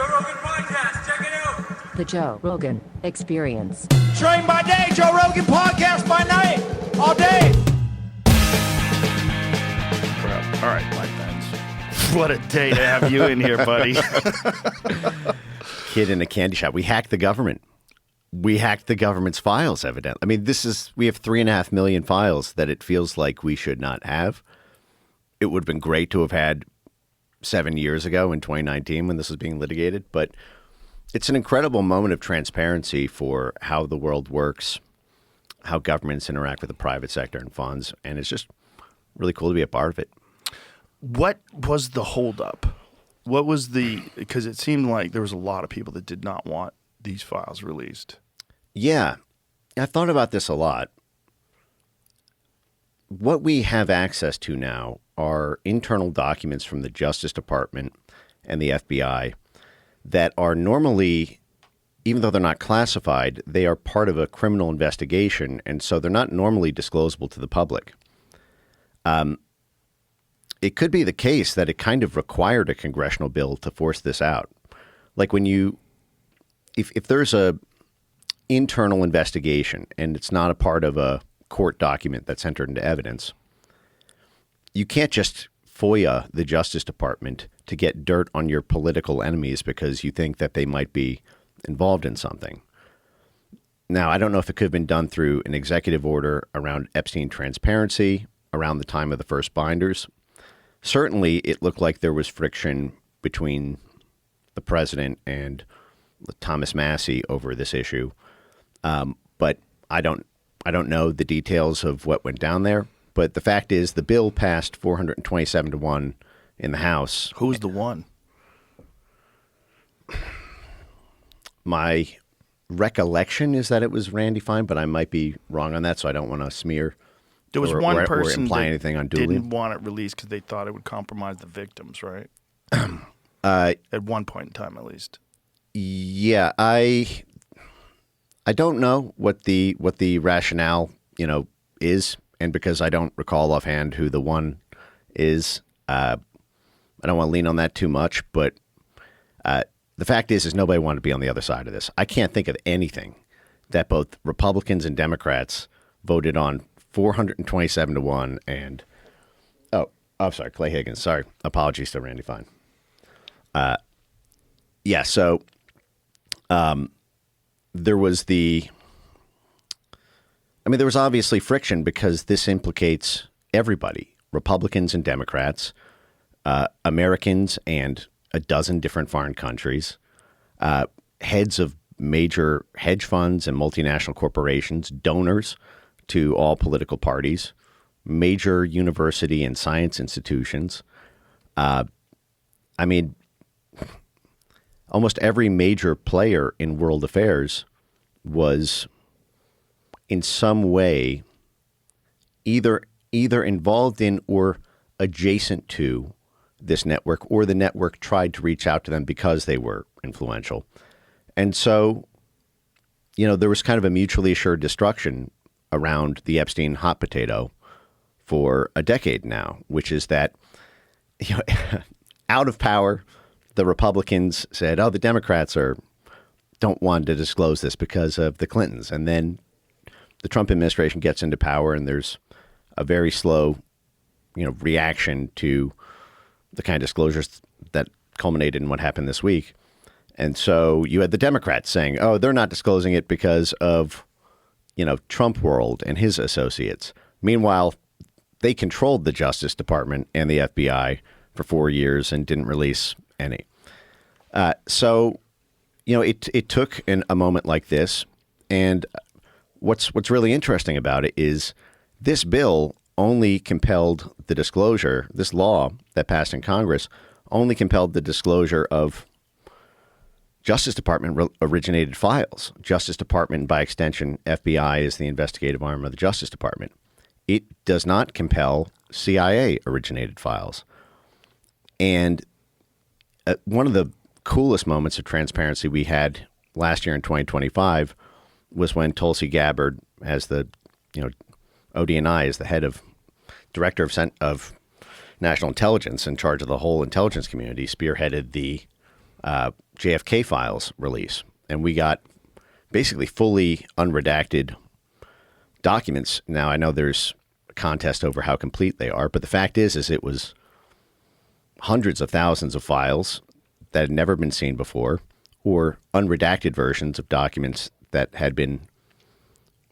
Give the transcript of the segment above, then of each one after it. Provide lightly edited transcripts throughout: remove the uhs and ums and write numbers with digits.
Joe Rogan Podcast. Check it out. The Joe Rogan Experience. Train by day, Joe Rogan Podcast by night, all day. All right, Mike Benz. What a day to have you in here, buddy. Kid in a candy shop. We hacked the government. We hacked the government's files, evidently. I mean, we have 3.5 million files that it feels like we should not have. It would have been great to have had 7 years ago in 2019 when this was being litigated, but it's an incredible moment of transparency for how the world works, how governments interact with the private sector and funds, and it's just really cool to be a part of it. What was the holdup? What was because it seemed like there was a lot of people that did not want these files released. Yeah, I thought about this a lot. What we have access to now are internal documents from the Justice Department and the FBI that are normally, even though they're not classified, they are part of a criminal investigation, and so they're not normally disclosable to the public. It could be the case that it kind of required a congressional bill to force this out. Like when if there's a internal investigation and it's not a part of a court document that's entered into evidence, you can't just FOIA the Justice Department to get dirt on your political enemies because you think that they might be involved in something. Now, I don't know if it could have been done through an executive order around Epstein transparency around the time of the first binders. Certainly, it looked like there was friction between the president and Thomas Massie over this issue. But I don't know the details of what went down there. But the fact is the bill passed 427 to 1 in the House. Who's the one? My recollection is that it was Randy Fine, but I might be wrong on that, so I don't want to smear There was one person or imply anything unduly. Didn't want it released because they thought it would compromise the victims, right? At one point in time, at least. Yeah, I don't know what the rationale, is, and because I don't recall offhand who the one is, I don't want to lean on that too much. But the fact is nobody wanted to be on the other side of this. I can't think of anything that both Republicans and Democrats voted on 427 to 1, and I'm sorry, Clay Higgins. Sorry, apologies to Randy Fine. Yeah, so there was there was obviously friction because this implicates everybody, Republicans and Democrats, Americans and a dozen different foreign countries, heads of major hedge funds and multinational corporations, donors to all political parties, major university and science institutions. Almost every major player in world affairs was in some way either involved in or adjacent to this network, or the network tried to reach out to them because they were influential. And so, there was kind of a mutually assured destruction around the Epstein hot potato for a decade now, which is that, out of power, the Republicans said, the Democrats don't want to disclose this because of the Clintons. And then the Trump administration gets into power and there's a very slow, reaction to the kind of disclosures that culminated in what happened this week. And so you had the Democrats saying, they're not disclosing it because of, Trump World and his associates. Meanwhile, they controlled the Justice Department and the FBI for 4 years and didn't release any. So it took a moment like this. And what's really interesting about it is this bill only compelled the disclosure. This law that passed in Congress only compelled the disclosure of Justice Department originated files. Justice Department, by extension, FBI is the investigative arm of the Justice Department. It does not compel CIA originated files. And one of the coolest moments of transparency we had last year in 2025 was when Tulsi Gabbard, as the ODNI, is the head of director of national intelligence in charge of the whole intelligence community, spearheaded the JFK files release, and we got basically fully unredacted documents. Now, I know there's a contest over how complete they are, but the fact is it was hundreds of thousands of files that had never been seen before, or unredacted versions of documents that had been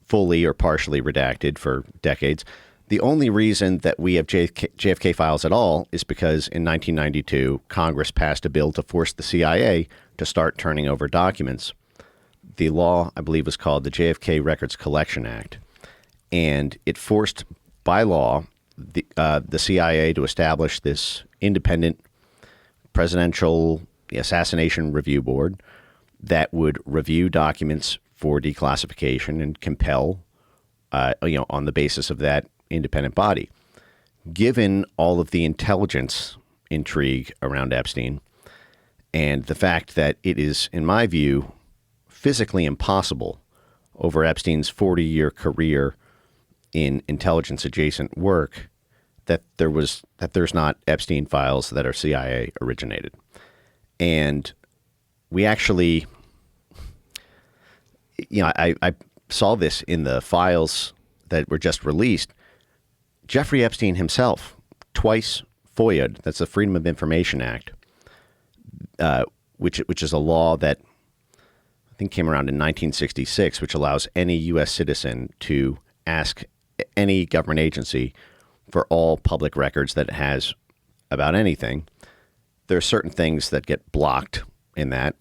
fully or partially redacted for decades. The only reason that we have JFK files at all is because in 1992, Congress passed a bill to force the CIA to start turning over documents. The law, I believe, was called the JFK Records Collection Act, and it forced by law the CIA to establish this independent presidential assassination review board that would review documents for declassification and compel, on the basis of that independent body. Given all of the intelligence intrigue around Epstein and the fact that it is, in my view, physically impossible over Epstein's 40-year career in intelligence-adjacent work that there's not Epstein files that are CIA originated. And we actually, I saw this in the files that were just released. Jeffrey Epstein himself twice FOIA'd. That's the Freedom of Information Act, which is a law that I think came around in 1966, which allows any U.S. citizen to ask any government agency for all public records that it has about anything. There are certain things that get blocked in that.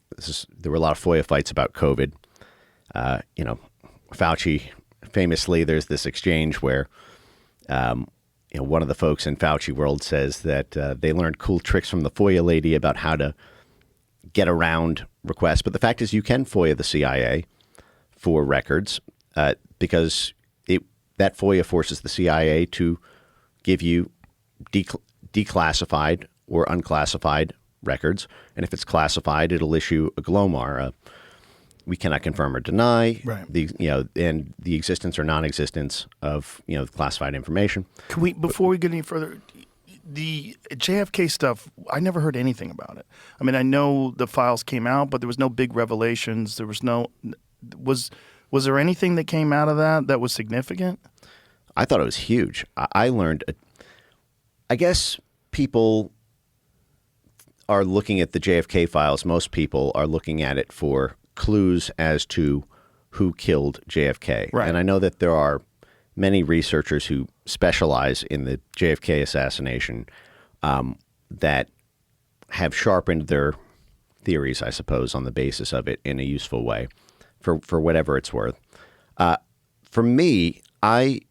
There were a lot of FOIA fights about COVID. Fauci, famously, there's this exchange where one of the folks in Fauci world says that they learned cool tricks from the FOIA lady about how to get around requests. But the fact is you can FOIA the CIA for records because that FOIA forces the CIA to give you declassified or unclassified records. And if it's classified, it'll issue a GLOMAR. We cannot confirm or deny and the existence or non-existence of classified information. Can we, before we get any further, the JFK stuff, I never heard anything about it. I mean, I know the files came out, but there was no big revelations. There was was there anything that came out of that was significant? I thought it was huge. I learned, I guess people are looking at the JFK files. Most people are looking at it for clues as to who killed JFK. Right. And I know that there are many researchers who specialize in the JFK assassination that have sharpened their theories, I suppose, on the basis of it in a useful way for whatever it's worth. For me, I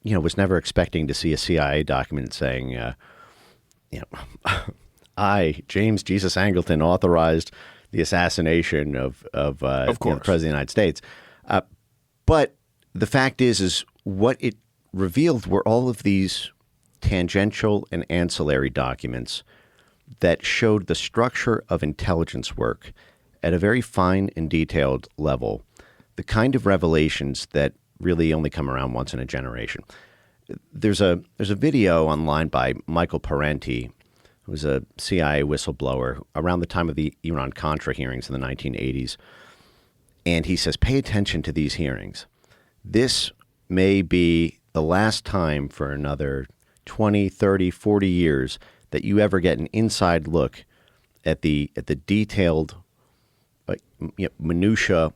was never expecting to see a CIA document saying, I, James Jesus Angleton, authorized the assassination of the President of the United States. But the fact is what it revealed were all of these tangential and ancillary documents that showed the structure of intelligence work at a very fine and detailed level, the kind of revelations that really only come around once in a generation. There's a video online by Michael Parenti, who was a CIA whistleblower around the time of the Iran-Contra hearings in the 1980s. And he says, pay attention to these hearings. This may be the last time for another 20, 30, 40 years that you ever get an inside look at the detailed minutia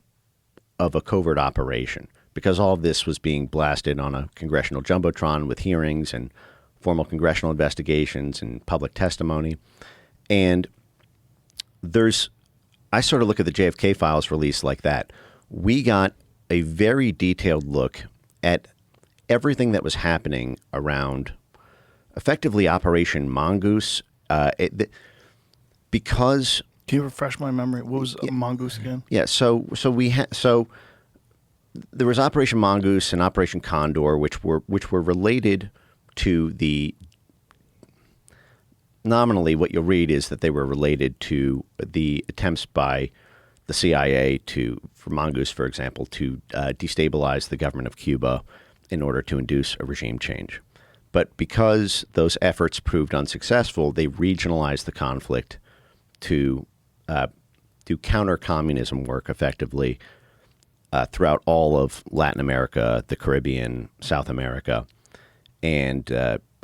of a covert operation, because all of this was being blasted on a congressional jumbotron with hearings and formal congressional investigations and public testimony. And I sort of look at the JFK files release like that. We got a very detailed look at everything that was happening around effectively Operation Mongoose. Because can you refresh my memory? What was Mongoose again? Yeah, so there was Operation Mongoose and Operation Condor, which were related to the nominally. What you'll read is that they were related to the attempts by the CIA for Mongoose, for example, to destabilize the government of Cuba in order to induce a regime change. But because those efforts proved unsuccessful, they regionalized the conflict to do counter-communism work effectively throughout all of Latin America, the Caribbean, South America. And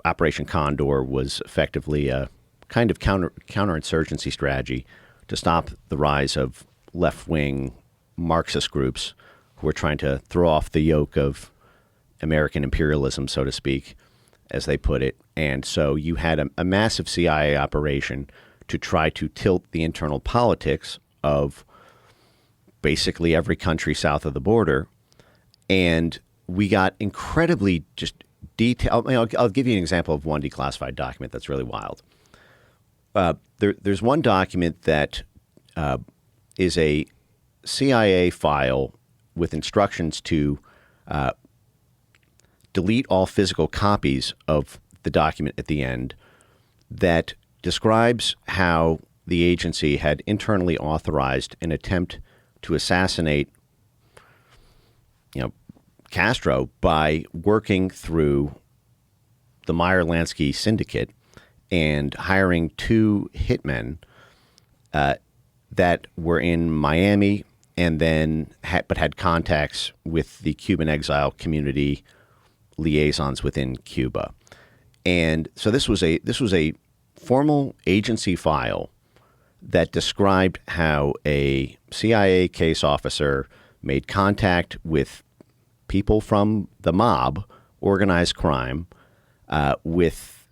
Operation Condor was effectively a kind of counterinsurgency strategy to stop the rise of left-wing Marxist groups who were trying to throw off the yoke of American imperialism, so to speak, as they put it. And so you had a massive CIA operation to try to tilt the internal politics of basically every country south of the border. And we got incredibly just detailed. I'll give you an example of one declassified document that's really wild. There's one document that is a CIA file with instructions to delete all physical copies of the document at the end that describes how the agency had internally authorized an attempt to assassinate, Castro by working through the Meyer-Lansky syndicate and hiring two hitmen that were in Miami and then had contacts with the Cuban exile community liaisons within Cuba. And so this was a formal agency file that described how a CIA case officer made contact with people from the mob, organized crime, with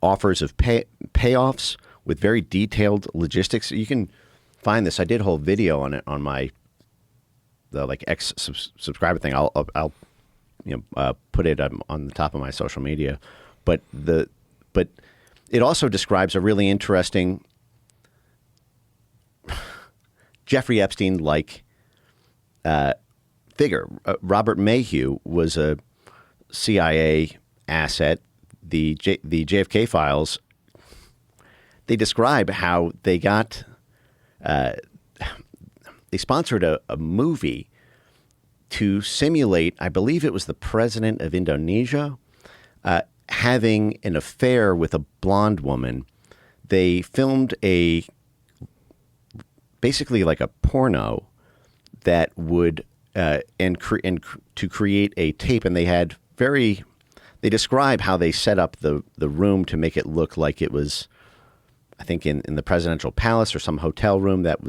offers of payoffs, with very detailed logistics. You can find this. I did a whole video on it on my X subscriber thing. I'll put it on the top of my social media. But it also describes a really interesting Jeffrey Epstein-like figure. Robert Mayhew was a CIA asset. The JFK files, they describe how they got they sponsored a movie to simulate, I believe it was the president of Indonesia, having an affair with a blonde woman. They filmed basically like a porno that would to create a tape, and they describe how they set up the room to make it look like it was, I think, in the presidential palace or some hotel room that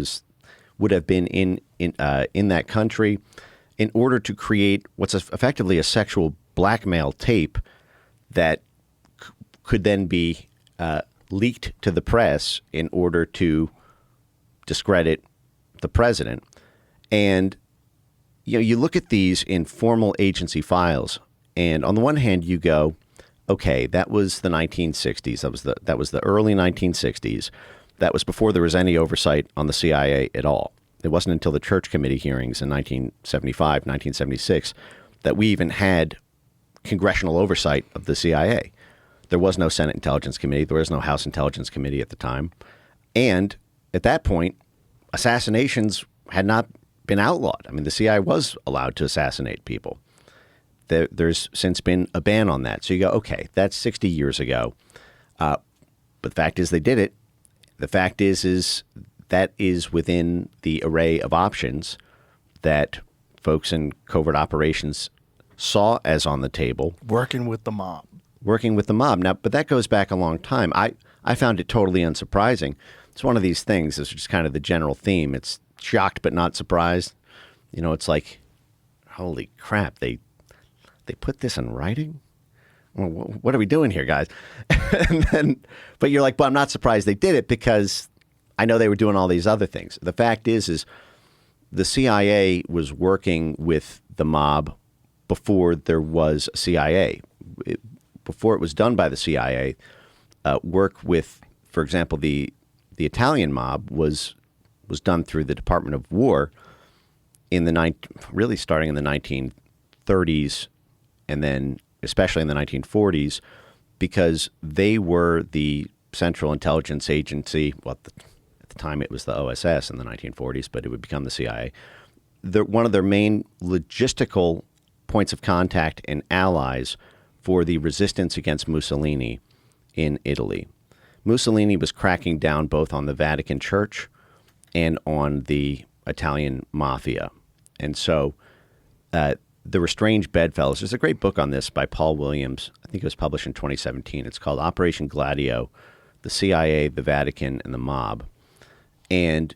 would have been in that country, in order to create what's effectively a sexual blackmail tape that could then be leaked to the press in order to discredit the president. And you look at these in formal agency files, and on the one hand you go, okay, that was the 1960s. That was the early 1960s. That was before there was any oversight on the CIA at all. It wasn't until the Church Committee hearings in 1975, 1976 that we even had congressional oversight of the CIA. There was no Senate Intelligence Committee. There was no House Intelligence Committee at the time. And at that point, assassinations had not been outlawed. I mean, the CIA was allowed to assassinate people. There's since been a ban on that. So you go, okay, that's 60 years ago. But the fact is they did it. The fact is that is within the array of options that folks in covert operations saw as on the table. Working with the mob. Now, but that goes back a long time. I found it totally unsurprising. It's one of these things. It's just kind of the general theme. It's shocked but not surprised. It's like, holy crap, they put this in writing? Well, what are we doing here, guys? But you're like, but I'm not surprised they did it because I know they were doing all these other things. The fact is the CIA was working with the mob before there was a CIA. Before it was done by the CIA, work with, for example, the Italian mob was done through the Department of War really starting in the 1930s and then especially in the 1940s, because they were the Central Intelligence Agency. Well, at the time it was the OSS in the 1940s, but it would become the CIA. One of their main logistical points of contact and allies for the resistance against Mussolini in Italy. Mussolini was cracking down both on the Vatican Church and on the Italian mafia. And so there were strange bedfellows. There's a great book on this by Paul Williams. I think it was published in 2017. It's called Operation Gladio, the CIA, the Vatican, and the Mob. And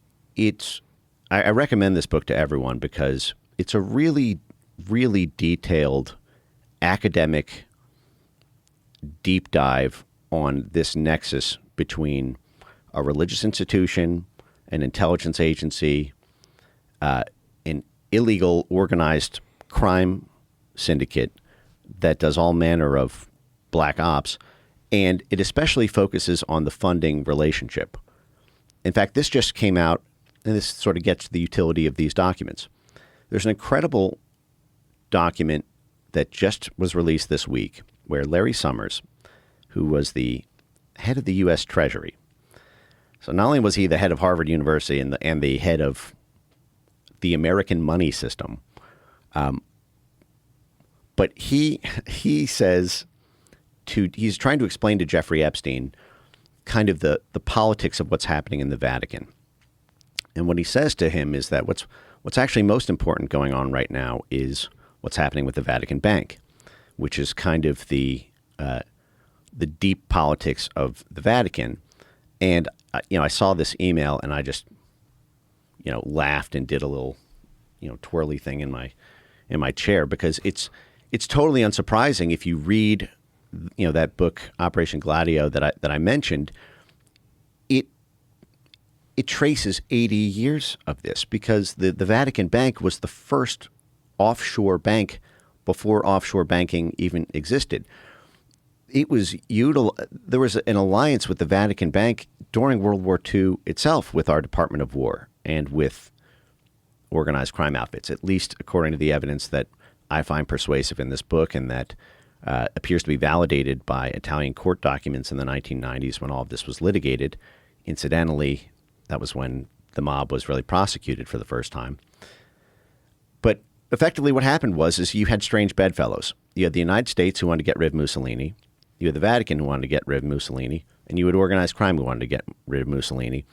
I recommend this book to everyone because it's a really, really detailed academic deep dive on this nexus between a religious institution, an intelligence agency, an illegal organized crime syndicate that does all manner of black ops, and it especially focuses on the funding relationship. In fact, this just came out, and this sort of gets to the utility of these documents. There's an incredible document that just was released this week where Larry Summers, who was the head of the U.S. Treasury, so not only was he the head of Harvard University and the head of the American money system, but he says he's trying to explain to Jeffrey Epstein kind of the politics of what's happening in the Vatican. And what he says to him is that what's actually most important going on right now is what's happening with the Vatican Bank, which is kind of the deep politics of the Vatican. And I saw this email and I just laughed and did a little twirly thing in my chair, because it's totally unsurprising if you read that book Operation Gladio that I mentioned. It traces 80 years of this, because the Vatican Bank was the first offshore bank before offshore banking even existed. There was an alliance with the Vatican Bank during World War II itself with our Department of War and with organized crime outfits, at least according to the evidence that I find persuasive in this book, and that appears to be validated by Italian court documents in the 1990s when all of this was litigated. Incidentally, that was when the mob was really prosecuted for the first time. But effectively what happened is you had strange bedfellows. You had the United States, who wanted to get rid of Mussolini. You had the Vatican, who wanted to get rid of Mussolini. And you had organized crime, who wanted to get rid of Mussolini.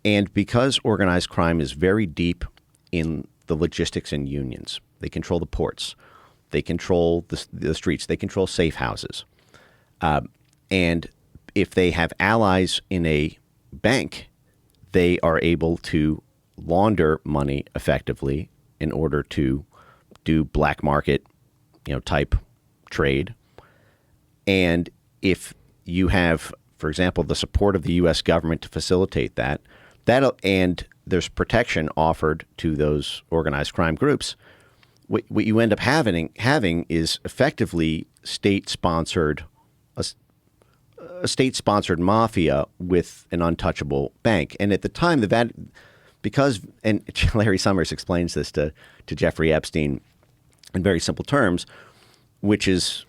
And because organized crime is very deep in the logistics and unions, they control the ports, they control the streets, they control safe houses. And if they have allies in a bank, they are able to launder money effectively in order to do black market, type trade. And if you have, for example, the support of the U.S. government to facilitate that, and there's protection offered to those organized crime groups, what you end up having is effectively state-sponsored a state-sponsored mafia with an untouchable bank. And at the time, and Larry Summers explains this to Jeffrey Epstein in very simple terms, which is,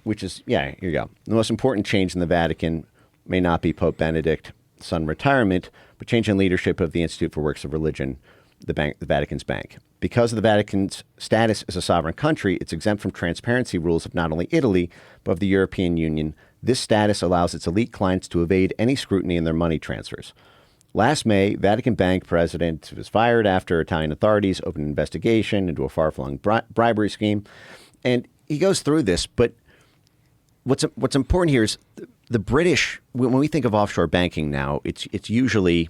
here you go. The most important change in the Vatican may not be Pope Benedict's sudden retirement, but change in leadership of the Institute for Works of Religion, the Vatican's bank. Because of the Vatican's status as a sovereign country, it's exempt from transparency rules of not only Italy, but of the European Union. This status allows its elite clients to evade any scrutiny in their money transfers. Last May, Vatican Bank president was fired after Italian authorities opened an investigation into a far-flung bribery scheme. And he goes through this, but what's important here is the British, when we think of offshore banking now, it's usually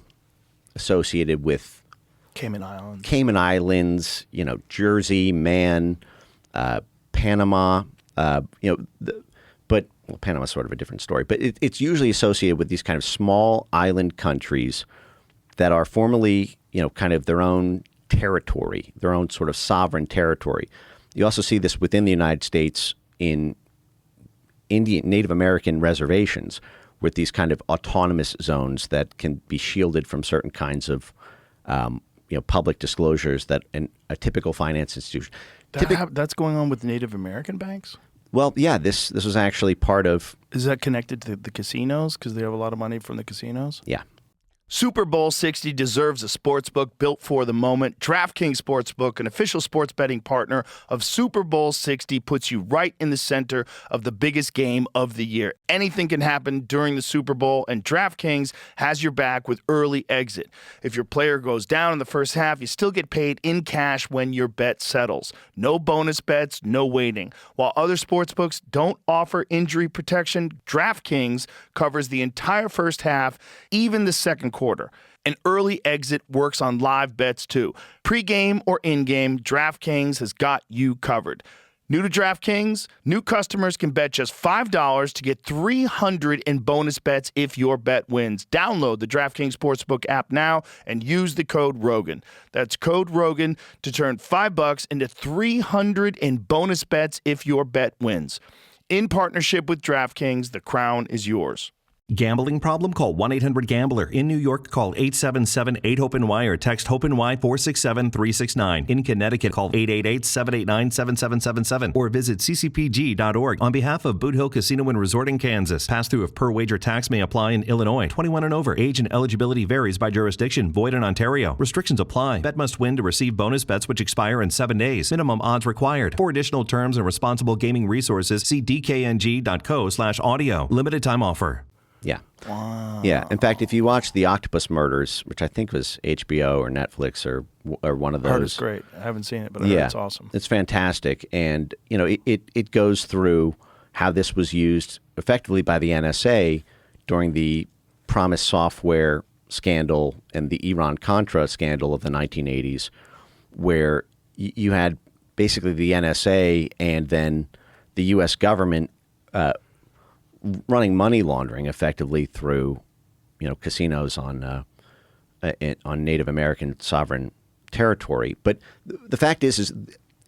associated with Cayman Islands, Jersey, Man, Panama, but Panama's sort of a different story. But it's usually associated with these kind of small island countries that are formerly, kind of their own territory, their own sort of sovereign territory. You also see this within the United States in Indian Native American reservations with these kind of autonomous zones that can be shielded from certain kinds of public disclosures that a typical finance institution. That's going on with Native American banks? Well, yeah, this was actually part of. Is that connected to the casinos because they have a lot of money from the casinos? Yeah. Super Bowl 60 deserves a sportsbook built for the moment. DraftKings Sportsbook, an official sports betting partner of Super Bowl 60, puts you right in the center of the biggest game of the year. Anything can happen during the Super Bowl, and DraftKings has your back with early exit. If your player goes down in the first half, you still get paid in cash when your bet settles. No bonus bets, no waiting. While other sportsbooks don't offer injury protection, DraftKings covers the entire first half, even the second quarter. An early exit works on live bets too. Pre-game or in-game, DraftKings has got you covered. New to DraftKings, new customers can bet just $5 to get $300 in bonus bets if your bet wins. Download the DraftKings Sportsbook app now and use the code Rogan. That's code Rogan to turn $5 into $300 in bonus bets if your bet wins. In partnership with DraftKings, the crown is yours. Gambling problem? Call 1-800-GAMBLER. In New York, call 877-8-HOPE-NY or text HOPE-NY 467-369. In Connecticut, call 888-789-7777 or visit ccpg.org. On behalf of Boot Hill Casino and Resort in Kansas, pass-through of per-wager tax may apply in Illinois. 21 and over. Age and eligibility varies by jurisdiction. Void in Ontario. Restrictions apply. Bet must win to receive bonus bets which expire in 7 days. Minimum odds required. For additional terms and responsible gaming resources, see dkng.co/audio. Limited time offer. Yeah. Wow. Yeah. In fact, if you watch The Octopus Murders, which I think was HBO or Netflix or one of those. I heard it's great. I haven't seen it, but I heard it's awesome. It's fantastic. And, you know, it goes through how this was used effectively by the NSA during the Promise Software scandal and the Iran-Contra scandal of the 1980s, where you had basically the NSA and then the U.S. government running money laundering effectively through, you know, casinos on Native American sovereign territory. But the fact is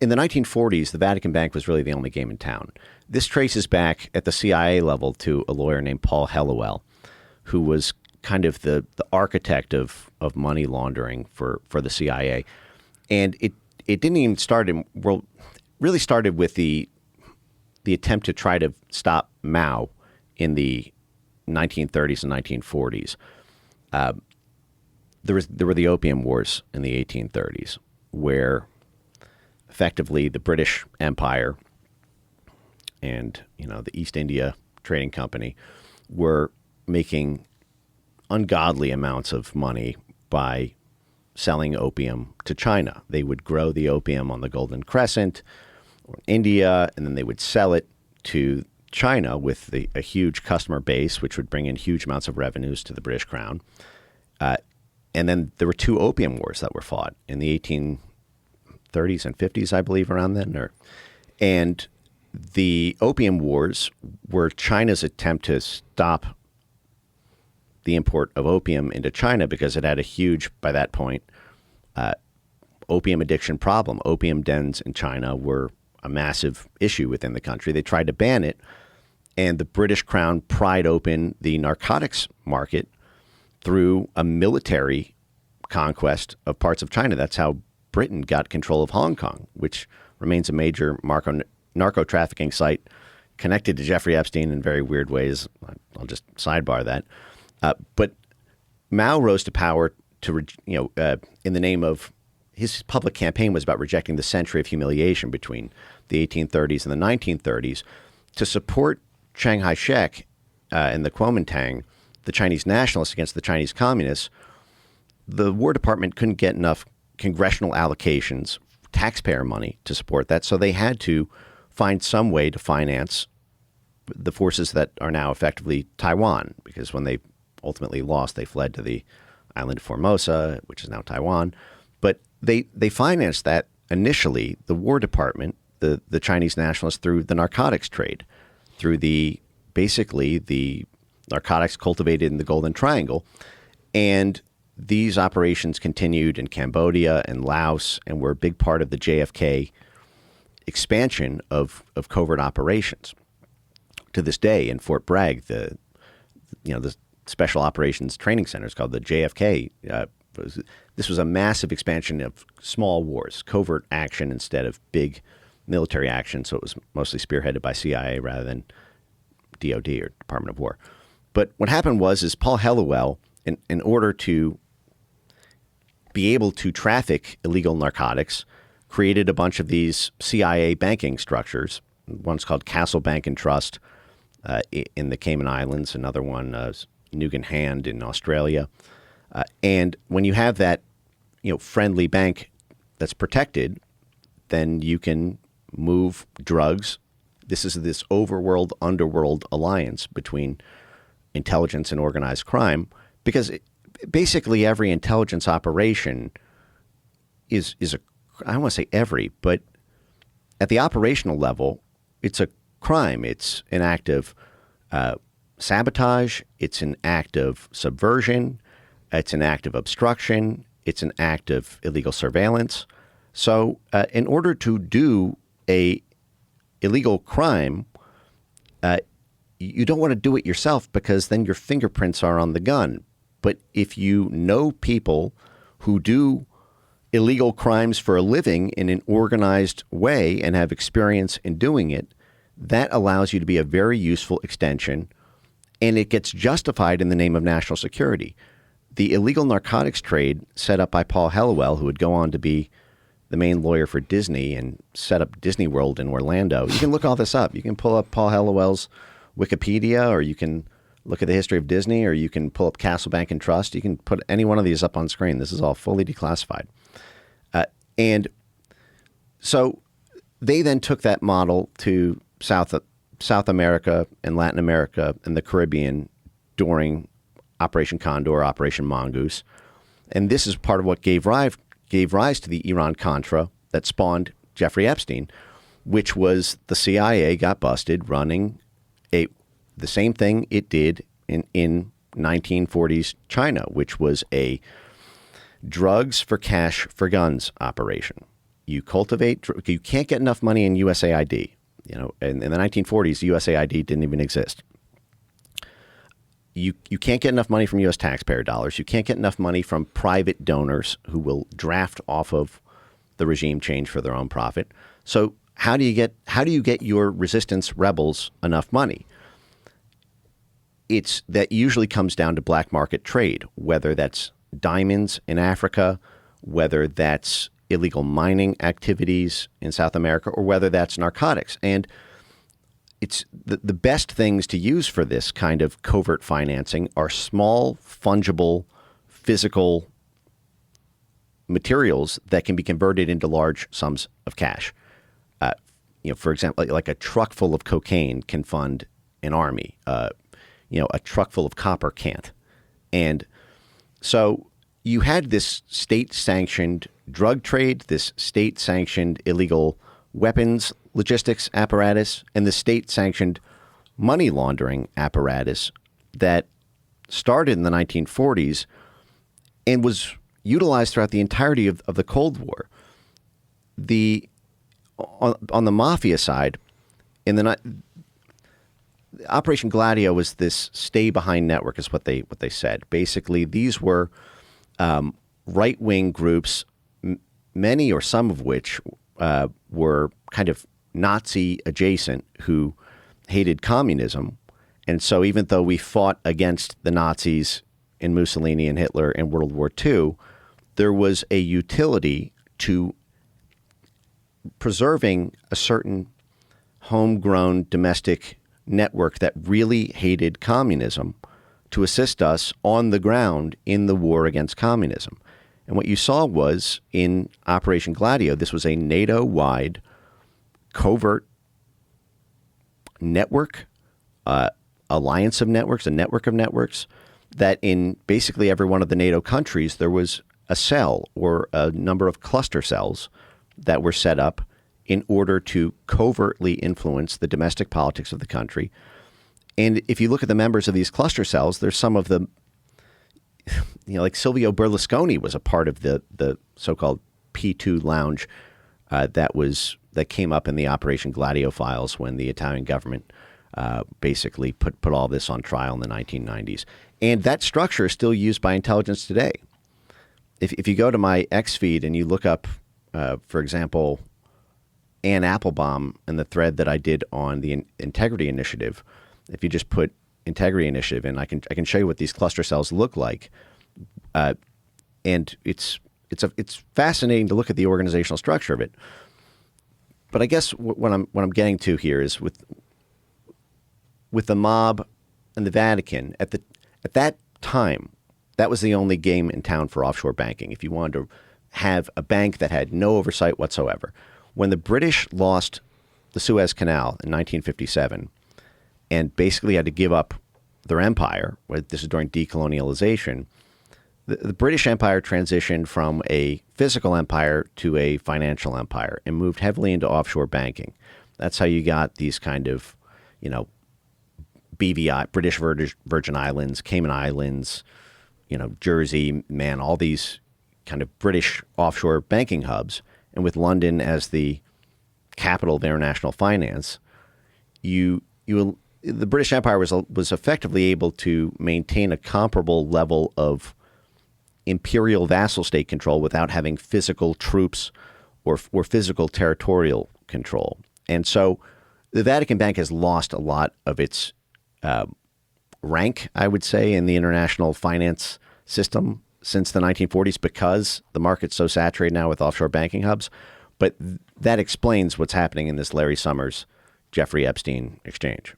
in the 1940s, the Vatican Bank was really the only game in town. This traces back at the CIA level to a lawyer named Paul Helliwell, who was kind of the architect of money laundering for the CIA. And it didn't even start really started with the attempt to try to stop Mao in the 1930s and 1940s. There were the Opium Wars in the 1830s, where effectively the British Empire and, you know, the East India Trading Company were making ungodly amounts of money by selling opium to China. They would grow the opium on the Golden Crescent or India, and then they would sell it to China with a huge customer base, which would bring in huge amounts of revenues to the British Crown. And then there were two opium wars that were fought in the 1830s and 50s, I believe, around then. And the opium wars were China's attempt to stop the import of opium into China because it had a huge, by that point, opium addiction problem. Opium dens in China were a massive issue within the country. They tried to ban it, and the British Crown pried open the narcotics market through a military conquest of parts of China. That's how Britain got control of Hong Kong, which remains a major narco trafficking site connected to Jeffrey Epstein in very weird ways. I'll just sidebar that. But Mao rose to power in the name of his public campaign was about rejecting the century of humiliation between the 1830s and the 1930s. To support Chiang Kai-shek and the Kuomintang, the Chinese nationalists against the Chinese communists, the War Department couldn't get enough congressional allocations, taxpayer money to support that. So they had to find some way to finance the forces that are now effectively Taiwan, because when they ultimately lost, they fled to the island of Formosa, which is now Taiwan. But they financed that initially, the War Department, the Chinese nationalists, through the narcotics trade, through basically the narcotics cultivated in the Golden Triangle. And these operations continued in Cambodia and Laos and were a big part of the JFK expansion of covert operations. To this day in Fort Bragg, the Special Operations Training Center is called the JFK. This was a massive expansion of small wars, covert action instead of big military action. So it was mostly spearheaded by CIA rather than DOD or Department of War. But what happened was Paul Helliwell in order to be able to traffic illegal narcotics, created a bunch of these CIA banking structures. One's called Castle Bank and Trust in the Cayman Islands. Another one, Nugan Hand in Australia. And when you have that, friendly bank that's protected, then you can move drugs. This is this overworld, underworld alliance between intelligence and organized crime, because basically every intelligence operation is I don't want to say every, but at the operational level, it's a crime. It's an act of sabotage. It's an act of subversion. It's an act of obstruction. It's an act of illegal surveillance. So in order to do a illegal crime, you don't want to do it yourself because then your fingerprints are on the gun. But if you know people who do illegal crimes for a living in an organized way and have experience in doing it, that allows you to be a very useful extension, and it gets justified in the name of national security. The illegal narcotics trade set up by Paul Hellawell, who would go on to be the main lawyer for Disney and set up Disney World in Orlando. You can look all this up. You can pull up Paul Hellawell's Wikipedia, or you can look at the history of Disney, or you can pull up Castle Bank and Trust. You can put any one of these up on screen. This is all fully declassified. And so they then took that model to South America and Latin America and the Caribbean during Operation Condor, Operation Mongoose. And this is part of what gave rise to the Iran-Contra that spawned Jeffrey Epstein, which was the CIA got busted running the same thing it did in 1940s China, which was a drugs for cash for guns operation. You can't get enough money in USAID. In the 1940s, USAID didn't even exist. You can't get enough money from U.S. taxpayer dollars. You can't get enough money from private donors who will draft off of the regime change for their own profit. So how do you get your resistance rebels enough money? That usually comes down to black market trade, whether that's diamonds in Africa, whether that's illegal mining activities in South America, or whether that's narcotics. And it's the best things to use for this kind of covert financing are small, fungible, physical materials that can be converted into large sums of cash. For example, like a truck full of cocaine can fund an army. A truck full of copper can't. And so you had this state-sanctioned drug trade, this state-sanctioned illegal weapons logistics apparatus, and the state-sanctioned money laundering apparatus that started in the 1940s and was utilized throughout the entirety of the Cold War. On the mafia side, Operation Gladio was this stay-behind network, is what they said. Basically, these were right-wing groups, many or some of which were kind of Nazi-adjacent, who hated communism. And so even though we fought against the Nazis and Mussolini and Hitler in World War II, there was a utility to preserving a certain homegrown domestic network that really hated communism to assist us on the ground in the war against communism. And what you saw was in Operation Gladio, this was a NATO-wide covert network, alliance of networks, a network of networks, that in basically every one of the NATO countries, there was a cell or a number of cluster cells that were set up in order to covertly influence the domestic politics of the country. And if you look at the members of these cluster cells, there's some of the, like Silvio Berlusconi was a part of the so-called P2 lounge that came up in the Operation Gladio files when the Italian government basically put all this on trial in the 1990s. And that structure is still used by intelligence today. If you go to my X feed and you look up, for example, Ann Applebaum and the thread that I did on the Integrity Initiative, if you just put integrity initiative, and I can show you what these cluster cells look like, and it's fascinating to look at the organizational structure of it. But I guess what I'm getting to here is with the mob and the Vatican at that time, that was the only game in town for offshore banking. If you wanted to have a bank that had no oversight whatsoever, when the British lost the Suez Canal in 1957 and basically had to give up their empire, this is during decolonialization, the British Empire transitioned from a physical empire to a financial empire and moved heavily into offshore banking. That's how you got these kind of, BVI, British Virgin Islands, Cayman Islands, Jersey, all these kind of British offshore banking hubs. And with London as the capital of international finance, the British Empire was effectively able to maintain a comparable level of imperial vassal state control without having physical troops or physical territorial control. And so the Vatican Bank has lost a lot of its rank, I would say, in the international finance system since the 1940s because the market's so saturated now with offshore banking hubs. But that explains what's happening in this Larry Summers, Jeffrey Epstein exchange.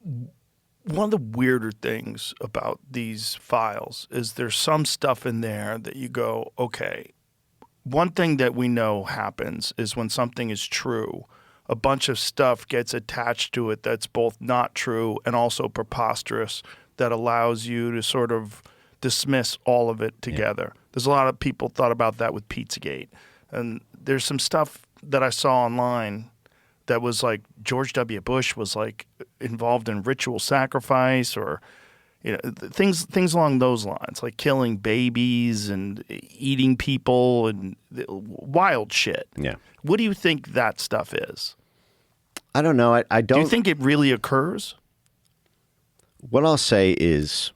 One of the weirder things about these files is there's some stuff in there that you go, okay, one thing that we know happens is when something is true, a bunch of stuff gets attached to it that's both not true and also preposterous that allows you to sort of dismiss all of it together. Yeah. There's a lot of people thought about that with Pizzagate. And there's some stuff that I saw online that was like George W. Bush was like involved in ritual sacrifice or things along those lines, like killing babies and eating people and wild shit. Yeah. What do you think that stuff is? I don't know. I don't. Do you think it really occurs? What I'll say is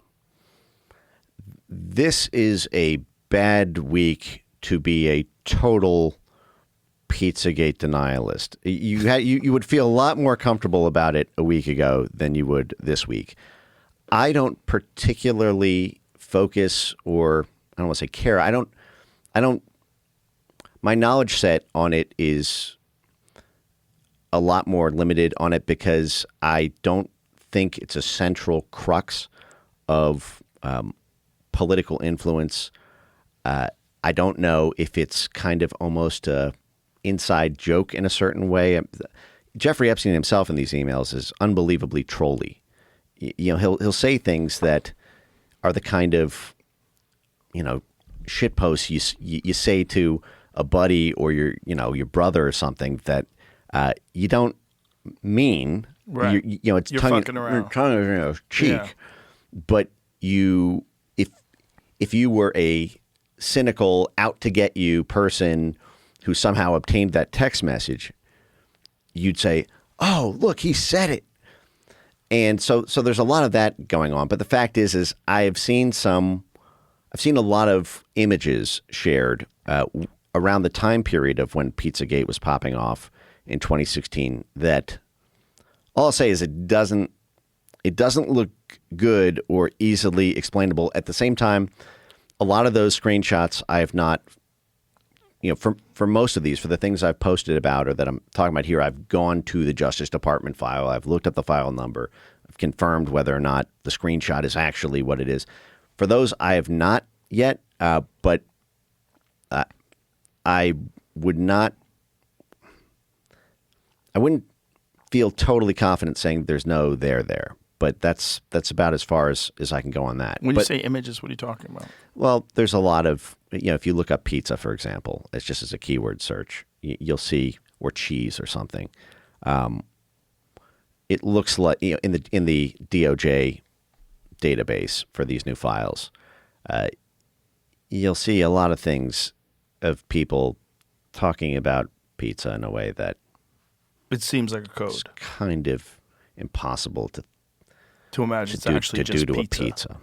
this is a bad week to be a total Pizzagate denialist. You would feel a lot more comfortable about it a week ago than you would this week. I don't particularly focus, or I don't want to say care. I don't. My knowledge set on it is a lot more limited on it because I don't think it's a central crux of political influence. I don't know if it's kind of almost a inside joke in a certain way. Jeffrey Epstein himself in these emails is unbelievably trolly. He'll say things that are the kind of shit posts you say to a buddy or your brother or something that you don't mean. Right. It's You're tongue fucking around. Cheek. Yeah. But if you were a cynical, out to get you person who somehow obtained that text message, you'd say, "Oh, look, he said it." And so there's a lot of that going on. But the fact is I've seen a lot of images shared around the time period of when Pizzagate was popping off in 2016 that all I'll say is it doesn't look good or easily explainable. At the same time, a lot of those screenshots I have not, for most of these, for the things I've posted about or that I'm talking about here, I've gone to the Justice Department file. I've looked up the file number. I've confirmed whether or not the screenshot is actually what it is. For those, I have not yet, but I wouldn't feel totally confident saying there's no there. But that's about as far as I can go on that. When you say images, what are you talking about? Well, there's a lot of, if you look up pizza, for example, it's just as a keyword search, you'll see, or cheese or something. It looks like, in the DOJ database for these new files, you'll see a lot of things of people talking about pizza in a way that it seems like a code. It's kind of impossible to imagine it's actually to just do to pizza. a pizza.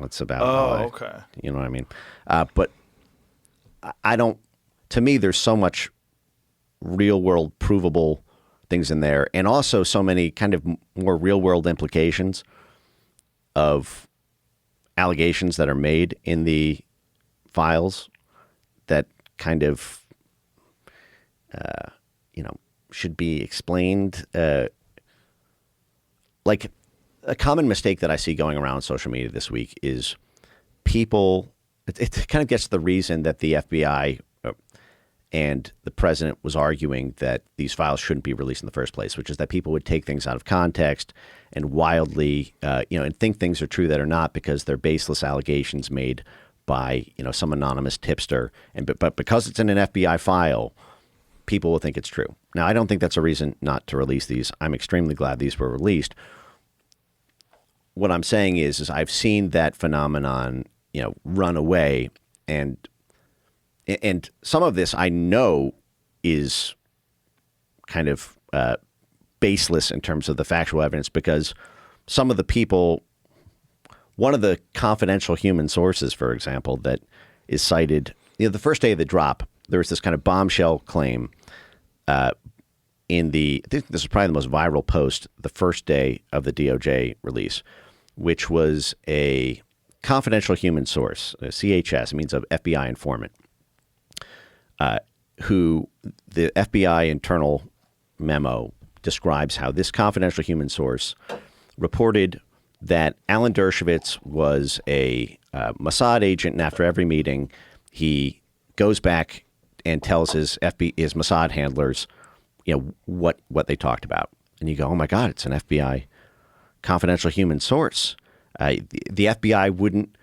It's about okay. You know what I mean? But I don't. To me, there's so much real world provable things in there, and also so many kind of more real world implications of allegations that are made in the files that kind of, should be explained. Like a common mistake that I see going around social media this week is people, it kind of gets to the reason that the FBI and the president was arguing that these files shouldn't be released in the first place, which is that people would take things out of context and wildly, and think things are true that are not because they're baseless allegations made by, some anonymous tipster. But because it's in an FBI file, people will think it's true. Now, I don't think that's a reason not to release these. I'm extremely glad these were released. What I'm saying is I've seen that phenomenon, run away, and some of this I know is kind of baseless in terms of the factual evidence, because some of the people, one of the confidential human sources, for example, that is cited, the first day of the drop, there was this kind of bombshell claim I think this is probably the most viral post the first day of the DOJ release, which was a confidential human source, a CHS, it means an FBI informant, who the FBI internal memo describes how this confidential human source reported that Alan Dershowitz was a Mossad agent, and after every meeting, he goes back and tells his Mossad handlers, what they talked about. And you go, oh my God, it's an FBI confidential human source. The FBI wouldn't,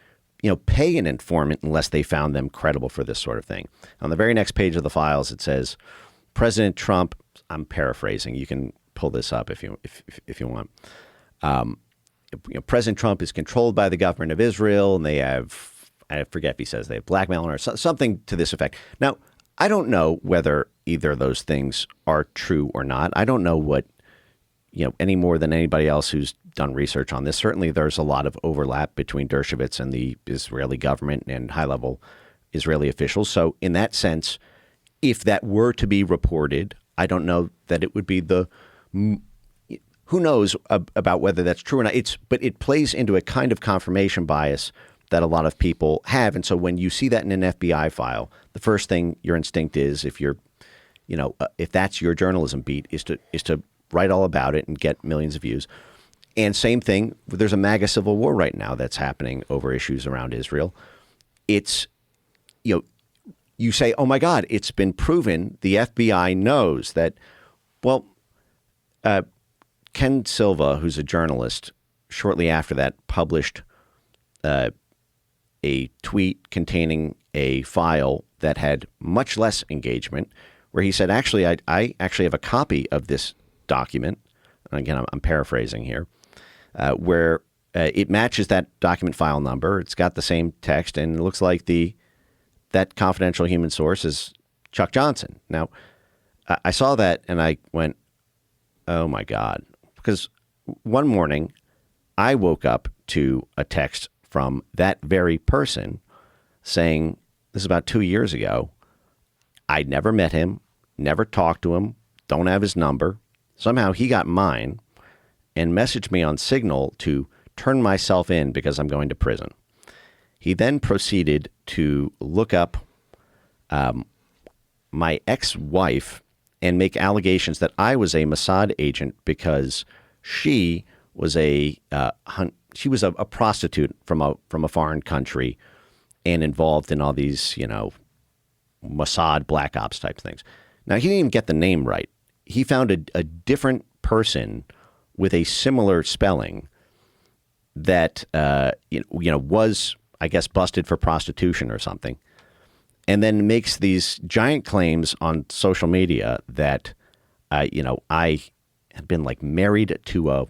pay an informant unless they found them credible for this sort of thing. On the very next page of the files, it says, President Trump, I'm paraphrasing, you can pull this up if you want. President Trump is controlled by the government of Israel, and they have, I forget if he says they have blackmail or something to this effect. Now, I don't know whether either of those things are true or not. I don't know what, any more than anybody else who's done research on this. Certainly there's a lot of overlap between Dershowitz and the Israeli government and high-level Israeli officials. So in that sense, if that were to be reported, I don't know that it would be who knows about whether that's true or not. But it plays into a kind of confirmation bias that a lot of people have. And so when you see that in an FBI file, the first thing your instinct is, if you're, if that's your journalism beat, is to write all about it and get millions of views. And same thing, there's a MAGA civil war right now that's happening over issues around Israel. It's, you say, oh my God, it's been proven, the FBI knows that, well, Ken Silva, who's a journalist, shortly after that published a tweet containing a file that had much less engagement, where he said, actually, I actually have a copy of this document. And again, I'm paraphrasing here, where it matches that document file number. It's got the same text, and it looks like that confidential human source is Chuck Johnson. Now, I saw that and I went, oh my God, because one morning I woke up to a text from that very person saying, this is about 2 years ago, I'd never met him, never talked to him, don't have his number. Somehow he got mine and messaged me on Signal to turn myself in because I'm going to prison. He then proceeded to look up my ex-wife and make allegations that I was a Mossad agent because she was a prostitute from a foreign country and involved in all these, Mossad black ops type things. Now, he didn't even get the name right. He found a different person with a similar spelling that, was, I guess, busted for prostitution or something, and then makes these giant claims on social media that, I had been married to a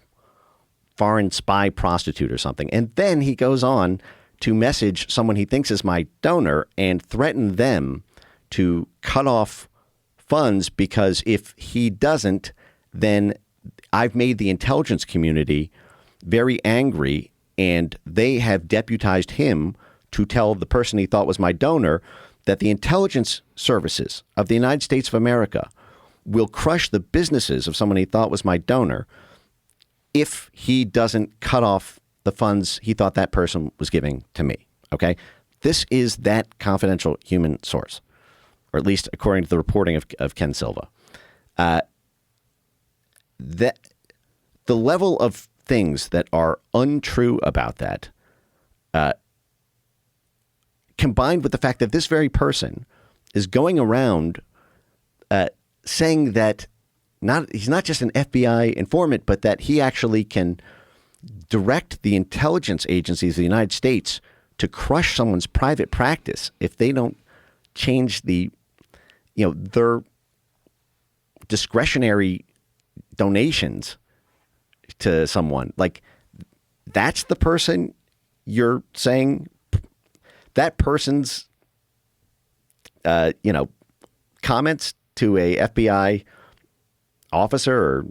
foreign spy prostitute or something. And then he goes on to message someone he thinks is my donor and threaten them to cut off funds because if he doesn't, then I've made the intelligence community very angry and they have deputized him to tell the person he thought was my donor that the intelligence services of the United States of America will crush the businesses of someone he thought was my donor if he doesn't cut off the funds he thought that person was giving to me. Okay? This is that confidential human source, or at least according to the reporting of Ken Silva. That the level of things that are untrue about that, combined with the fact that this very person is going around saying that he's not just an FBI informant, but that he actually can direct the intelligence agencies of the United States to crush someone's private practice if they don't change their discretionary donations to someone. Like, that's the person you're saying that person's comments to a FBI officer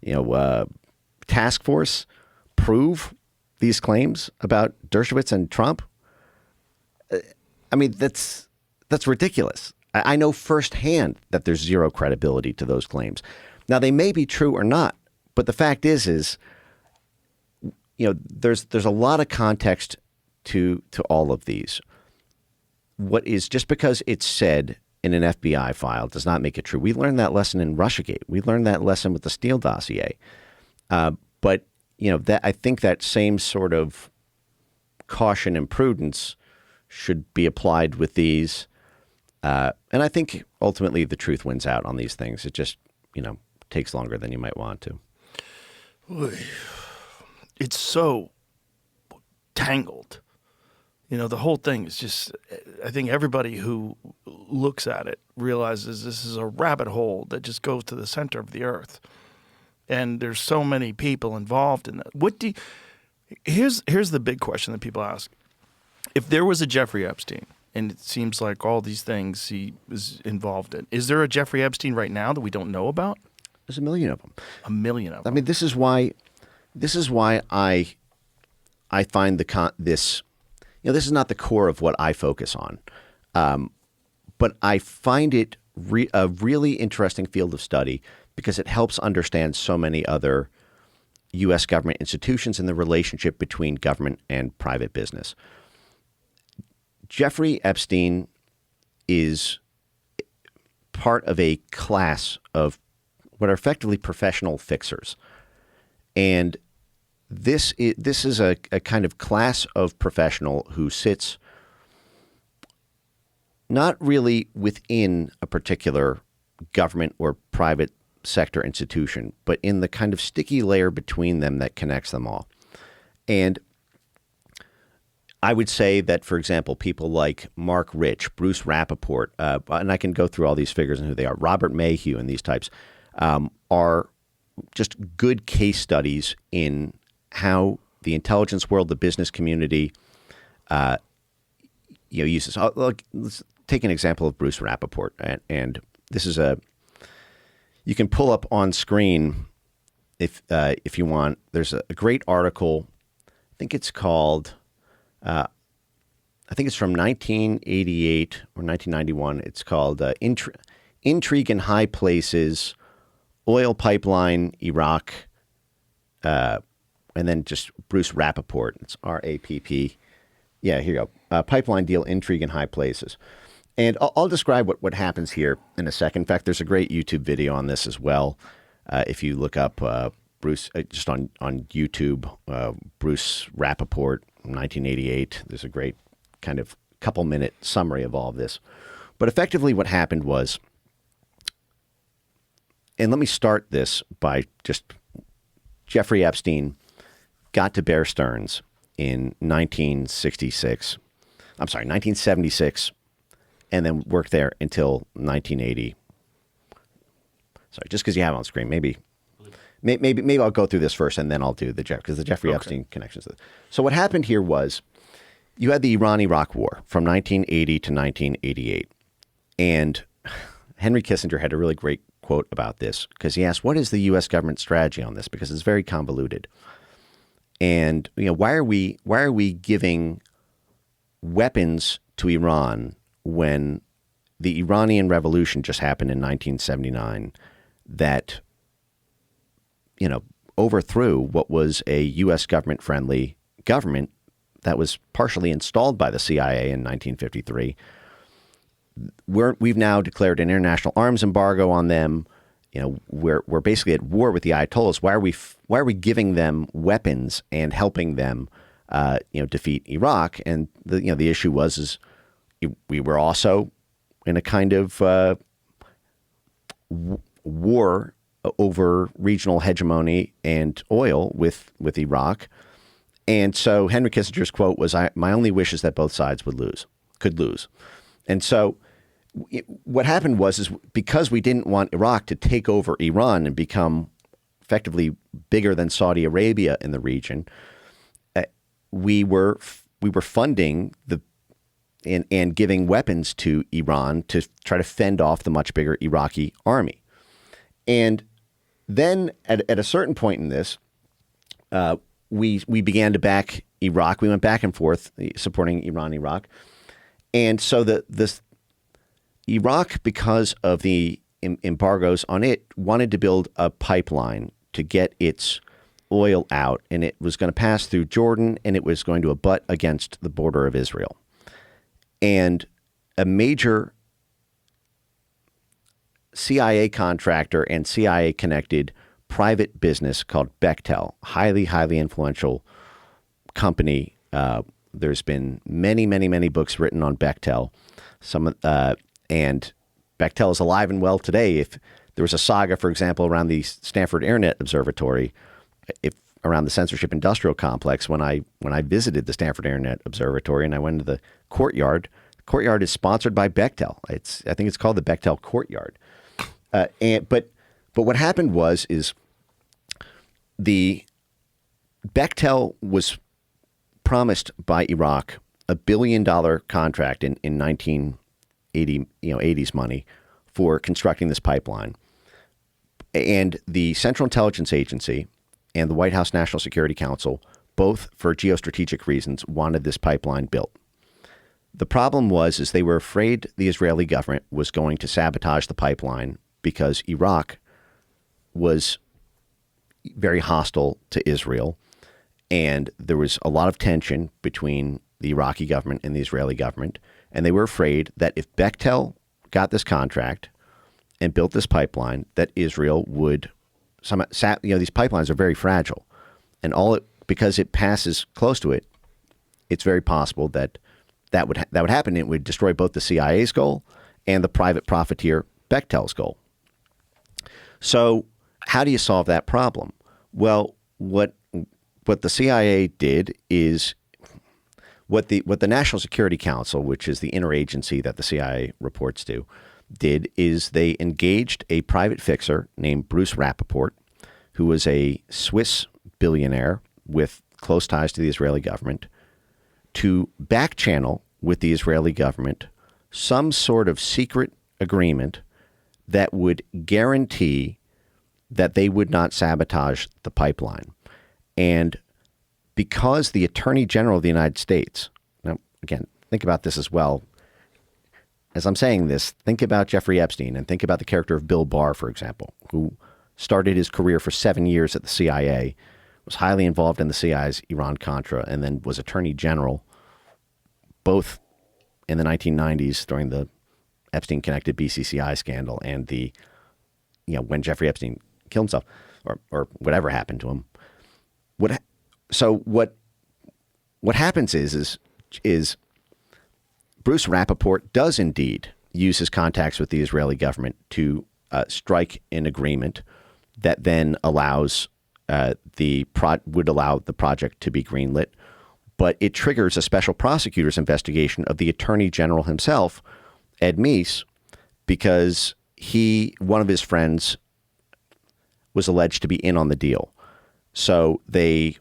or task force prove these claims about Dershowitz and Trump? I mean, that's ridiculous. I know firsthand that there's zero credibility to those claims. Now, they may be true or not, but the fact is there's a lot of context to all of these. What is, just because it's said in an FBI file does not make it true. We learned that lesson in Russiagate. We learned that lesson with the Steele dossier. But that, I think that same sort of caution and prudence should be applied with these. And I think ultimately the truth wins out on these things. It just, takes longer than you might want to. It's so tangled. The whole thing is just, I think everybody who looks at it realizes this is a rabbit hole that just goes to the center of the earth. And there's so many people involved in that. Here's the big question that people ask. If there was a Jeffrey Epstein, and it seems like all these things he was involved in, is there a Jeffrey Epstein right now that we don't know about? There's a million of them. A million of them. I mean, this is why I find this. This is not the core of what I focus on, but I find it a really interesting field of study because it helps understand so many other U.S. government institutions and the relationship between government and private business. Jeffrey Epstein is part of a class of what are effectively professional fixers, and this is a kind of class of professional who sits not really within a particular government or private sector institution, but in the kind of sticky layer between them that connects them all. And I would say that, for example, people like Mark Rich, Bruce Rappaport, and I can go through all these figures and who they are, Robert Mayhew and these types, are just good case studies in how the intelligence world, the business community, uses. Let's take an example of Bruce Rappaport, and this is you can pull up on screen if you want. There's a great article. I think it's called. I think it's from 1988 or 1991. It's called "Intrigue in High Places: Oil Pipeline, Iraq." And then just Bruce Rappaport. It's R-A-P-P. Yeah, here you go. Pipeline deal, intrigue in high places. And I'll describe what happens here in a second. In fact, there's a great YouTube video on this as well. If you look up Bruce, just on YouTube, Bruce Rappaport, 1988, there's a great kind of couple-minute summary of all of this. But effectively what happened was, and let me start this by just Jeffrey Epstein got to Bear Stearns in 1976, and then worked there until 1980. Sorry, just because you have it on screen, maybe I'll go through this first, and then I'll do the Jeffrey Epstein connections. So what happened here was you had the Iran-Iraq War from 1980 to 1988, and Henry Kissinger had a really great quote about this because he asked, "What is the U.S. government strategy on this?" Because it's very convoluted. And why are we giving weapons to Iran when the Iranian Revolution just happened in 1979 that, overthrew what was a U.S. government-friendly government that was partially installed by the CIA in 1953. We've now declared an international arms embargo on them. We're basically at war with the Ayatollahs. Why are we giving them weapons and helping them, defeat Iraq? And the issue was we were also in a kind of war over regional hegemony and oil with Iraq. And so Henry Kissinger's quote was, "My only wish is that both sides could lose." And so what happened was because we didn't want Iraq to take over Iran and become effectively bigger than Saudi Arabia in the region, we were funding and giving weapons to Iran to try to fend off the much bigger Iraqi army. And then at a certain point in this, we began to back Iraq. We went back and forth supporting Iraq. And so this Iraq, because of the embargoes on it, wanted to build a pipeline to get its oil out. And it was going to pass through Jordan, and it was going to abut against the border of Israel. And a major CIA contractor and CIA-connected private business called Bechtel, highly, highly influential company. There's been many, many, many books written on Bechtel. And Bechtel is alive and well today. If there was a saga, for example, around the Stanford Internet Observatory, around the censorship industrial complex, when I visited the Stanford Internet Observatory and I went into the courtyard is sponsored by Bechtel. I think it's called the Bechtel Courtyard. But what happened is the Bechtel was promised by Iraq $1 billion contract in 1980, 80s money for constructing this pipeline. And the Central Intelligence Agency and the White House National Security Council, both for geostrategic reasons, wanted this pipeline built. The problem was they were afraid the Israeli government was going to sabotage the pipeline because Iraq was very hostile to Israel, and there was a lot of tension between the Iraqi government and the Israeli government, and they were afraid that if Bechtel got this contract and built this pipeline, that Israel would these pipelines are very fragile, and because it passes close to it, it's very possible that would happen. It would destroy both the CIA's goal and the private profiteer Bechtel's goal. So how do you solve that problem? Well, what the CIA did is what the National Security Council, which is the interagency that the CIA reports to, did is they engaged a private fixer named Bruce Rappaport, who was a Swiss billionaire with close ties to the Israeli government, to back channel with the Israeli government some sort of secret agreement that would guarantee that they would not sabotage the pipeline. And because the Attorney General of the United States, now, again, think about this as well. As I'm saying this, think about Jeffrey Epstein and think about the character of Bill Barr, for example, who started his career for 7 years at the CIA, was highly involved in the CIA's Iran-Contra, and then was Attorney General both in the 1990s during the Epstein-connected BCCI scandal and when Jeffrey Epstein killed himself or whatever happened to him. What happens is Bruce Rappaport does indeed use his contacts with the Israeli government to strike an agreement that then allows would allow the project to be greenlit, but it triggers a special prosecutor's investigation of the Attorney General himself, Ed Meese, because one of his friends was alleged to be in on the deal. So they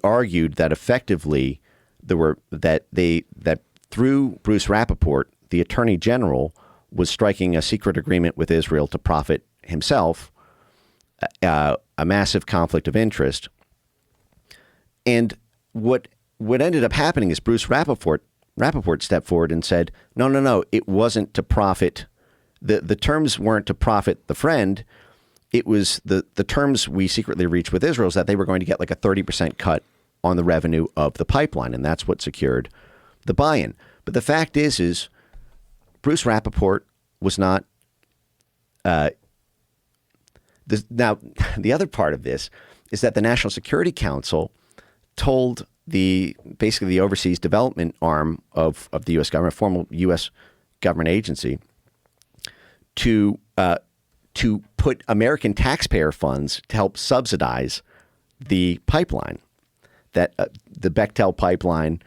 argued that effectively that through Bruce Rappaport, the Attorney General was striking a secret agreement with Israel to profit himself, a massive conflict of interest. And what ended up happening is Bruce Rappaport Rappaport stepped forward and said, no, it wasn't to profit. The terms weren't to profit the friend. It was the terms we secretly reached with Israel is that they were going to get like a 30% cut on the revenue of the pipeline, and that's what secured the buy-in. But the fact is Bruce Rappaport was not. Now, the other part of this is that the National Security Council told basically the overseas development arm of the U.S. government, formal U.S. government agency, to put American taxpayer funds to help subsidize the pipeline, that the Bechtel pipeline,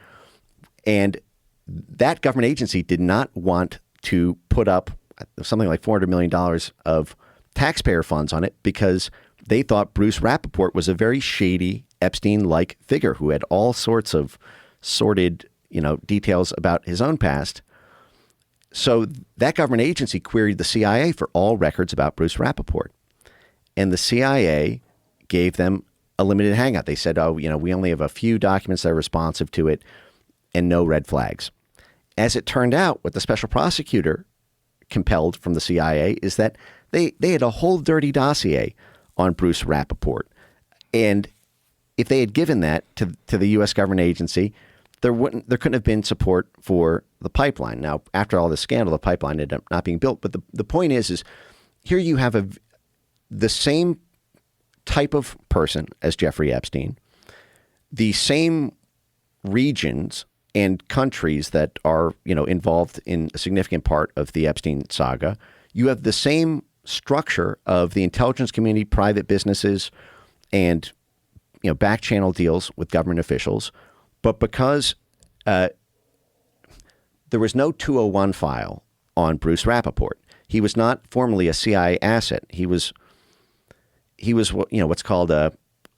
and that government agency did not want to put up something like $400 million of taxpayer funds on it because they thought Bruce Rappaport was a very shady Epstein-like figure who had all sorts of sordid, details about his own past. So that government agency queried the CIA for all records about Bruce Rappaport. And the CIA gave them a limited hangout. They said, we only have a few documents that are responsive to it and no red flags. As it turned out, what the special prosecutor compelled from the CIA is that they had a whole dirty dossier on Bruce Rappaport. And if they had given that to the U.S. government agency, there couldn't have been support for the pipeline. Now, after all this scandal, the pipeline ended up not being built. But the point is here you have the same type of person as Jeffrey Epstein, the same regions and countries that are, involved in a significant part of the Epstein saga. You have the same structure of the intelligence community, private businesses, and, back channel deals with government officials. But because there was no 201 file on Bruce Rappaport, he was not formally a CIA asset. He was what's called a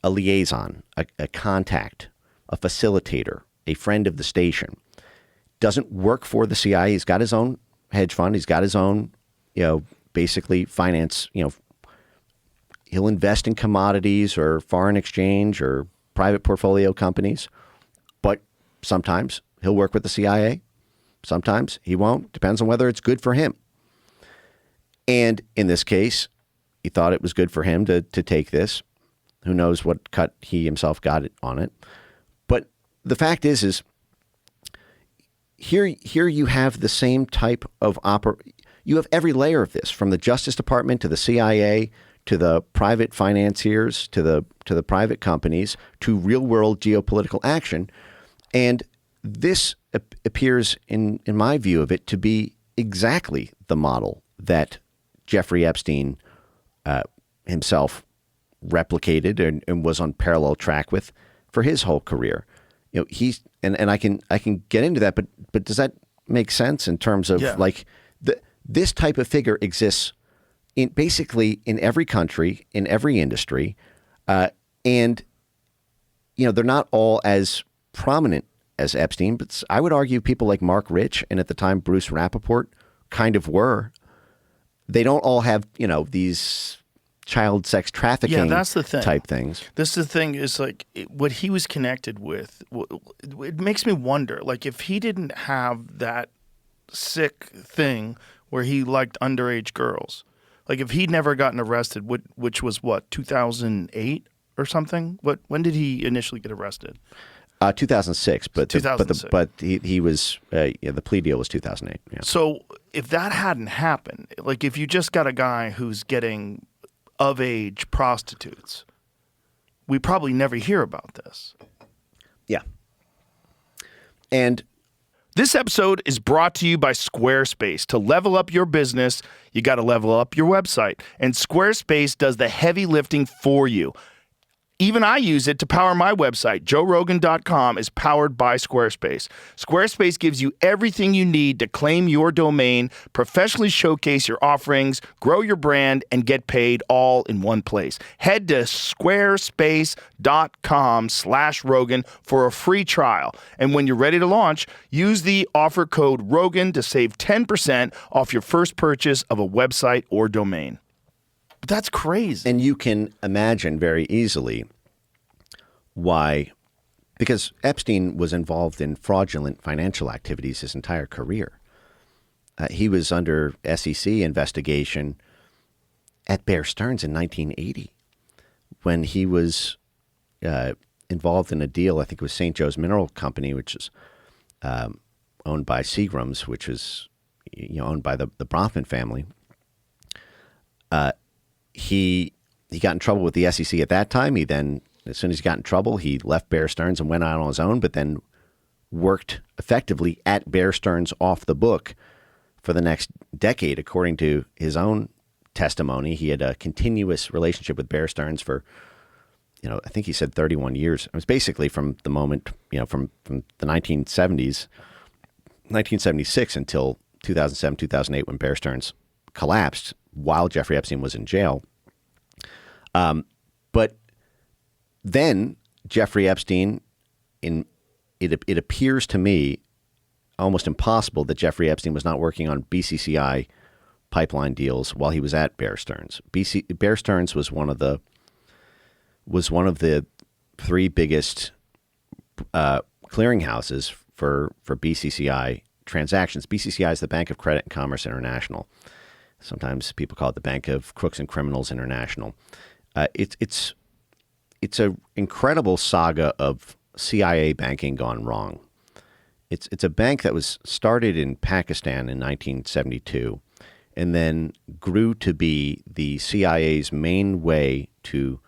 liaison, a contact, a facilitator, a friend of the station. Doesn't work for the CIA. He's got his own hedge fund. He's got his own, basically finance. He'll invest in commodities or foreign exchange or private portfolio companies. But sometimes he'll work with the CIA. Sometimes he won't. Depends on whether it's good for him. And in this case, he thought it was good for him to take this. Who knows what cut he himself got on it. But the fact is here you have the same type of you have every layer of this, from the Justice Department to the CIA to the private financiers to the private companies to real world geopolitical action. And this appears, in my view of it, to be exactly the model that Jeffrey Epstein himself replicated and was on parallel track with for his whole career. He's and I can get into that, but does that make sense in terms of this type of figure exists in basically in every country, in every industry, and they're not all as prominent as Epstein, but I would argue people like Mark Rich and at the time Bruce Rappaport kind of were. They don't all have these child sex trafficking that's the thing. Type things. This is the thing is what he was connected with. It makes me wonder, if he didn't have that sick thing where he liked underage girls, if he'd never gotten arrested, which was 2008 or something. When did he initially get arrested? 2006, but 2006. But he was the plea deal was 2008. Yeah. So if that hadn't happened, if you just got a guy who's getting of age prostitutes, we probably never hear about this. Yeah. And this episode is brought to you by Squarespace. To level up your business, you got to level up your website, and Squarespace does the heavy lifting for you. Even I use it to power my website. JoeRogan.com is powered by Squarespace. Squarespace gives you everything you need to claim your domain, professionally showcase your offerings, grow your brand, and get paid all in one place. Head to squarespace.com/Rogan for a free trial. And when you're ready to launch, use the offer code Rogan to save 10% off your first purchase of a website or domain. But that's crazy. And you can imagine very easily why because Epstein was involved in fraudulent financial activities his entire career. He was under SEC investigation at Bear Stearns in 1980 when he was involved in a deal. I think it was St. Joe's Mineral Company, which is owned by Seagram's, which was owned by the Bronfman family. He got in trouble with the SEC at that time. He then, as soon as he got in trouble, he left Bear Stearns and went out on his own, but then worked effectively at Bear Stearns off the book for the next decade. According to his own testimony, he had a continuous relationship with Bear Stearns for, I think he said 31 years. It was basically from the moment, from the 1970s, 1976 until 2007, 2008, when Bear Stearns collapsed while Jeffrey Epstein was in jail. But then Jeffrey Epstein, it appears to me almost impossible that Jeffrey Epstein was not working on BCCI pipeline deals while he was at Bear Stearns. Bear Stearns was one of the three biggest clearinghouses for BCCI transactions. BCCI is the Bank of Credit and Commerce International. Sometimes people call it the Bank of Crooks and Criminals International. It's an incredible saga of CIA banking gone wrong. It's a bank that was started in Pakistan in 1972 and then grew to be the CIA's main way to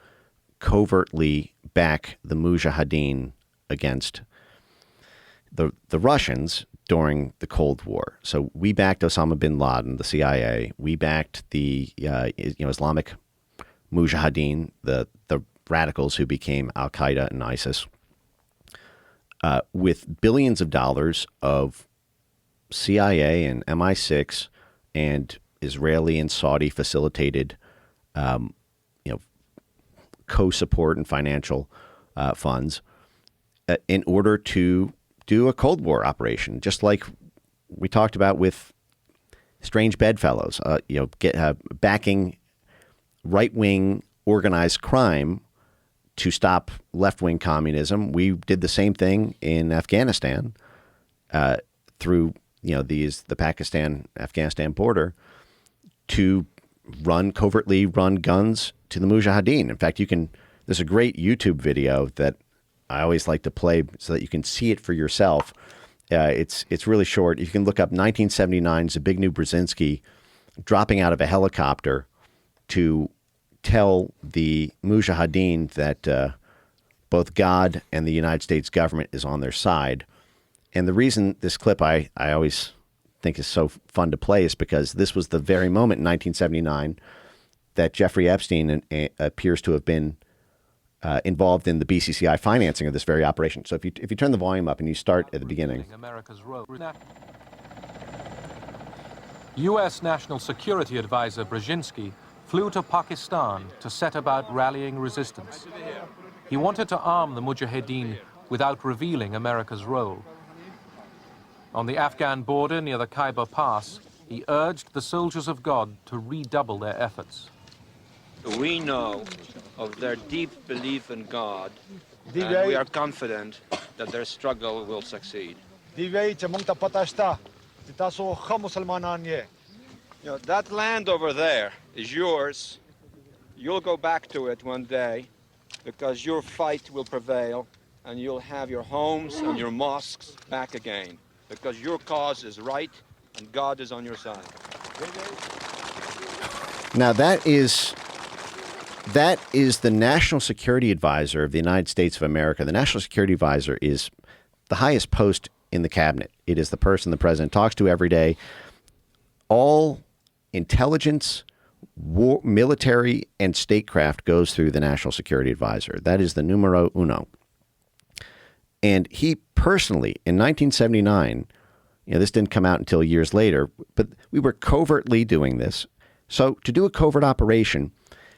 covertly back the Mujahideen against the Russians during the Cold War. So we backed Osama bin Laden, the CIA. We backed the Islamic Mujahideen, the radicals who became Al-Qaeda and ISIS, with billions of dollars of CIA and MI6 and Israeli and Saudi facilitated, co-support and financial funds in order to do a Cold War operation, just like we talked about with strange bedfellows, backing right-wing organized crime to stop left-wing communism. We did the same thing in Afghanistan through the Pakistan-Afghanistan border to covertly run guns to the Mujahideen. In fact, there's a great YouTube video that I always like to play so that you can see it for yourself. It's really short. You can look up 1979 Zbigniew Brzezinski dropping out of a helicopter to tell the Mujahideen that both God and the United States government is on their side. And the reason this clip I always think is so fun to play is because this was the very moment in 1979 that Jeffrey Epstein appears to have been involved in the BCCI financing of this very operation. So if you turn the volume up and you start at the beginning. U.S. National Security Advisor Brzezinski flew to Pakistan to set about rallying resistance. He wanted to arm the Mujahideen without revealing America's role. On the Afghan border near the Khyber Pass, he urged the soldiers of God to redouble their efforts. We know of their deep belief in God, and we are confident that their struggle will succeed. That land over there is yours. You'll go back to it one day because your fight will prevail and you'll have your homes and your mosques back again because your cause is right and God is on your side. Now that is the National Security Advisor of the United States of America. The National Security Advisor is the highest post in the cabinet. It is the person the president talks to every day. All intelligence, war, military, and statecraft goes through the National Security Advisor. That is the numero uno. And he personally, in 1979, this didn't come out until years later, but we were covertly doing this. So to do a covert operation,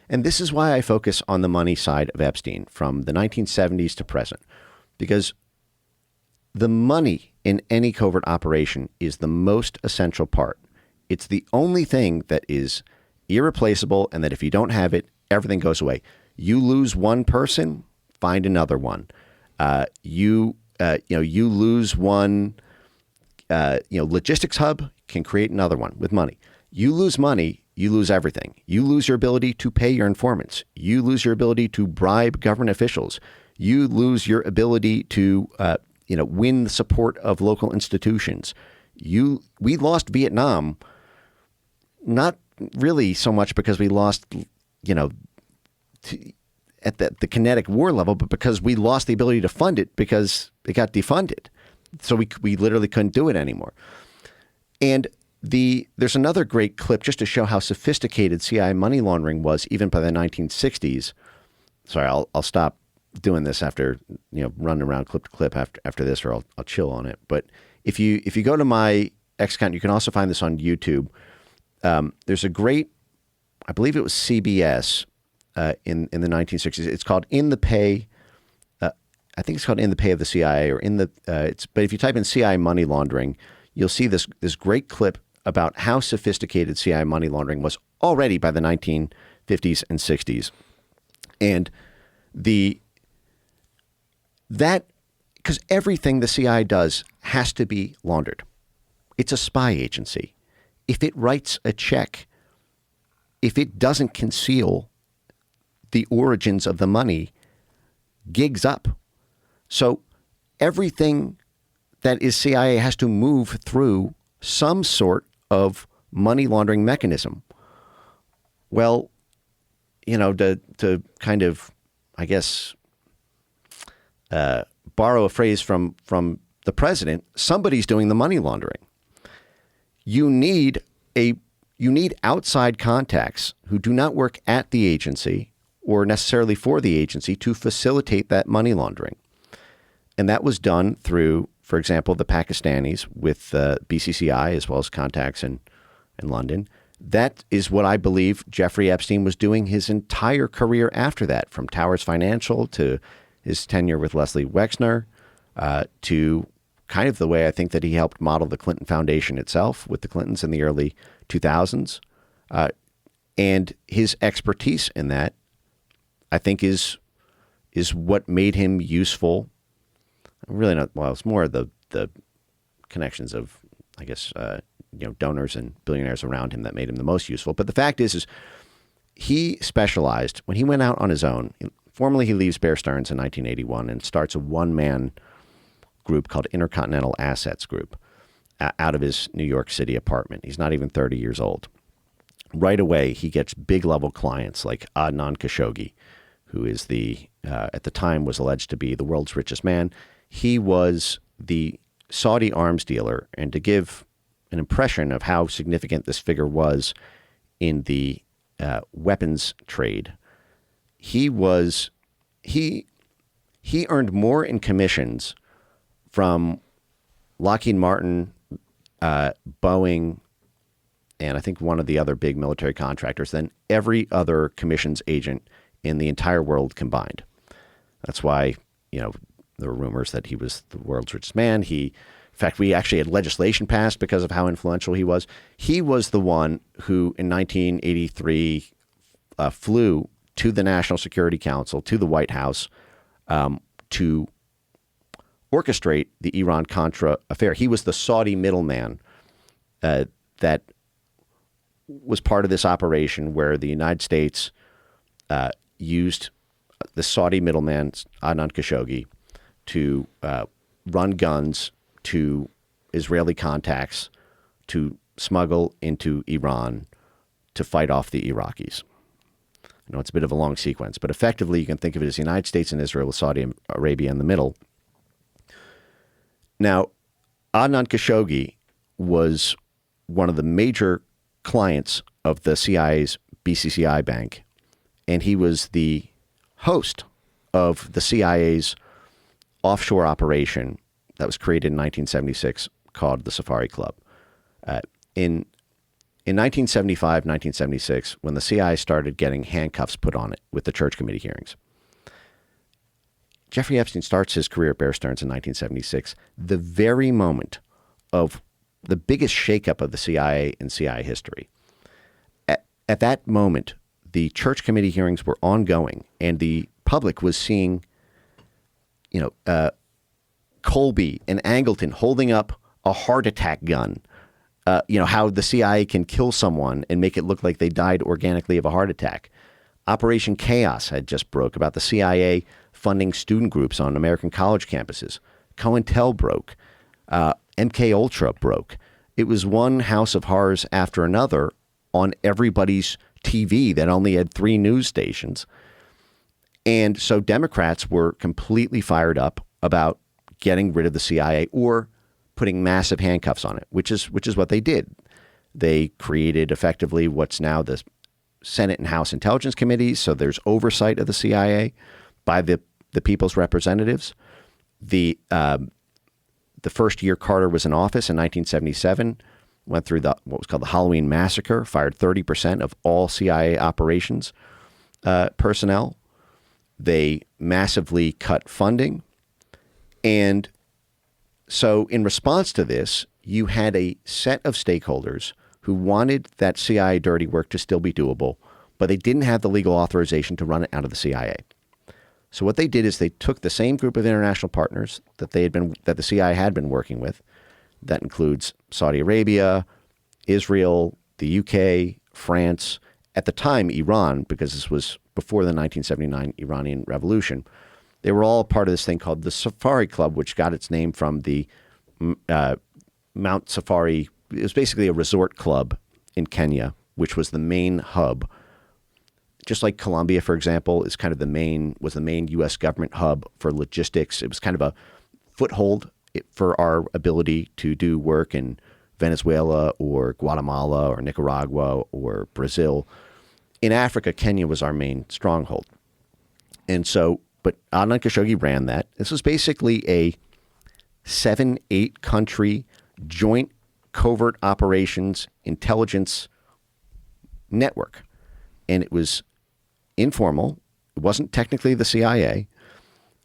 and this is why I focus on the money side of Epstein from the 1970s to present, because the money in any covert operation is the most essential part. It's the only thing that is irreplaceable, and that if you don't have it, everything goes away. You lose one person, find another one. You lose one, logistics hub, can create another one with money. You lose money, you lose everything. You lose your ability to pay your informants. You lose your ability to bribe government officials. You lose your ability to, win the support of local institutions. We lost Vietnam, not really so much because we lost, at the kinetic war level, but because we lost the ability to fund it because it got defunded. So we literally couldn't do it anymore. And there's another great clip just to show how sophisticated CIA money laundering was even by the 1960s. Sorry, I'll stop doing this after, running around clip to clip after this, or I'll chill on it. But if you go to my X account, you can also find this on YouTube. There's a great, I believe it was CBS in the 1960s. It's called In the Pay. I think it's called In the Pay of the CIA, or but if you type in CIA money laundering, you'll see this great clip about how sophisticated CIA money laundering was already by the 1950s and 60s. And because everything the CIA does has to be laundered. It's a spy agency. If it writes a check, if it doesn't conceal the origins of the money, gigs up. So everything that is CIA has to move through some sort of money laundering mechanism. Well, to kind of, I guess, borrow a phrase from the president, somebody's doing the money laundering. You need outside contacts who do not work at the agency or necessarily for the agency to facilitate that money laundering. And that was done through, for example, the Pakistanis with BCCI, as well as contacts in London. That is what I believe Jeffrey Epstein was doing his entire career after that, from Towers Financial to his tenure with Leslie Wexner, to kind of the way I think that he helped model the Clinton Foundation itself with the Clintons in the early 2000s. And his expertise in that, I think, is what made him useful. Really not, well, it's more the connections of, I guess, donors and billionaires around him that made him the most useful. But the fact is he specialized when he went out on his own. Formally, he leaves Bear Stearns in 1981 and starts a one-man group called Intercontinental Assets Group out of his New York City apartment. He's not even 30 years old. Right away, he gets big-level clients like Adnan Khashoggi, who is at the time was alleged to be the world's richest man. He was the Saudi arms dealer, and to give an impression of how significant this figure was in the weapons trade, he earned more in commissions from Lockheed Martin, Boeing, and I think one of the other big military contractors than every other commissions agent in the entire world combined. That's why, there were rumors that he was the world's richest man. In fact, we actually had legislation passed because of how influential he was. He was the one who, in 1983, flew to the National Security Council, to the White House, to orchestrate the Iran-Contra affair. He was the Saudi middleman that was part of this operation where the United States used the Saudi middleman, Adnan Khashoggi, to run guns to Israeli contacts to smuggle into Iran to fight off the Iraqis. I know it's a bit of a long sequence, but effectively you can think of it as the United States and Israel with Saudi Arabia in the middle. Now, Adnan Khashoggi was one of the major clients of the CIA's BCCI bank, and he was the host of the CIA's offshore operation that was created in 1976 called the Safari Club. In 1975, 1976, when the CIA started getting handcuffs put on it with the Church Committee hearings, Jeffrey Epstein starts his career at Bear Stearns in 1976, the very moment of the biggest shakeup of the CIA in CIA history. At that moment, the Church Committee hearings were ongoing, and the public was seeing, Colby and Angleton holding up a heart attack gun. How the CIA can kill someone and make it look like they died organically of a heart attack. Operation Chaos had just broke about the CIA funding student groups on American college campuses. COINTEL broke. MK Ultra broke. It was one house of horrors after another on everybody's TV that only had 3 news stations. And so Democrats were completely fired up about getting rid of the CIA or putting massive handcuffs on it, which is what they did. They created effectively what's now the Senate and House Intelligence Committees. So there's oversight of the CIA by the people's representatives. The first year Carter was in office in 1977, went through what was called the Halloween Massacre, fired 30% of all CIA operations personnel. They massively cut funding. And so in response to this, you had a set of stakeholders who wanted that CIA dirty work to still be doable, but they didn't have the legal authorization to run it out of the CIA. So what they did is they took the same group of international partners that the CIA had been working with. That includes Saudi Arabia, Israel, the UK, France, at the time Iran, because this was before the 1979 Iranian Revolution. They were all part of this thing called the Safari Club, which got its name from the Mount Safari. It was basically a resort club in Kenya, which was the main hub. Just like Colombia, for example, was the main U.S. government hub for logistics. It was kind of a foothold for our ability to do work in Venezuela or Guatemala or Nicaragua or Brazil. In Africa, Kenya was our main stronghold. And so, but Adnan Khashoggi ran that. This was basically a 7-8 country joint covert operations intelligence network. And it was informal. It wasn't technically the CIA.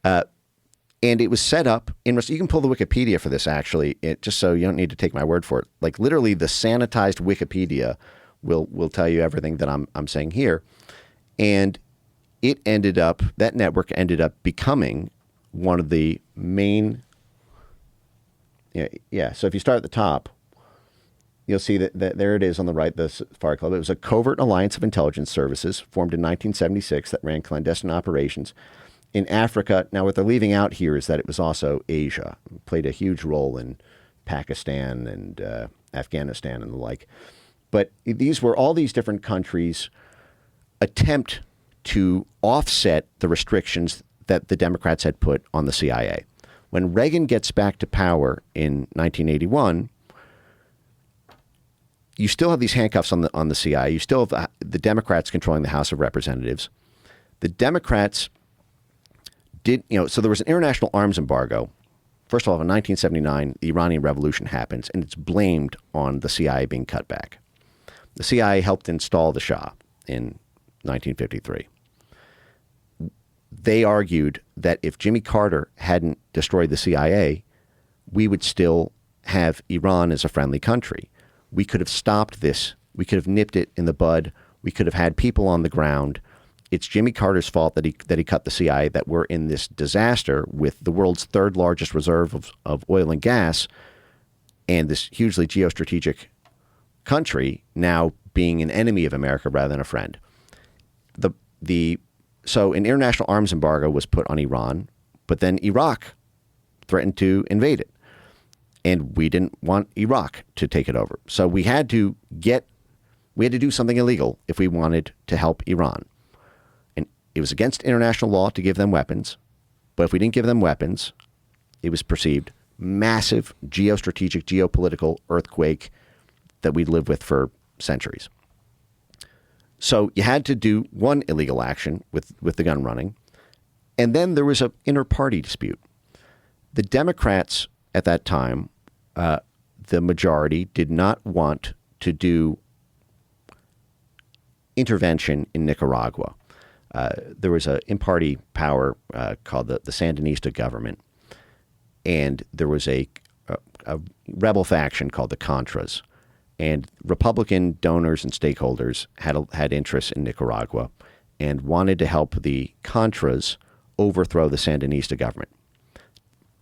And it was set up you can pull the Wikipedia for this, actually, just so you don't need to take my word for it. Like literally the sanitized Wikipedia will tell you everything that I'm saying here. And that network ended up becoming one of the main, So if you start at the top, you'll see that there it is on the right, the Safari Club. It was a covert alliance of intelligence services formed in 1976 that ran clandestine operations in Africa. Now, what they're leaving out here is that it was also Asia. It played a huge role in Pakistan and Afghanistan and the like. But these were all these different countries attempt to offset the restrictions that the Democrats had put on the CIA. When Reagan gets back to power in 1981, you still have these handcuffs on the CIA. You still have the Democrats controlling the House of Representatives. The Democrats did, so there was an international arms embargo. First of all, in 1979, the Iranian Revolution happens, and it's blamed on the CIA being cut back. The CIA helped install the Shah in 1953. They argued that if Jimmy Carter hadn't destroyed the CIA, we would still have Iran as a friendly country. We could have stopped this. We could have nipped it in the bud. We could have had people on the ground. It's Jimmy Carter's fault that he cut the CIA, that we're in this disaster with the world's third largest reserve of oil and gas and this hugely geostrategic country now being an enemy of America rather than a friend. So an international arms embargo was put on Iran, but then Iraq threatened to invade it. And we didn't want Iraq to take it over. So we had to do something illegal if we wanted to help Iran. And it was against international law to give them weapons. But if we didn't give them weapons, it was perceived massive geostrategic, geopolitical earthquake that we'd live with for centuries. So you had to do one illegal action with the gun running. And then there was an inter-party dispute. The Democrats at that time, the majority, did not want to do intervention in Nicaragua. There was an in-party power called the Sandinista government, and there was a rebel faction called the Contras. And Republican donors and stakeholders had interests in Nicaragua and wanted to help the Contras overthrow the Sandinista government.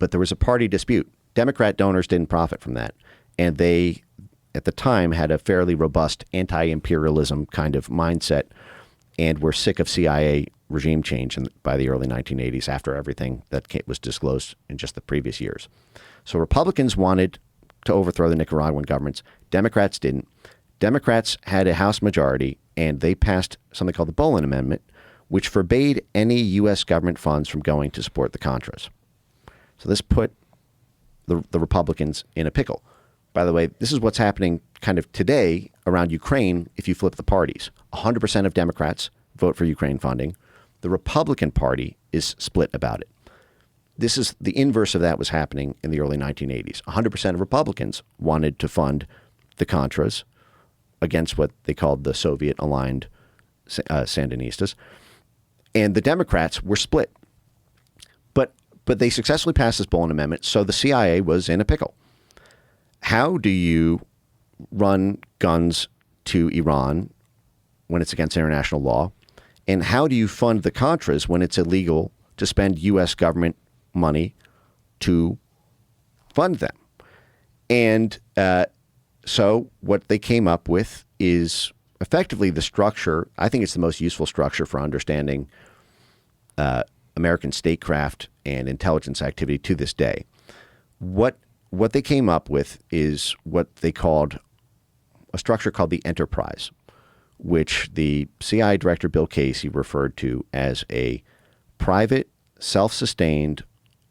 but there was a party dispute. Democrat donors didn't profit from that. And they, at the time, had a fairly robust anti-imperialism kind of mindset and were sick of CIA regime change by the early 1980s after everything that was disclosed in just the previous years. So Republicans wanted to overthrow the Nicaraguan governments. Democrats didn't. Democrats had a House majority, and they passed something called the Bolin Amendment, which forbade any U.S. government funds from going to support the Contras. So this put the Republicans in a pickle. By the way, this is what's happening kind of today around Ukraine if you flip the parties. 100% of Democrats vote for Ukraine funding. The Republican Party is split about it. This is the inverse of that was happening in the early 1980s. 100% of Republicans wanted to fund the Contras against what they called the Soviet-aligned Sandinistas. And the Democrats were split. But they successfully passed this Bolin Amendment, so the CIA was in a pickle. How do you run guns to Iran when it's against international law? And how do you fund the Contras when it's illegal to spend U.S. government money to fund them? And so what they came up with is effectively the structure. I think it's the most useful structure for understanding American statecraft and intelligence activity to this day. What they came up with is what they called a structure called the Enterprise, which the CIA director Bill Casey referred to as a private, self-sustained,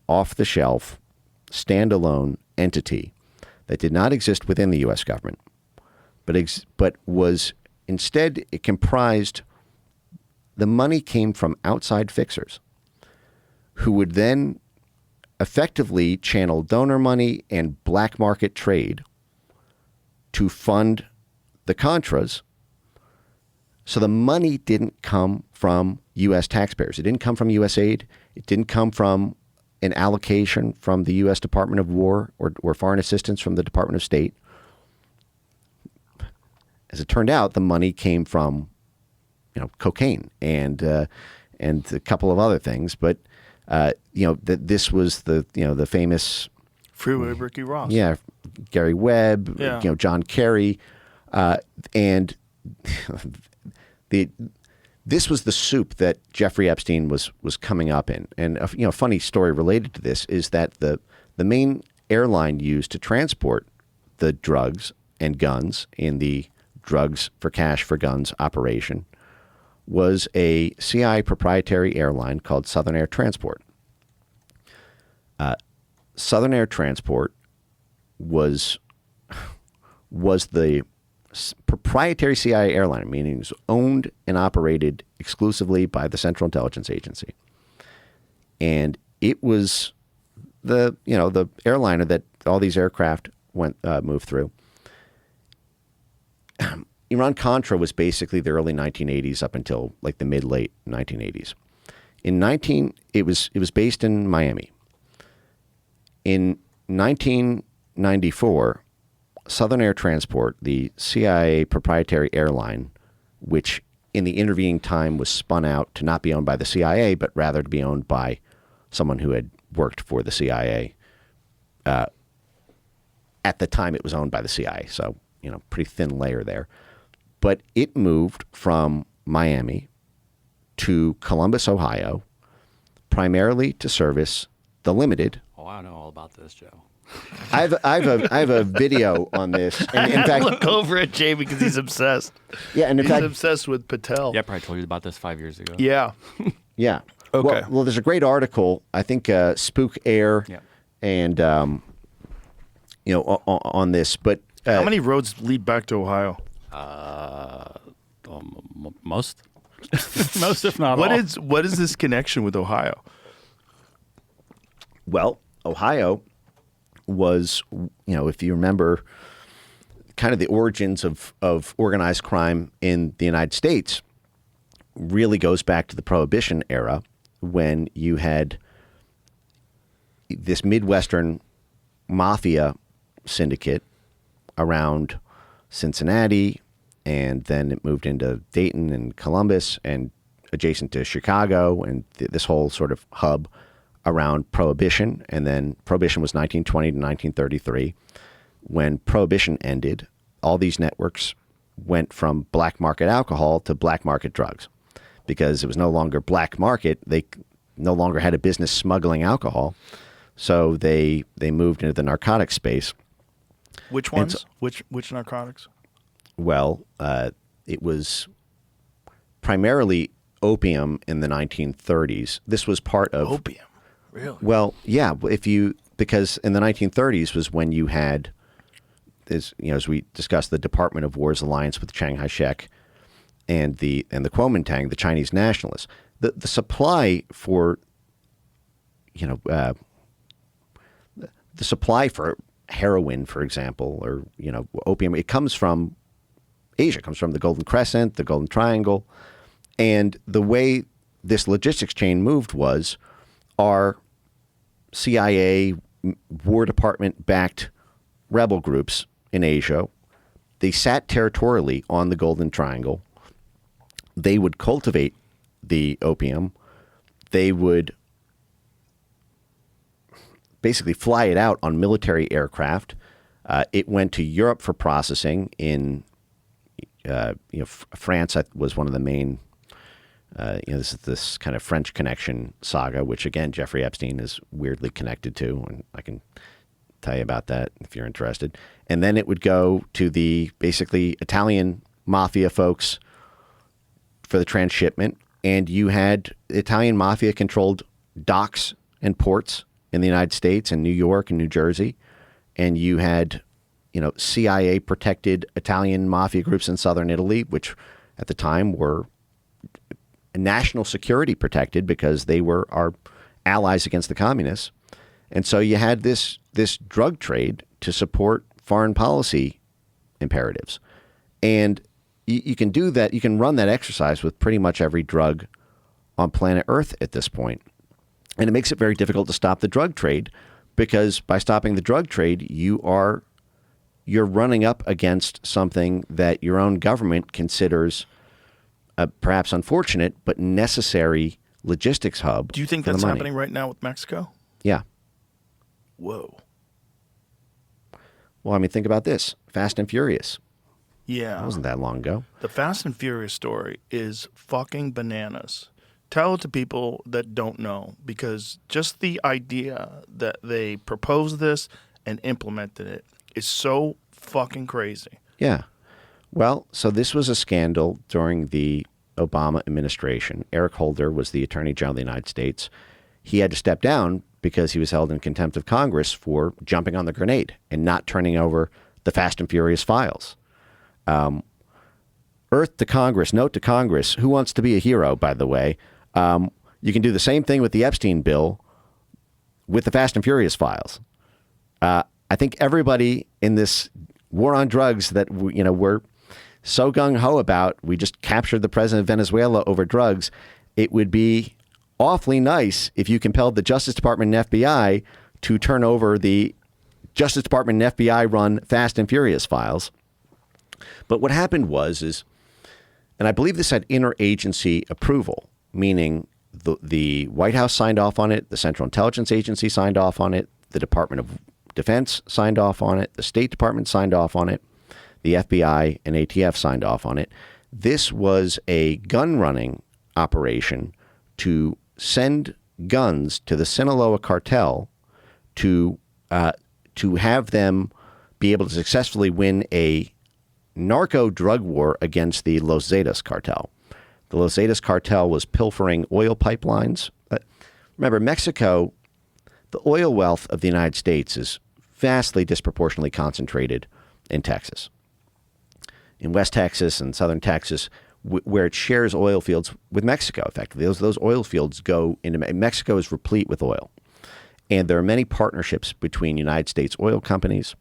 off-the-shelf, standalone entity that did not exist within the U.S. government, but was instead, it comprised, the money came from outside fixers who would then effectively channel donor money and black market trade to fund the Contras. So the money didn't come from U.S. taxpayers. It didn't come from U.S. aid. It didn't come from an allocation from the U.S. Department of War or foreign assistance from the Department of State. As it turned out, the money came from, cocaine and a couple of other things. But that this was the famous Freeway Ricky Ross. Yeah, Gary Webb. Yeah. John Kerry, and this was the soup that Jeffrey Epstein was coming up in. And a funny story related to this is that the main airline used to transport the drugs and guns in the drugs for cash for guns operation was a CI proprietary airline called Southern Air Transport. Southern Air Transport was the proprietary CIA airline, meaning it was owned and operated exclusively by the Central Intelligence Agency. And it was the airliner that all these aircraft moved through. Iran-Contra was basically the early 1980s up until like the mid-late 1980s. It was based in Miami. In 1994, Southern Air Transport, the CIA proprietary airline, which in the intervening time was spun out to not be owned by the CIA, but rather to be owned by someone who had worked for the CIA. At the time, it was owned by the CIA, so pretty thin layer there. But it moved from Miami to Columbus, Ohio, primarily to service the limited. Oh, I know all about this, Joe. I have a video on this. And in fact, Look over at Jay because he's obsessed. Yeah, and in he's fact, obsessed with Patel. Yeah, I probably told you about this 5 years ago. Yeah. Yeah. Okay. Well, there's a great article. I think Spook Air, Yeah. and on this. But how many roads lead back to Ohio? Most, most if not What all. what is this connection with Ohio? Well, Ohio was, if you remember, kind of the origins of organized crime in the United States really goes back to the Prohibition era when you had this Midwestern mafia syndicate around Cincinnati, and then it moved into Dayton and Columbus and adjacent to Chicago and this whole sort of hub around Prohibition, and then Prohibition was 1920 to 1933. When Prohibition ended, all these networks went from black market alcohol to black market drugs because it was no longer black market. They no longer had a business smuggling alcohol, so they moved into the narcotics space. Which ones? Which narcotics? Well, it was primarily opium in the 1930s. This was part of Opium, really? Well, yeah. Because in the 1930s was when you had, as we discussed, the Department of War's alliance with Chiang Kai-shek and the Kuomintang, the Chinese nationalists. The supply for, the supply for heroin, for example, or opium, it comes from Asia. It comes from the Golden Crescent, the Golden Triangle, and the way this logistics chain moved was our CIA, War Department backed rebel groups in Asia. They sat territorially on the Golden Triangle. They would cultivate the opium. They would basically fly it out on military aircraft. It went to Europe for processing. In France was one of the main. This is this kind of French connection saga, which again Jeffrey Epstein is weirdly connected to, and I can tell you about that if you're interested. And then it would go to the basically Italian mafia folks for the transshipment, and you had Italian mafia controlled docks and ports in the United States and New York and New Jersey, and you had CIA protected Italian mafia groups in southern Italy, which at the time were national security protected because they were our allies against the communists. And so you had this drug trade to support foreign policy imperatives. And you can do that. You can run that exercise with pretty much every drug on planet Earth at this point. And it makes it very difficult to stop the drug trade because by stopping the drug trade, you're running up against something that your own government considers perhaps unfortunate but necessary logistics hub. Do you think that's happening right now with Mexico? Yeah. Whoa. Well, I mean, think about this. Fast and Furious. Yeah. That wasn't that long ago. The Fast and Furious story is fucking bananas. Tell it to people that don't know, because just the idea that they proposed this and implemented it is so fucking crazy. Yeah. Well, so this was a scandal during the Obama administration. Eric Holder was the Attorney General of the United States. He had to step down because he was held in contempt of Congress for jumping on the grenade and not turning over the Fast and Furious files. Earth to Congress, note to Congress, who wants to be a hero, by the way? You can do the same thing with the Epstein bill with the Fast and Furious files. I think everybody in this war on drugs that we're so gung-ho about, we just captured the president of Venezuela over drugs, it would be awfully nice if you compelled the Justice Department and FBI to turn over the Justice Department and FBI run Fast and Furious files. But what happened was, and I believe this had interagency approval, meaning the White House signed off on it, the Central Intelligence Agency signed off on it, the Department of Defense signed off on it, the State Department signed off on it, the FBI and ATF signed off on it. This was a gun-running operation to send guns to the Sinaloa cartel to have them be able to successfully win a narco drug war against the Los Zetas cartel. The Los Zetas cartel was pilfering oil pipelines. Remember, Mexico, the oil wealth of the United States is vastly disproportionately concentrated in Texas. In West Texas and Southern Texas, where it shares oil fields with Mexico, effectively. Those oil fields go into Mexico is replete with oil. And there are many partnerships between United States oil companies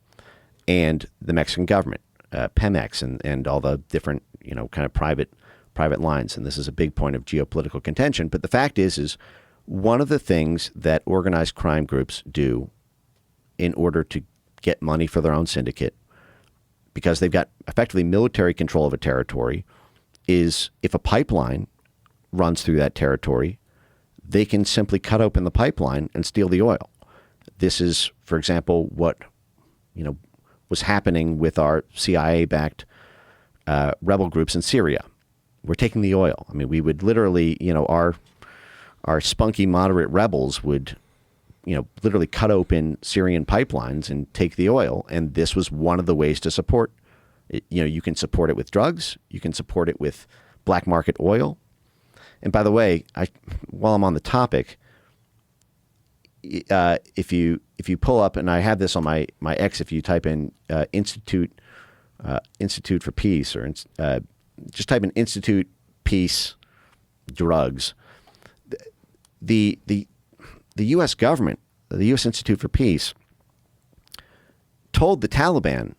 and the Mexican government, Pemex and all the different, kind of private lines. And this is a big point of geopolitical contention. But the fact is one of the things that organized crime groups do in order to get money for their own syndicate, because they've got effectively military control of a territory, is if a pipeline runs through that territory, they can simply cut open the pipeline and steal the oil. This is, for example, what was happening with our CIA-backed rebel groups in Syria. We're taking the oil. I mean, we would literally, our spunky moderate rebels would, literally cut open Syrian pipelines and take the oil. And this was one of the ways to support it. You can support it with drugs. You can support it with black market oil. And by the way, while I'm on the topic, if you pull up, and I have this on my X, if you type in Institute for Peace, or just type in Institute Peace drugs, the U.S. government, the U.S. Institute for Peace, told the Taliban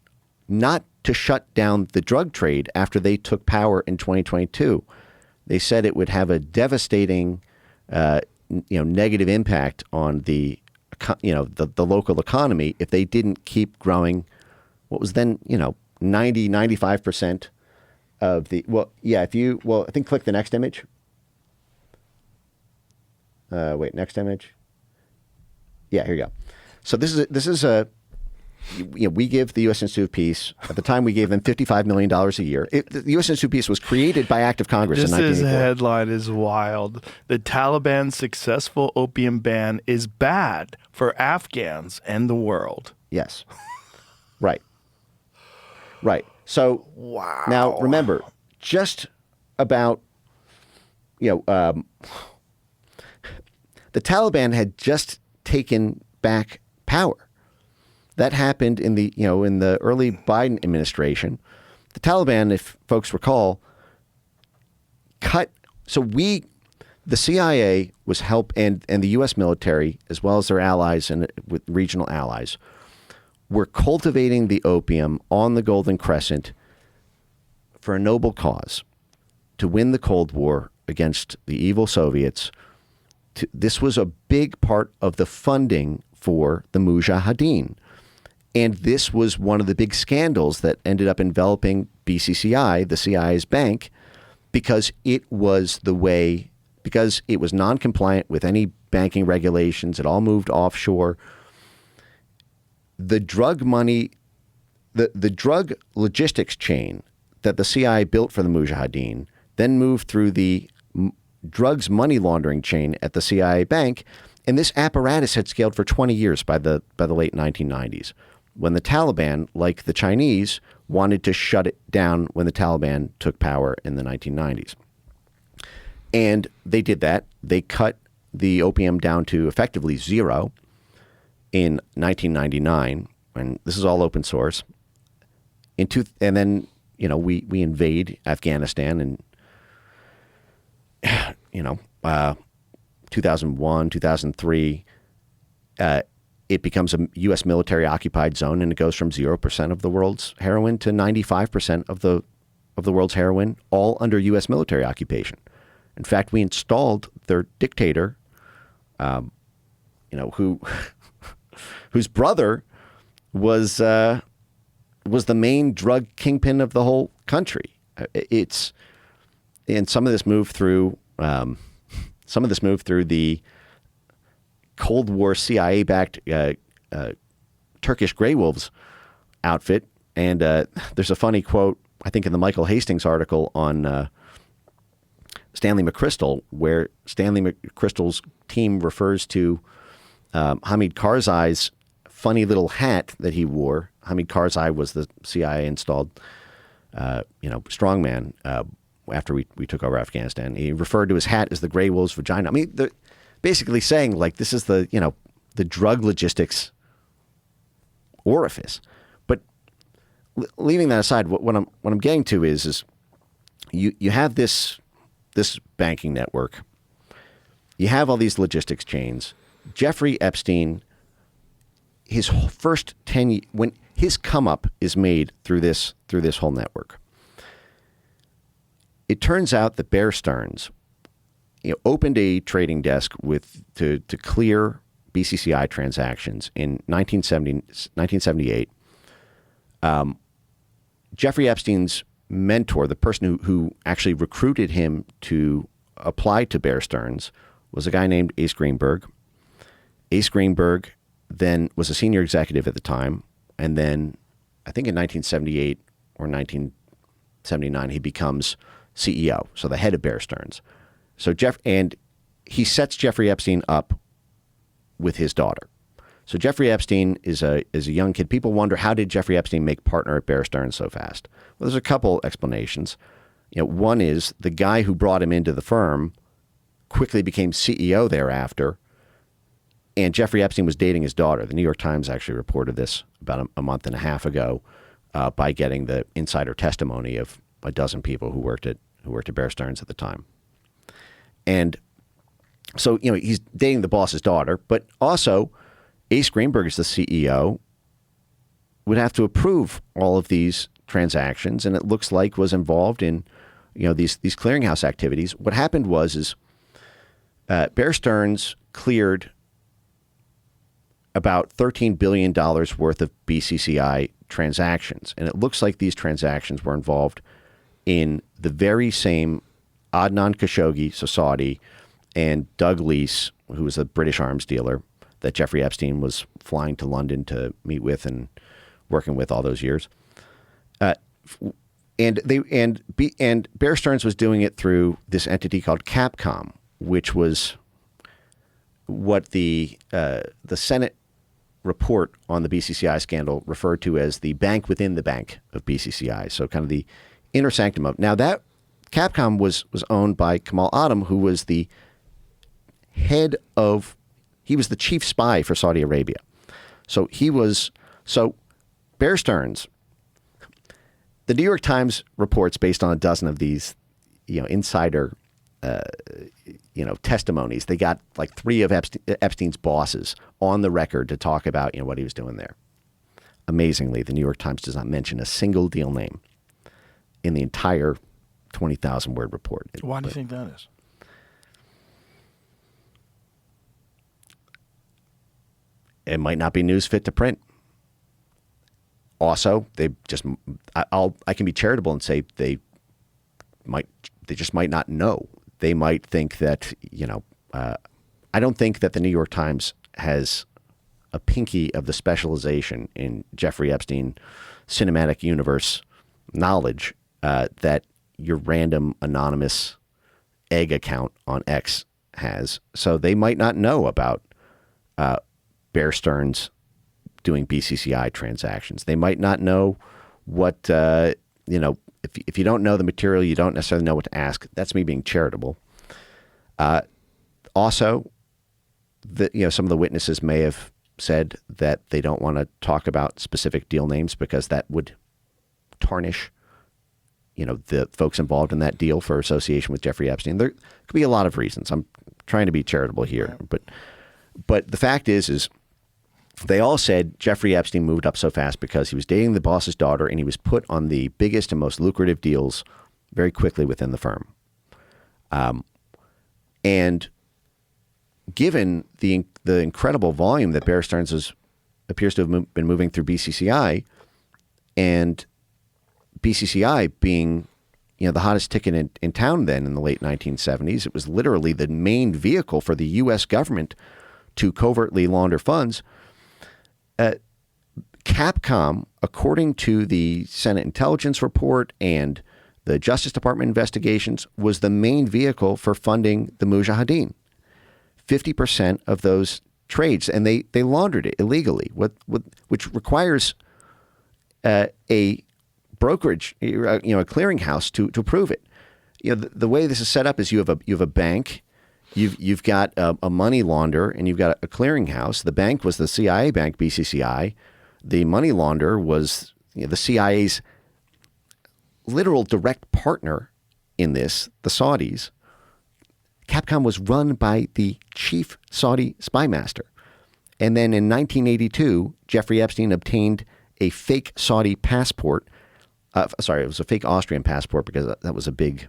not to shut down the drug trade after they took power in 2022. They said it would have a devastating, negative impact on the local economy if they didn't keep growing what was then, 95% of the, I think click the next image. Next image. Yeah, here you go. So this is a we give the U.S. Institute of Peace, at the time we gave them $55 million a year. The U.S. Institute of Peace was created by act of Congress in 1984. This headline is wild. The Taliban's successful opium ban is bad for Afghans and the world. Yes. Right. So wow. Now remember, just about, the Taliban had just taken back power. That happened in the early Biden administration. The Taliban, if folks recall, the CIA was and the U.S. military, as well as their allies and with regional allies, were cultivating the opium on the Golden Crescent for a noble cause, to win the Cold War against the evil Soviets. This was a big part of the funding for the Mujahideen. And this was one of the big scandals that ended up enveloping BCCI, the CIA's bank, because it was non-compliant with any banking regulations. It all moved offshore. The drug money, the drug logistics chain that the CIA built for the Mujahideen then moved through the drugs money laundering chain at the CIA bank. And this apparatus had scaled for 20 years by the late 1990s. When the Taliban, like the Chinese, wanted to shut it down when the Taliban took power in the 1990s. And they did that. They cut the opium down to effectively zero in 1999, and this is all open source. And then, we invade Afghanistan in, 2001, 2003. It becomes a U.S. military-occupied zone, and it goes from 0% of the world's heroin to 95% of the world's heroin, all under U.S. military occupation. In fact, we installed their dictator, whose brother was the main drug kingpin of the whole country. And some of this moved through the Cold War CIA-backed Turkish Grey Wolves outfit. And there's a funny quote, I think, in the Michael Hastings article on Stanley McChrystal, where Stanley McChrystal's team refers to Hamid Karzai's funny little hat that he wore. Hamid Karzai was the CIA-installed, strongman after we took over Afghanistan. He referred to his hat as the Grey Wolf's vagina. I mean, basically saying, like, this is the drug logistics orifice. But leaving that aside, what I'm getting to is you have this banking network. You have all these logistics chains. Jeffrey Epstein, his first 10 years, when his come up is made through this whole network. It turns out that Bear Stearns opened a trading desk to clear BCCI transactions in 1978. Jeffrey Epstein's mentor, the person who actually recruited him to apply to Bear Stearns, was a guy named Ace Greenberg. Ace Greenberg then was a senior executive at the time, and then I think in 1978 or 1979 he becomes CEO, so the head of Bear Stearns. So he sets Jeffrey Epstein up with his daughter. So Jeffrey Epstein is a young kid. People wonder, how did Jeffrey Epstein make partner at Bear Stearns so fast? Well, there's a couple explanations. One is the guy who brought him into the firm quickly became CEO thereafter, and Jeffrey Epstein was dating his daughter. The New York Times actually reported this about a month and a half ago by getting the insider testimony of a dozen people who worked at Bear Stearns at the time. And so, he's dating the boss's daughter, but also Ace Greenberg is the CEO, would have to approve all of these transactions, and it looks like was involved in, these clearinghouse activities. What happened was Bear Stearns cleared about $13 billion worth of BCCI transactions, and it looks like these transactions were involved in the very same Adnan Khashoggi, so Saudi, and Doug Leese, who was a British arms dealer that Jeffrey Epstein was flying to London to meet with and working with all those years. And Bear Stearns was doing it through this entity called Capcom, which was what the Senate report on the BCCI scandal referred to as the bank within the bank of BCCI. So kind of the inner sanctum of. Now that Capcom was owned by Kamal Adem, who was the he was the chief spy for Saudi Arabia. So Bear Stearns, the New York Times reports based on a dozen of these, insider, testimonies. They got like 3 of Epstein's bosses on the record to talk about, what he was doing there. Amazingly, the New York Times does not mention a single deal name in the entire 20,000 word report. Why do you think that is? It might not be news fit to print. Also, I can be charitable and say they just might not know. They might think that, I don't think that the New York Times has a pinky of the specialization in Jeffrey Epstein cinematic universe knowledge that your random anonymous egg account on X has. So they might not know about Bear Stearns doing BCCI transactions. They might not know what, if you don't know the material, you don't necessarily know what to ask. That's me being charitable. Also, some of the witnesses may have said that they don't want to talk about specific deal names because that would tarnish, the folks involved in that deal for association with Jeffrey Epstein. There could be a lot of reasons. I'm trying to be charitable here, but the fact is they all said Jeffrey Epstein moved up so fast because he was dating the boss's daughter and he was put on the biggest and most lucrative deals very quickly within the firm. And given the incredible volume that Bear Stearns appears to have been moving through BCCI, and BCCI being the hottest ticket in town then in the late 1970s, it was literally the main vehicle for the U.S. government to covertly launder funds. Capcom, according to the Senate Intelligence Report and the Justice Department investigations, was the main vehicle for funding the Mujahideen. 50% of those trades, and they laundered it illegally, which requires a brokerage, a clearinghouse to prove it. The way this is set up is you have a bank. You've got a money launderer and you've got a clearinghouse. The bank was the CIA bank, BCCI. The money launderer was the CIA's literal direct partner in this, the Saudis. Capcom was run by the chief Saudi spy master. And then in 1982, Jeffrey Epstein obtained a fake Saudi passport. It was a fake Austrian passport because that was a big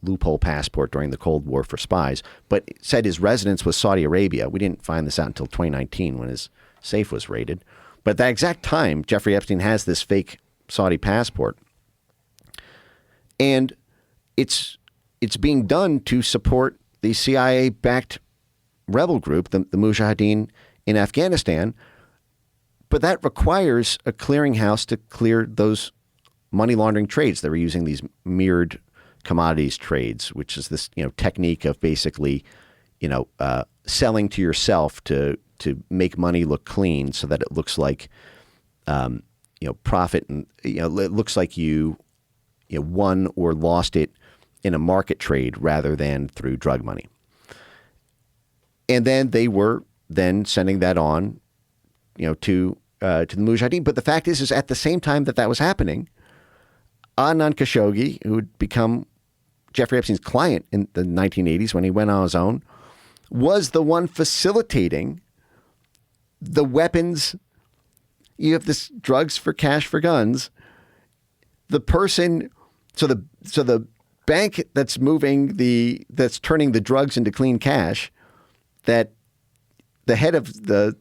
loophole passport during the Cold War for spies, but it said his residence was Saudi Arabia. We didn't find this out until 2019 when his safe was raided. But at that exact time, Jeffrey Epstein has this fake Saudi passport. And it's being done to support the CIA-backed rebel group, the Mujahideen in Afghanistan. But that requires a clearinghouse to clear those money laundering trades. They were using these mirrored commodities trades, which is this technique of basically selling to yourself to make money look clean, so that it looks like profit, and it looks like you won or lost it in a market trade rather than through drug money. And then they were then sending that on to the Mujahideen. But the fact is at the same time that was happening, Adnan Khashoggi, who had become Jeffrey Epstein's client in the 1980s when he went on his own, was the one facilitating the weapons. You have this drugs for cash for guns. The person, so the bank that's that's turning the drugs into clean cash, that the head of the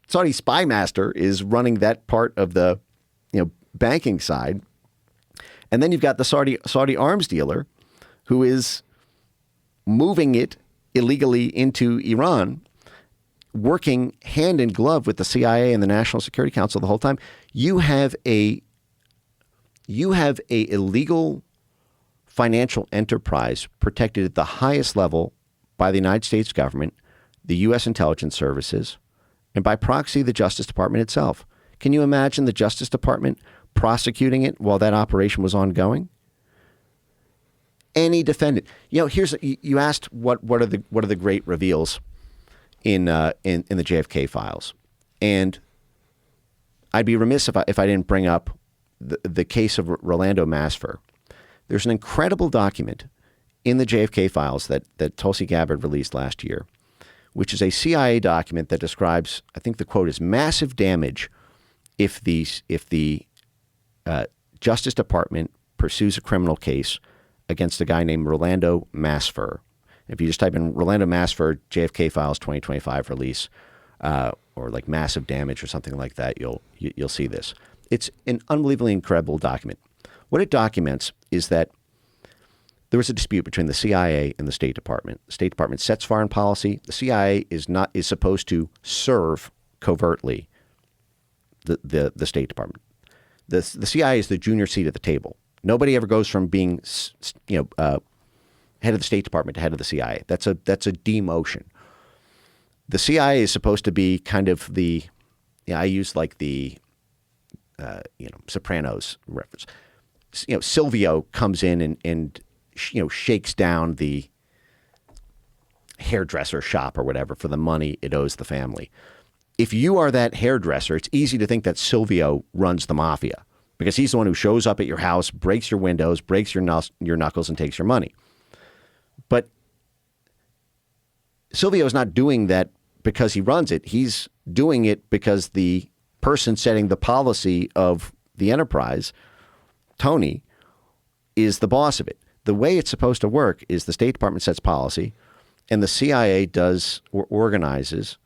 Saudi spy master is running that part of the banking side, and then you've got the Saudi arms dealer who is moving it illegally into Iran, working hand in glove with the CIA and the National Security Council the whole time. You have a illegal financial enterprise protected at the highest level by the United States government, the U.S. intelligence services, and by proxy, the Justice Department itself. Can you imagine the Justice Department prosecuting it while that operation was ongoing? Any defendant, you asked what are the great reveals in the JFK files, and I'd be remiss if I didn't bring up the case of Rolando Masfer. There's an incredible document in the JFK files that Tulsi Gabbard released last year, which is a CIA document that describes, I think the quote is, massive damage if the Justice Department pursues a criminal case against a guy named Rolando Masfer. If you just type in Rolando Masfer JFK files 2025 release, or like massive damage or something like that, you'll see this. It's an unbelievably incredible document. What it documents is that there was a dispute between the CIA and the State Department. The State Department sets foreign policy. The CIA is supposed to serve covertly the State Department. The CIA is the junior seat at the table. Nobody ever goes from being head of the State Department to head of the CIA. That's a demotion. The CIA is supposed to be kind of I use like the Sopranos reference. Silvio comes in and shakes down the hairdresser shop or whatever for the money it owes the family. If you are that hairdresser, it's easy to think that Silvio runs the mafia because he's the one who shows up at your house, breaks your windows, breaks your knuckles, and takes your money. But Silvio is not doing that because he runs it. He's doing it because the person setting the policy of the enterprise, Tony, is the boss of it. The way it's supposed to work is the State Department sets policy and the CIA does or organizes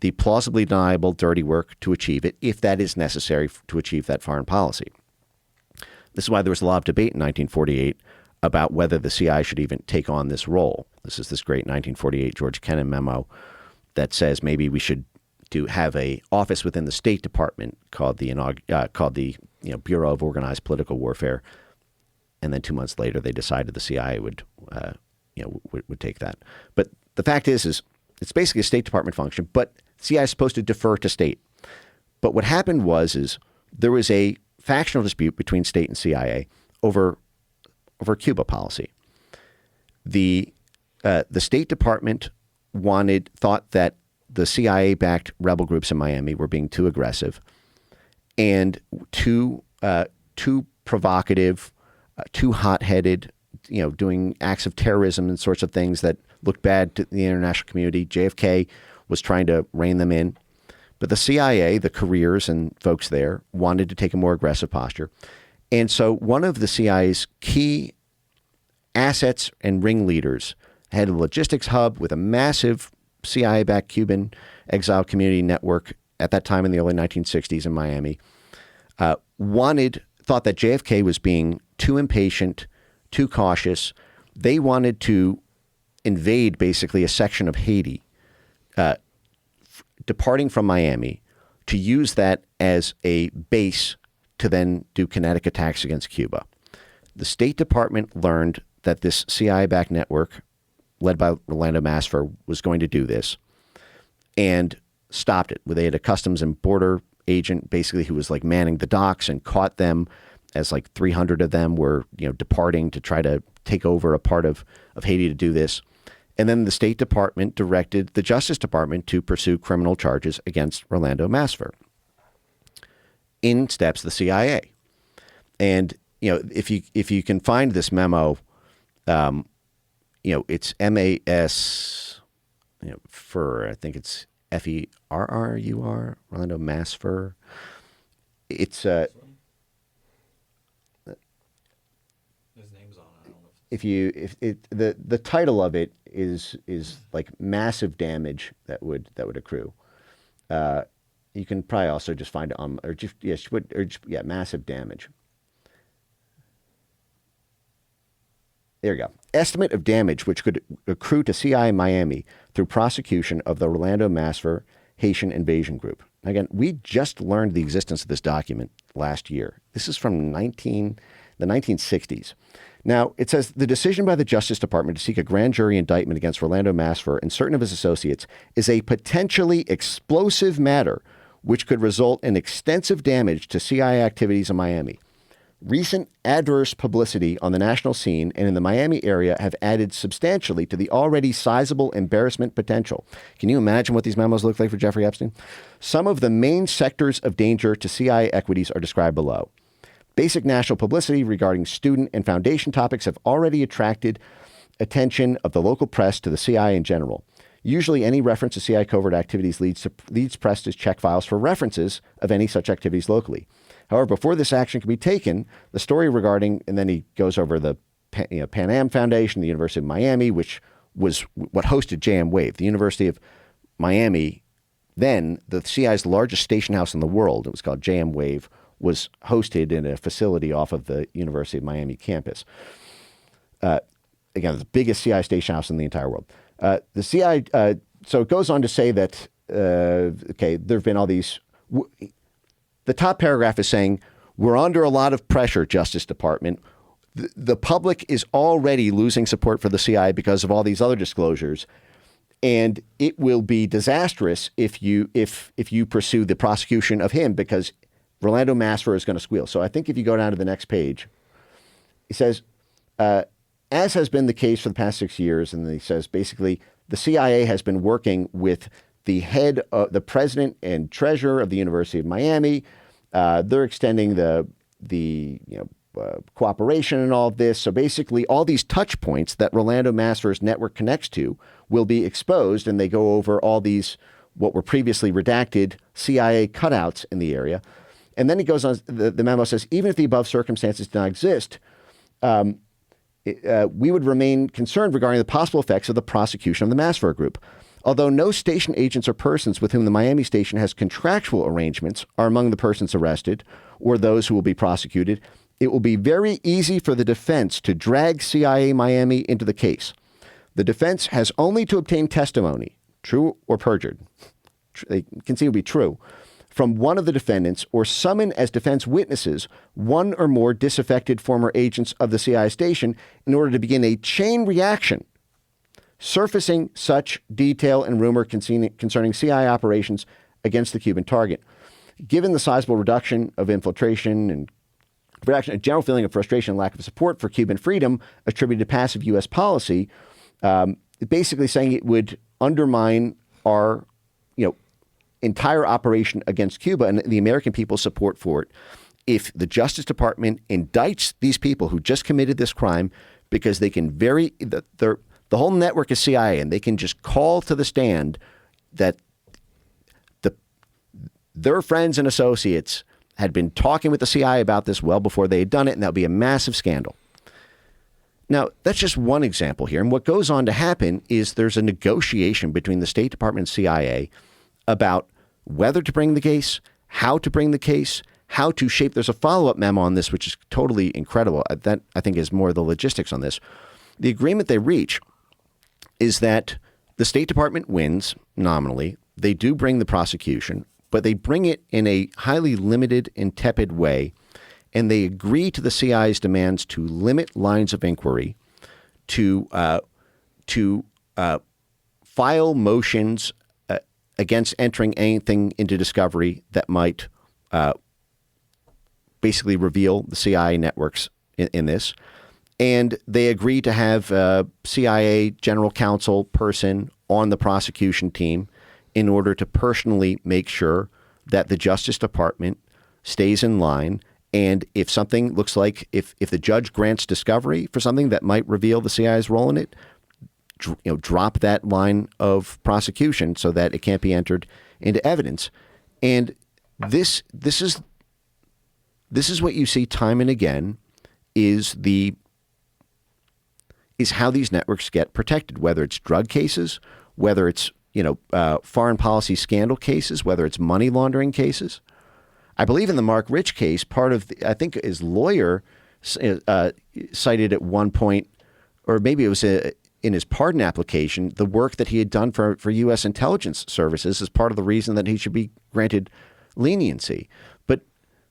the plausibly deniable dirty work to achieve it, if that is necessary to achieve that foreign policy. This is why there was a lot of debate in 1948 about whether the CIA should even take on this role. This is this great 1948 George Kennan memo that says maybe we should have a office within the State Department called the Bureau of Organized Political Warfare. And then 2 months later, they decided the CIA would take that. But the fact is it's basically a State Department function, but CIA is supposed to defer to state. But what happened was there was a factional dispute between state and CIA over Cuba policy. The State Department thought that the CIA-backed rebel groups in Miami were being too aggressive and too provocative, too hot-headed, doing acts of terrorism and sorts of things that looked bad to the international community. JFK was trying to rein them in. But the CIA, the careers and folks there, wanted to take a more aggressive posture. And so one of the CIA's key assets and ringleaders had a logistics hub with a massive CIA-backed Cuban exile community network at that time in the early 1960s in Miami, thought that JFK was being too impatient, too cautious. They wanted to invade basically a section of Haiti, departing from Miami, to use that as a base to then do kinetic attacks against Cuba. The State Department learned that this CIA-backed network, led by Rolando Masfer, was going to do this, and stopped it. They had a Customs and Border agent, basically, who was like manning the docks and caught them as like 300 of them were, departing to try to take over a part of Haiti to do this. And then the State Department directed the Justice Department to pursue criminal charges against Rolando Masfer. In steps the CIA. And, if you can find this memo, it's MAS, Fur, I think it's FERRUR, Rolando Masfer. It's His name's on it. I don't know the title of it is like massive damage that would accrue. You can probably also just find it massive damage. There you go. Estimate of damage which could accrue to CIA Miami through prosecution of the Rolando Masfer Haitian invasion group. Again, we just learned the existence of this document last year. This is from the 1960s. Now, it says the decision by the Justice Department to seek a grand jury indictment against Rolando Masfer and certain of his associates is a potentially explosive matter which could result in extensive damage to CIA activities in Miami. Recent adverse publicity on the national scene and in the Miami area have added substantially to the already sizable embarrassment potential. Can you imagine what these memos look like for Jeffrey Epstein? Some of the main sectors of danger to CIA equities are described below. Basic national publicity regarding student and foundation topics have already attracted attention of the local press to the CIA in general. Usually any reference to CIA covert activities leads press to check files for references of any such activities locally. However, before this action can be taken, the story regarding, and then he goes over the Pan Am Foundation, the University of Miami, which was what hosted JM Wave. The University of Miami, then the CIA's largest station house in the world, it was called JM Wave, was hosted in a facility off of the University of Miami campus. Again, the biggest CIA station house in the entire world. The CIA, so it goes on to say that, there have been all these... The top paragraph is saying, we're under a lot of pressure, Justice Department. The public is already losing support for the CIA because of all these other disclosures. And it will be disastrous if you pursue the prosecution of him because Rolando Masfer is going to squeal. So I think if you go down to the next page, he says, as has been the case for the past 6 years, and then he says, basically, the CIA has been working with the head, the president and treasurer of the University of Miami. They're extending the cooperation and all of this. So basically, all these touch points that Rolando Masfer's network connects to will be exposed, and they go over all these what were previously redacted CIA cutouts in the area. And then he goes on. The memo says, even if the above circumstances do not exist, we would remain concerned regarding the possible effects of the prosecution of the Masfer group. Although no station agents or persons with whom the Miami station has contractual arrangements are among the persons arrested or those who will be prosecuted, it will be very easy for the defense to drag CIA Miami into the case. The defense has only to obtain testimony, true or perjured, they concede will be true, from one of the defendants or summon as defense witnesses one or more disaffected former agents of the CIA station in order to begin a chain reaction surfacing such detail and rumor concerning CIA operations against the Cuban target. Given the sizable reduction of infiltration and a general feeling of frustration and lack of support for Cuban freedom attributed to passive U.S. policy, basically saying it would undermine our, entire operation against Cuba and the American people's support for it if the Justice Department indicts these people who just committed this crime because they can the whole network is CIA, and they can just call to the stand that their friends and associates had been talking with the CIA about this well before they had done it, and that would be a massive scandal. Now, that's just one example here. And what goes on to happen is there's a negotiation between the State Department and CIA about whether to bring the case, how to bring the case, how to shape. There's a follow-up memo on this, which is totally incredible. That, I think, is more the logistics on this. The agreement they reach is that the State Department wins nominally. They do bring the prosecution, but they bring it in a highly limited and tepid way, and they agree to the CIA's demands to limit lines of inquiry, to file motions against entering anything into discovery that might basically reveal the CIA networks in this. And they agree to have a CIA general counsel person on the prosecution team in order to personally make sure that the Justice Department stays in line. And if something looks like, if the judge grants discovery for something that might reveal the CIA's role in it, drop that line of prosecution so that it can't be entered into evidence. And this is what you see time and again is how these networks get protected, whether it's drug cases, whether it's foreign policy scandal cases, whether it's money laundering cases. I believe in the Mark Rich case, part of I think his lawyer cited at one point, or maybe it was in his pardon application, the work that he had done for U.S. intelligence services as part of the reason that he should be granted leniency. But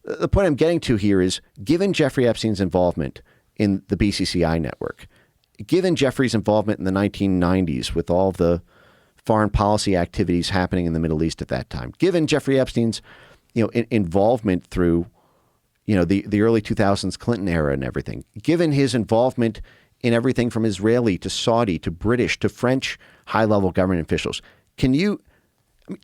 the point I'm getting to here is, given Jeffrey Epstein's involvement in the BCCI network, given Jeffrey's involvement in the 1990s with all the foreign policy activities happening in the Middle East at that time, given Jeffrey Epstein's involvement through the early 2000s Clinton era and everything, given his involvement in everything from Israeli to Saudi to British to French high-level government officials,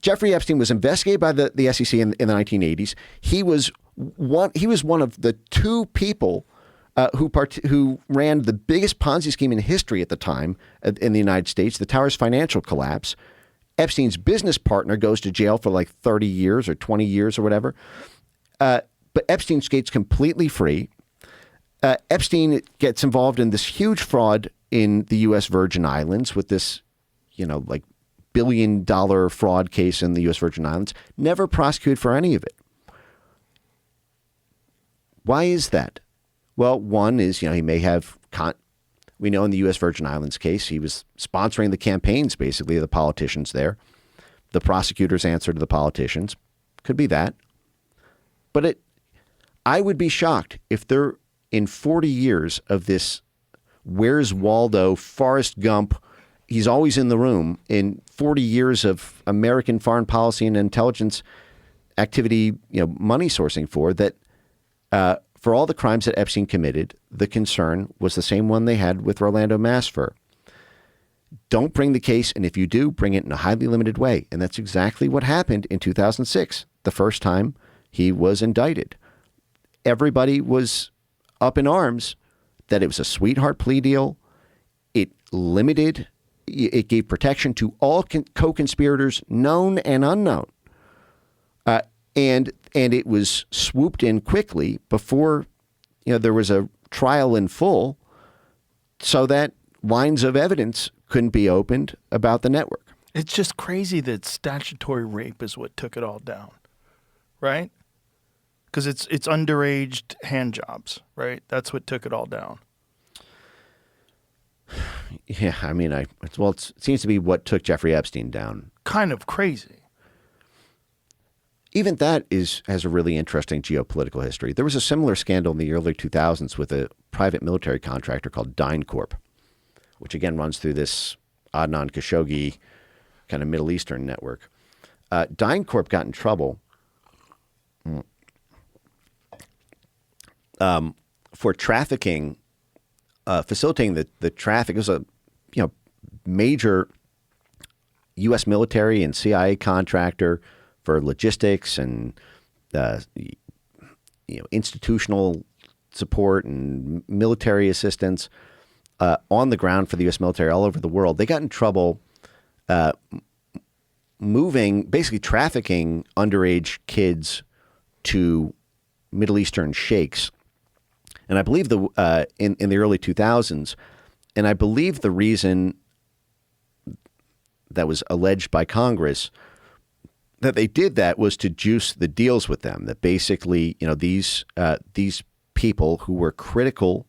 Jeffrey Epstein was investigated by the SEC in the 1980s. He was one of the two people who ran the biggest Ponzi scheme in history at the time in the United States, the Towers financial collapse. Epstein's business partner goes to jail for like 30 years or 20 years or whatever. But Epstein skates completely free. Epstein gets involved in this huge fraud in the U.S. Virgin Islands with this, like $1 billion fraud case in the U.S. Virgin Islands, never prosecuted for any of it. Why is that? Well, one is, he may have, we know in the U.S. Virgin Islands case, he was sponsoring the campaigns, basically, of the politicians there. The prosecutors answer to the politicians. Could be that. But I would be shocked if there, in 40 years of this Where's Waldo, Forrest Gump, he's always in the room, in 40 years of American foreign policy and intelligence activity, money sourcing for all the crimes that Epstein committed, the concern was the same one they had with Rolando Masfer. Don't bring the case, and if you do, bring it in a highly limited way. And that's exactly what happened in 2006, the first time he was indicted. Everybody was up in arms that it was a sweetheart plea deal. It gave protection to all co-conspirators, known and unknown. And it was swooped in quickly before, there was a trial in full, so that lines of evidence couldn't be opened about the network. It's just crazy that statutory rape is what took it all down, right? Because it's underage hand jobs, right? That's what took it all down. Yeah, I mean, it seems to be what took Jeffrey Epstein down. Kind of crazy. Even that has a really interesting geopolitical history. There was a similar scandal in the early 2000s with a private military contractor called DynCorp, which again runs through this Adnan Khashoggi kind of Middle Eastern network. DynCorp got in trouble for trafficking, facilitating the traffic. It was a major U.S. military and CIA contractor for logistics and institutional support and military assistance on the ground for the U.S. military all over the world. They got in trouble basically trafficking underage kids to Middle Eastern sheikhs. And I believe in the early 2000s, and I believe the reason that was alleged by Congress that they did that was to juice the deals with them. That basically, these people who were critical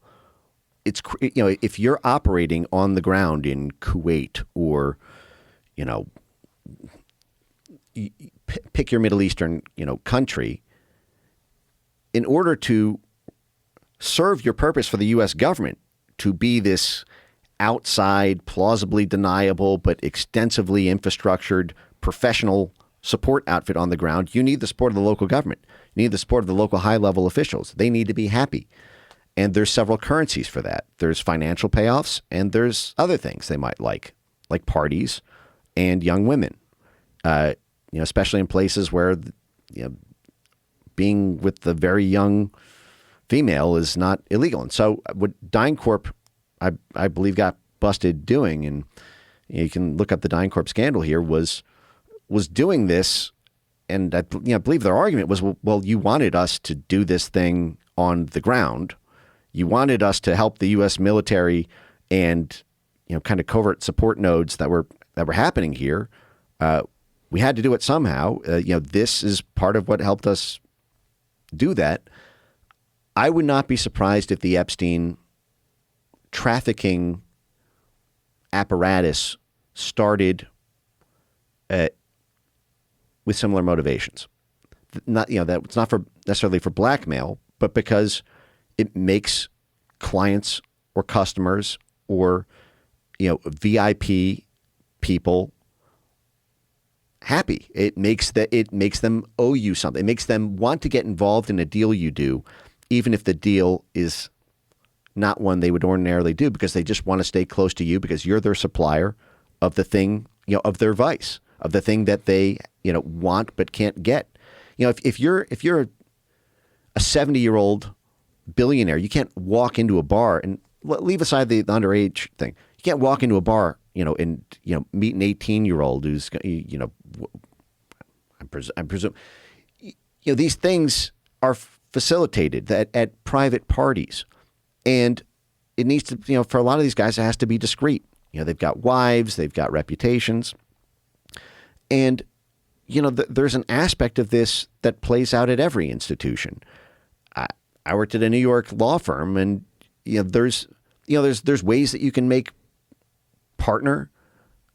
if you're operating on the ground in Kuwait or, pick your Middle Eastern, country, in order to serve your purpose for the U.S. government to be this outside, plausibly deniable, but extensively infrastructured professional support outfit on the ground, you need the support of the local government. You need the support of the local high-level officials. They need to be happy. And there's several currencies for that. There's financial payoffs, and there's other things they might like parties and young women, especially in places where being with the very young female is not illegal. And so what DynCorp, I believe, got busted doing, and you can look up the DynCorp scandal here, was doing this. And I believe their argument was, well, you wanted us to do this thing on the ground. You wanted us to help the U.S. military and, kind of covert support nodes that were happening here. We had to do it somehow. This is part of what helped us do that. I would not be surprised if the Epstein trafficking apparatus started with similar motivations. Not, that it's not necessarily for blackmail, but because it makes clients or customers or, VIP people happy. It makes them owe you something. It makes them want to get involved in a deal you do, even if the deal is not one they would ordinarily do, because they just want to stay close to you because you're their supplier of the thing, of their vice, of the thing that they, want but can't get. If you're a 70-year-old billionaire, you can't walk into a bar and leave aside the underage thing. You can't walk into a bar, and meet an 18-year-old who's, I presume, these things are facilitated at private parties, and it needs to, for a lot of these guys, it has to be discreet. They've got wives, they've got reputations, and there's an aspect of this that plays out at every institution. I worked at a New York law firm, and there's ways that you can make partner.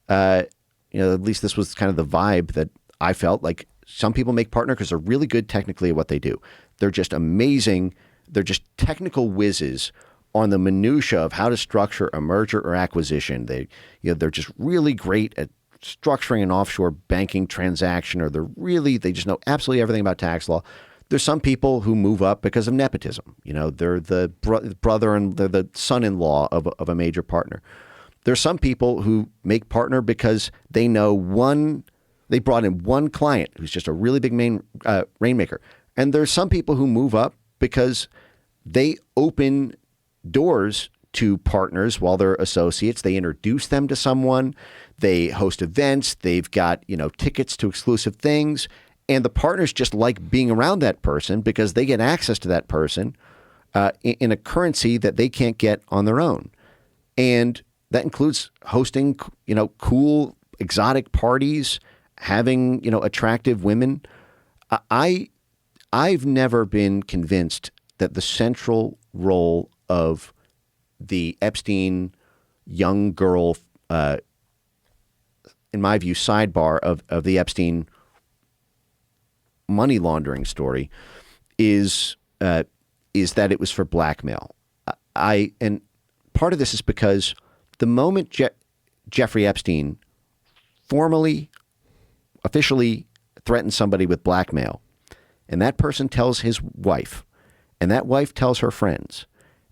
At least this was kind of the vibe that I felt like. Some people make partner because they're really good technically at what they do. They're just amazing. They're just technical whizzes on the minutia of how to structure a merger or acquisition. They're just really great at structuring an offshore banking transaction, or they just know absolutely everything about tax law. There's some people who move up because of nepotism. They're the brother and they're the son-in-law of a major partner. There's some people who make partner because they brought in one client who's just a really big rainmaker. And there's some people who move up because they open doors to partners while they're associates. They introduce them to someone. They host events. They've got, tickets to exclusive things. And the partners just like being around that person because they get access to that person in a currency that they can't get on their own. And that includes hosting, cool, exotic parties, having, attractive women. I've never been convinced that the central role of the Epstein young girl, in my view, sidebar of the Epstein money laundering story is that it was for blackmail. And part of this is because the moment Jeffrey Epstein officially threatens somebody with blackmail, and that person tells his wife, and that wife tells her friends,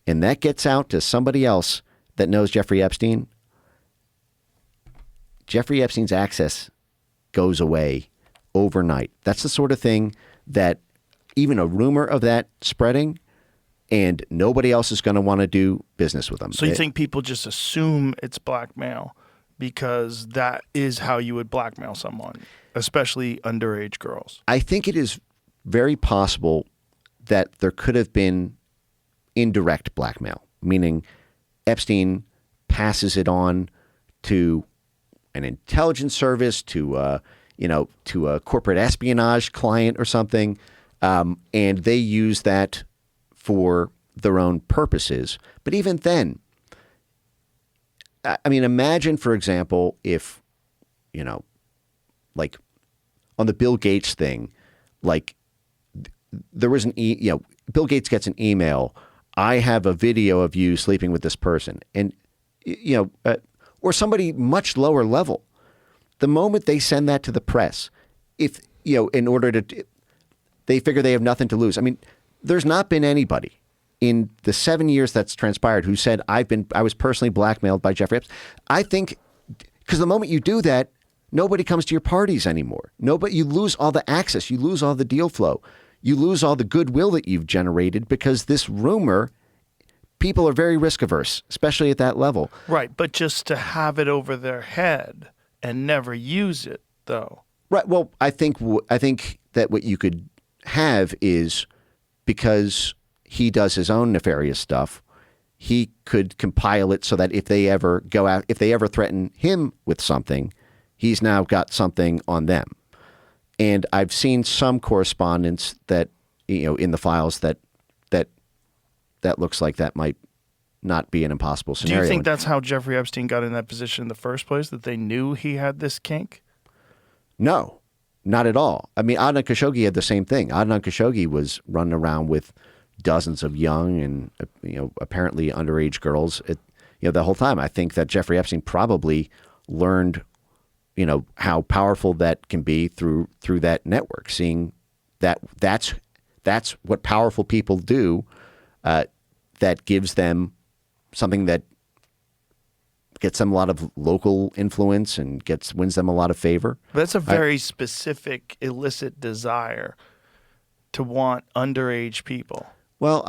and that gets out to somebody else that knows Jeffrey Epstein's access goes away overnight. That's the sort of thing that even a rumor of that spreading, and nobody else is going to want to do business with them. So you think people just assume it's blackmail because that is how you would blackmail someone, especially underage girls? I think it is very possible that there could have been indirect blackmail, meaning Epstein passes it on to an intelligence service, to a corporate espionage client or something, and they use that for their own purposes. But even then, I mean, imagine, for example, if, like on the Bill Gates thing, like there was Bill Gates gets an email. I have a video of you sleeping with this person, and or somebody much lower level. The moment they send that to the press, if in order to, they figure they have nothing to lose. I mean, there's not been anybody in the 7 years that's transpired who said I was personally blackmailed by Jeffrey Epstein. I think because the moment you do that, nobody comes to your parties anymore. You lose all the access. You lose all the deal flow. You lose all the goodwill that you've generated because this rumor, people are very risk averse, especially at that level. Right, but just to have it over their head and never use it, though. Right. Well, I think that what you could have is, because he does his own nefarious stuff, he could compile it so that if they ever threaten him with something, he's now got something on them. And I've seen some correspondence that, in the files that looks like that might not be an impossible scenario. Do you think that's how Jeffrey Epstein got in that position in the first place, that they knew he had this kink? No, not at all. I mean, Adnan Khashoggi had the same thing. Adnan Khashoggi was running around with dozens of young and, apparently underage girls the whole time. I think that Jeffrey Epstein probably learned, how powerful that can be through that network, seeing that's what powerful people do, that gives them something that gets them a lot of local influence and wins them a lot of favor. But that's a very specific illicit desire to want underage people. Well,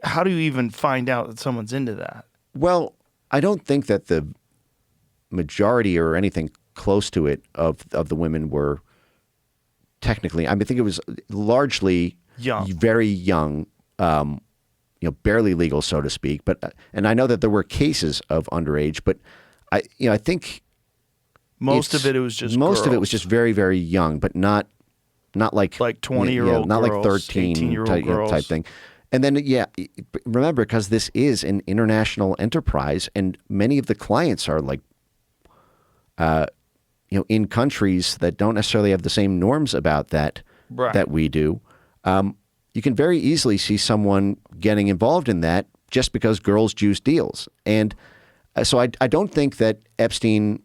how do you even find out that someone's into that? Well, I don't think that the majority or anything close to it of the women were technically. I think it was largely young, very young, barely legal, so to speak. But and I know that there were cases of underage, but I think most of it was just very, very young, but not like 20-year-old not girls, like 13 18-year-old girls. type thing. And then remember, because this is an international enterprise, and many of the clients are like in countries that don't necessarily have the same norms about that that we do. You can very easily see someone getting involved in that just because girls juice deals. And so I don't think that Epstein,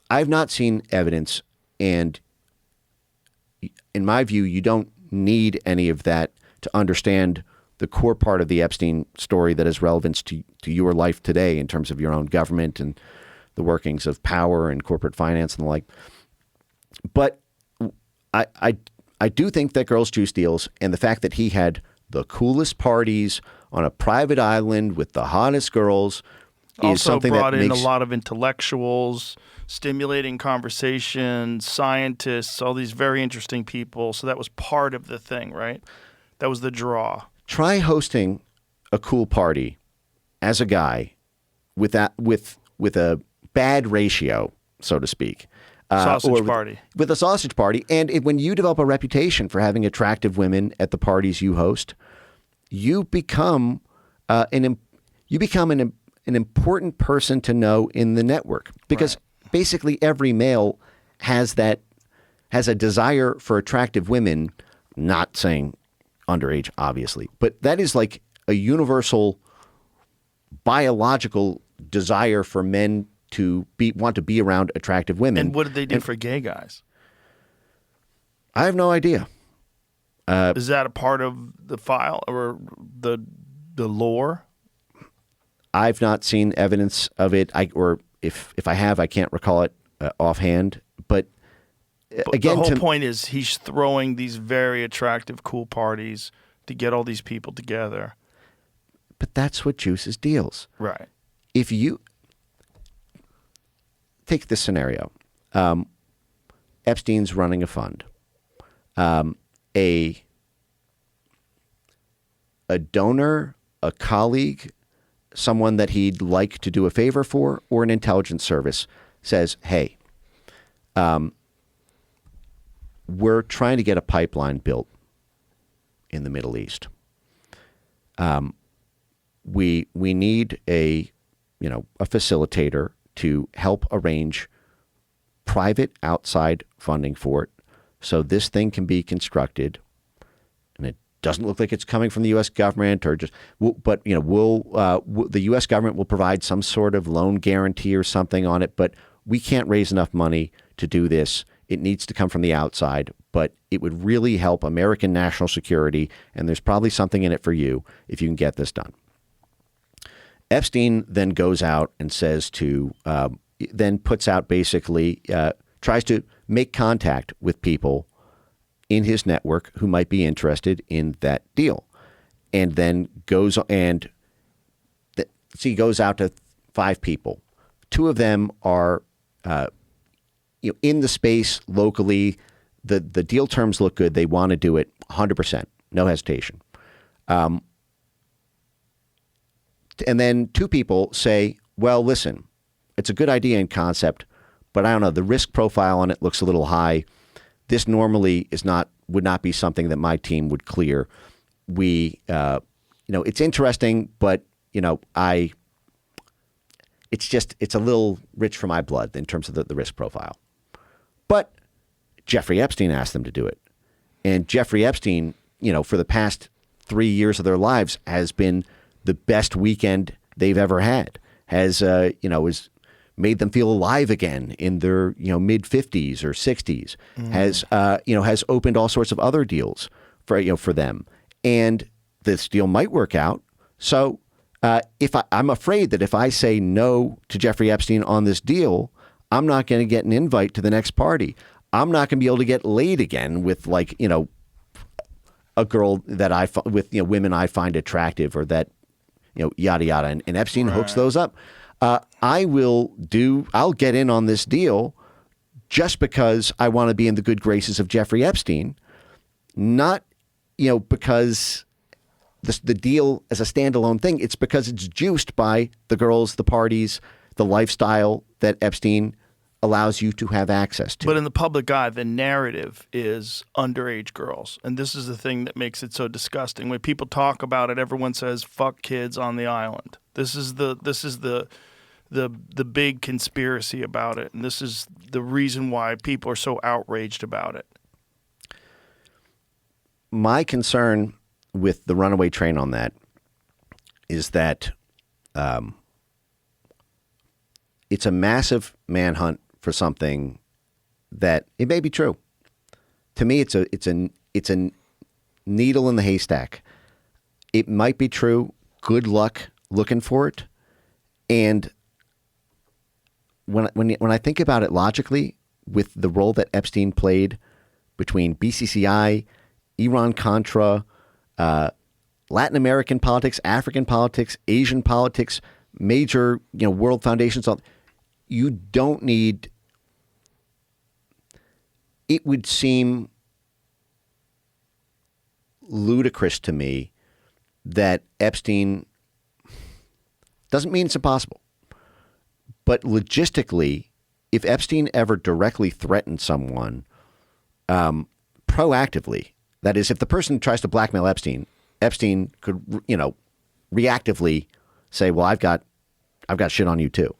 I've not seen evidence, and in my view, you don't need any of that to understand the core part of the Epstein story that has relevance to your life today in terms of your own government and the workings of power and corporate finance and the like. But I do think that girls juice deals, and the fact that he had the coolest parties on a private island with the hottest girls is something brought that makes in a lot of intellectuals, stimulating conversations, scientists, all these very interesting people. So that was part of the thing, right? That was the draw. Try hosting a cool party as a guy with a bad ratio, so to speak. Sausage party. With a sausage party. And when you develop a reputation for having attractive women at the parties you host, you become an important person to know in the network, because basically every male has a desire for attractive women, not saying underage, obviously, but that is like a universal biological desire for men to want to be around attractive women. And what did they do for gay guys? I have no idea. Is that a part of the file or the lore? I've not seen evidence of it. Or if I have, I can't recall it offhand. But again, the whole point is he's throwing these very attractive, cool parties to get all these people together. But that's what juices deals. Right. If you take this scenario, Epstein's running a fund. A donor, a colleague, someone that he'd like to do a favor for, or an intelligence service says, hey, we're trying to get a pipeline built in the Middle East. we need a facilitator to help arrange private outside funding for it, so this thing can be constructed, and it doesn't look like it's coming from the U.S. government or just. But the U.S. government will provide some sort of loan guarantee or something on it. But we can't raise enough money to do this. It needs to come from the outside. But it would really help American national security, and there's probably something in it for you if you can get this done. Epstein then goes out and says then puts out basically, tries to make contact with people in his network who might be interested in that deal. And then goes out to 5 people. 2 of them are in the space locally. The deal terms look good. They want to do it 100%, no hesitation. And then 2 people say, well, listen, it's a good idea in concept, but I don't know, the risk profile on it looks a little high. This normally would not be something that my team would clear. It's interesting, but it's a little rich for my blood in terms of the risk profile. But Jeffrey Epstein asked them to do it. And Jeffrey Epstein, for the past 3 years of their lives has been the best weekend they've ever had, has made them feel alive again in their mid 50s or 60s, has opened all sorts of other deals for them, and this deal might work out. So I'm afraid that if I say no to Jeffrey Epstein on this deal, I'm not going to get an invite to the next party. I'm not going to be able to get laid again with a girl that women I find attractive, or that yada yada, and Epstein hooks those up. I'll get in on this deal just because I want to be in the good graces of Jeffrey Epstein, not, because the deal as a standalone thing. It's because it's juiced by the girls, the parties, the lifestyle that Epstein allows you to have access to. But in the public eye, the narrative is underage girls. And this is the thing that makes it so disgusting. When people talk about it, everyone says, fuck kids on the island. This is the big conspiracy about it, and this is the reason why people are so outraged about it. My concern with the runaway train on that is that it's a massive manhunt for something that it may be true. To me, it's a needle in the haystack. It might be true. Good luck looking for it. And when I think about it logically, with the role that Epstein played between BCCI, Iran-Contra, Latin American politics, African politics, Asian politics, major world foundations, you don't need. It would seem ludicrous to me that Epstein doesn't mean it's impossible. But logistically, if Epstein ever directly threatened someone proactively, that is, if the person tries to blackmail Epstein could, reactively say, well, I've got shit on you too.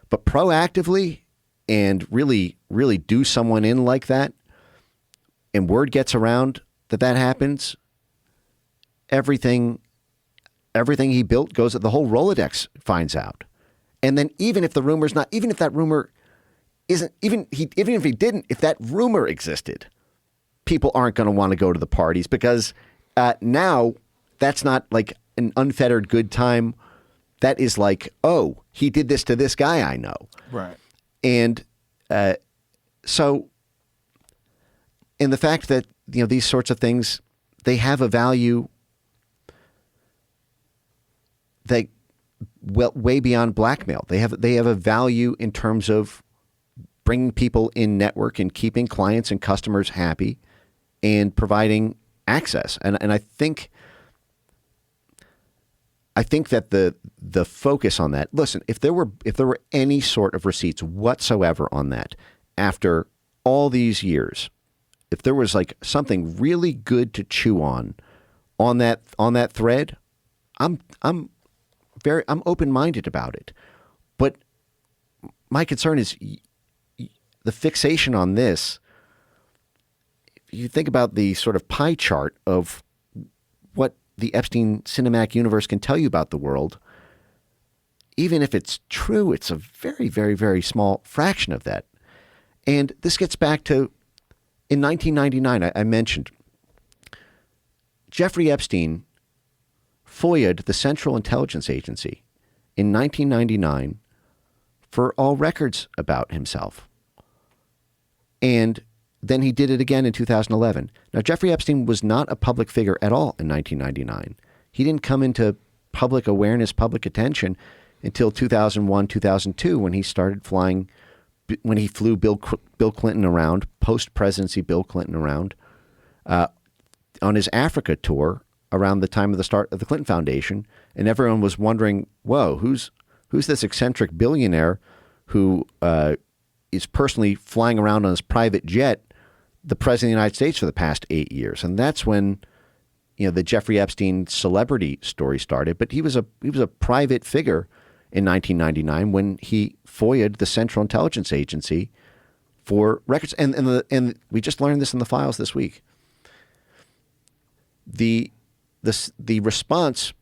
But proactively and really, really do someone in like that, and word gets around that happens, everything he built goes, the whole Rolodex finds out. And then even if that rumor existed, people aren't going to want to go to the parties, because now that's not like an unfettered good time. That is like, oh, he did this to this guy I know. Right. And so, in the fact that, these sorts of things, they have a value that way beyond blackmail. They have a value in terms of bringing people in network and keeping clients and customers happy and providing access. And I think that the focus on that. Listen, if there were any sort of receipts whatsoever on that after all these years, if there was like something really good to chew on that thread, I'm open-minded about it. But my concern is the fixation on this. If you think about the sort of pie chart of what the Epstein cinematic universe can tell you about the world, even if it's true, it's a very, very, very small fraction of that. And this gets back to, in 1999, I mentioned, Jeffrey Epstein FOIA'd the Central Intelligence Agency in 1999 for all records about himself. And then he did it again in 2011. Now, Jeffrey Epstein was not a public figure at all in 1999. He didn't come into public awareness, public attention until 2001, 2002, when he started flying, when he flew Bill Clinton around, post-presidency Bill Clinton around, on his Africa tour around the time of the start of the Clinton Foundation. And everyone was wondering, whoa, who's this eccentric billionaire who is personally flying around on his private jet the president of the United States for the past 8 years? And that's when, the Jeffrey Epstein celebrity story started. But he was a private figure in 1999 when he FOIA'd the Central Intelligence Agency for records. And we just learned this in the files this week. The response,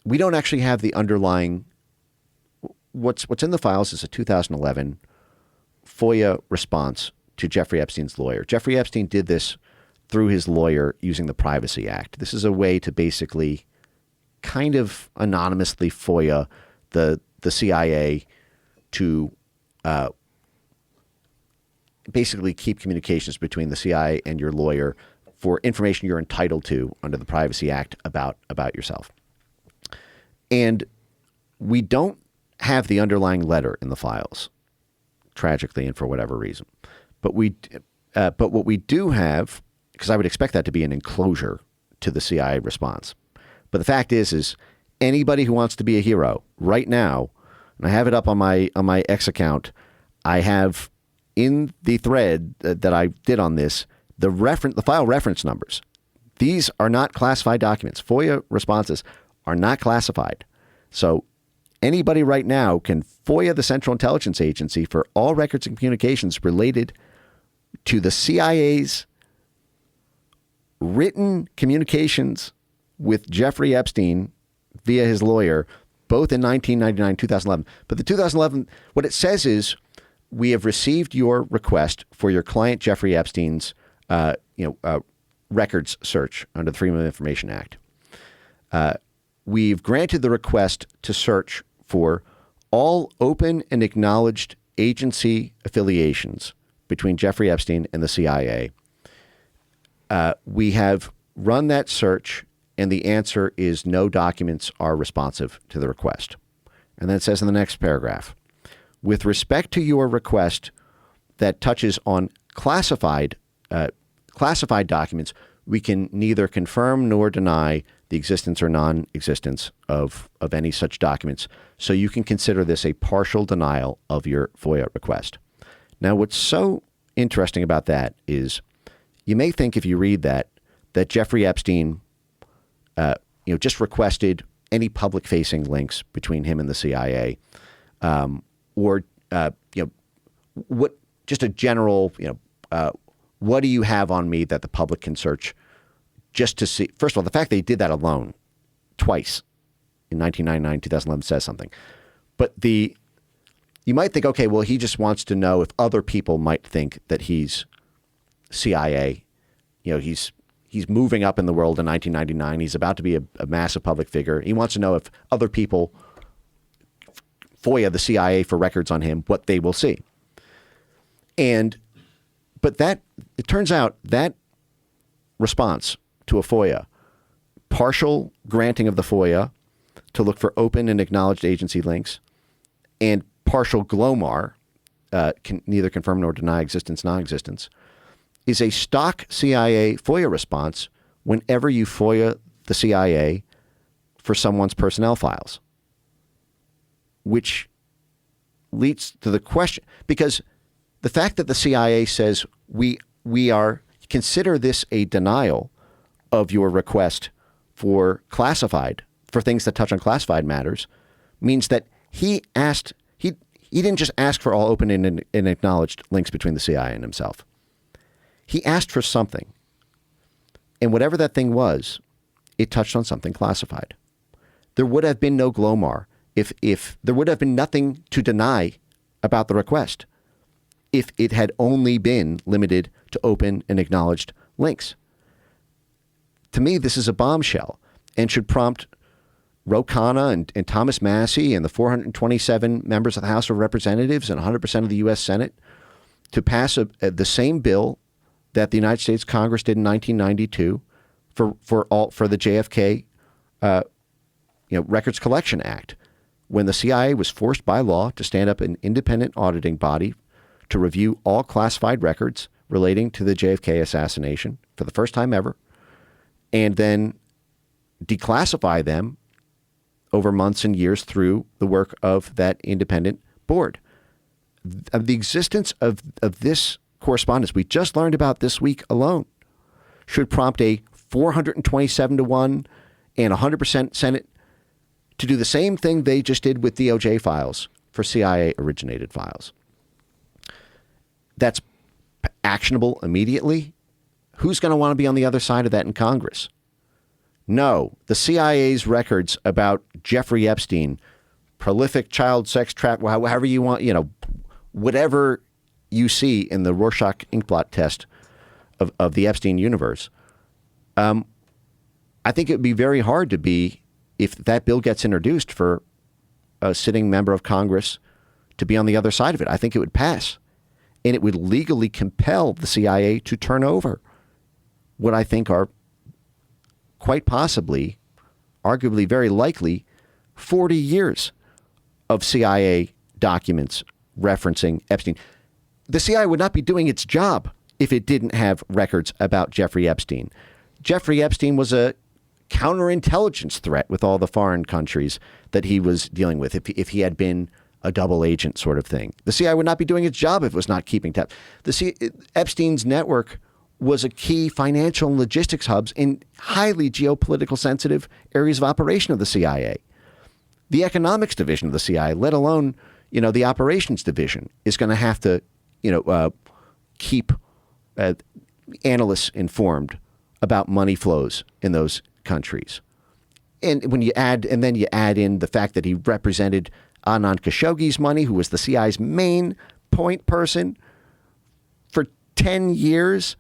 we don't actually have the underlying. What's in the files is a 2011 FOIA response to Jeffrey Epstein's lawyer. Jeffrey Epstein did this through his lawyer using the Privacy Act. This is a way to basically kind of anonymously FOIA the CIA to basically keep communications between the CIA and your lawyer for information you're entitled to under the Privacy Act about yourself. And we don't have the underlying letter in the files, tragically and for whatever reason. But what we do have, because I would expect that to be an enclosure to the CIA response. But the fact is anybody who wants to be a hero right now, and I have it up on my X account, I have in the thread that I did on this, the file reference numbers. These are not classified documents. FOIA responses are not classified. So anybody right now can FOIA the Central Intelligence Agency for all records and communications related to the CIA's written communications with Jeffrey Epstein via his lawyer, both in 1999, 2011. But the 2011, what it says is, we have received your request for your client Jeffrey Epstein's records search under the Freedom of Information Act. We've granted the request to search for all open and acknowledged agency affiliations between Jeffrey Epstein and the CIA. We have run that search, and the answer is no documents are responsive to the request. And then it says in the next paragraph, with respect to your request that touches on classified documents, we can neither confirm nor deny the existence or non-existence of any such documents. So you can consider this a partial denial of your FOIA request. Now, what's so interesting about that is you may think if you read that Jeffrey Epstein, just requested any public-facing links between him and the CIA, just a general, what do you have on me that the public can search just to see? First of all, the fact that he did that alone twice in 1999, 2011 says something. But you might think, okay, well, he just wants to know if other people might think that he's CIA. He's moving up in the world in 1999. He's about to be a massive public figure. He wants to know if other people FOIA the CIA for records on him, what they will see. But it turns out that response to a FOIA, partial granting of the FOIA to look for open and acknowledged agency links, and partial GLOMAR, can neither confirm nor deny existence, non-existence, is a stock CIA FOIA response whenever you FOIA the CIA for someone's personnel files, which leads to the question, because the fact that the CIA says we consider this a denial of your request for classified for things that touch on classified matters means that he didn't just ask for all open and acknowledged links between the CIA and himself. He asked for something. And whatever that thing was, it touched on something classified. There would have been no Glomar if there would have been nothing to deny about the request if it had only been limited to open and acknowledged links. To me, this is a bombshell and should prompt Ro Khanna and Thomas Massie and the 427 members of the House of Representatives and 100% of the U.S. Senate to pass the same bill that the United States Congress did in 1992 for the JFK Records Collection Act, when the CIA was forced by law to stand up an independent auditing body to review all classified records relating to the JFK assassination for the first time ever, and then declassify them over months and years through the work of that independent board. The existence of this correspondence we just learned about this week alone should prompt a 427-1 and 100% Senate to do the same thing they just did with DOJ files for CIA-originated files. That's actionable immediately. Who's going to want to be on the other side of that in Congress? No, the CIA's records about Jeffrey Epstein, prolific child sex trap, however you want, whatever you see in the Rorschach inkblot test of the Epstein universe. I think it would be very hard to be, if that bill gets introduced, for a sitting member of Congress to be on the other side of it. I think it would pass. And it would legally compel the CIA to turn over what I think are quite possibly, arguably very likely, 40 years of CIA documents referencing Epstein. The CIA would not be doing its job if it didn't have records about Jeffrey Epstein. Jeffrey Epstein was a counterintelligence threat with all the foreign countries that he was dealing with, if he had been a double agent sort of thing. The CIA would not be doing its job if it was not keeping tabs. Epstein's network was a key financial and logistics hubs in highly geopolitical sensitive areas of operation of the CIA. The economics division of the CIA, let alone, the operations division, is going to have to, keep analysts informed about money flows in those countries. And when you add in the fact that he represented Anand Khashoggi's money, who was the CIA's main point person for 10 years,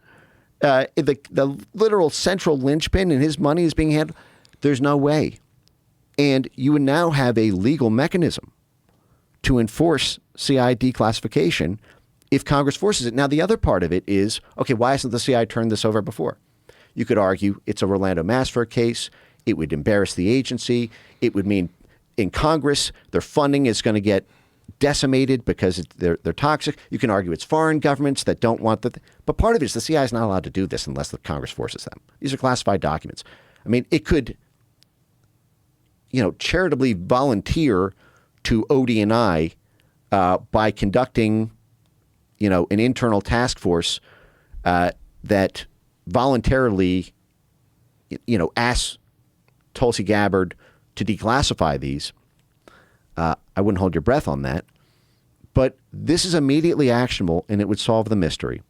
the literal central linchpin in his money is being handled, there's no way. And you would now have a legal mechanism to enforce CIA declassification if Congress forces it. Now, the other part of it is, okay, why hasn't the CIA turned this over before? You could argue it's a Rolando Masfer case. It would embarrass the agency. It would mean in Congress, their funding is going to get decimated because they're toxic. You can argue it's foreign governments that don't want but part of it is the CIA is not allowed to do this unless the Congress forces them. These are classified documents. I mean, it could, charitably volunteer to ODNI by conducting, an internal task force that voluntarily, asks Tulsi Gabbard to declassify these. I wouldn't hold your breath on that. But this is immediately actionable, and it would solve the mystery.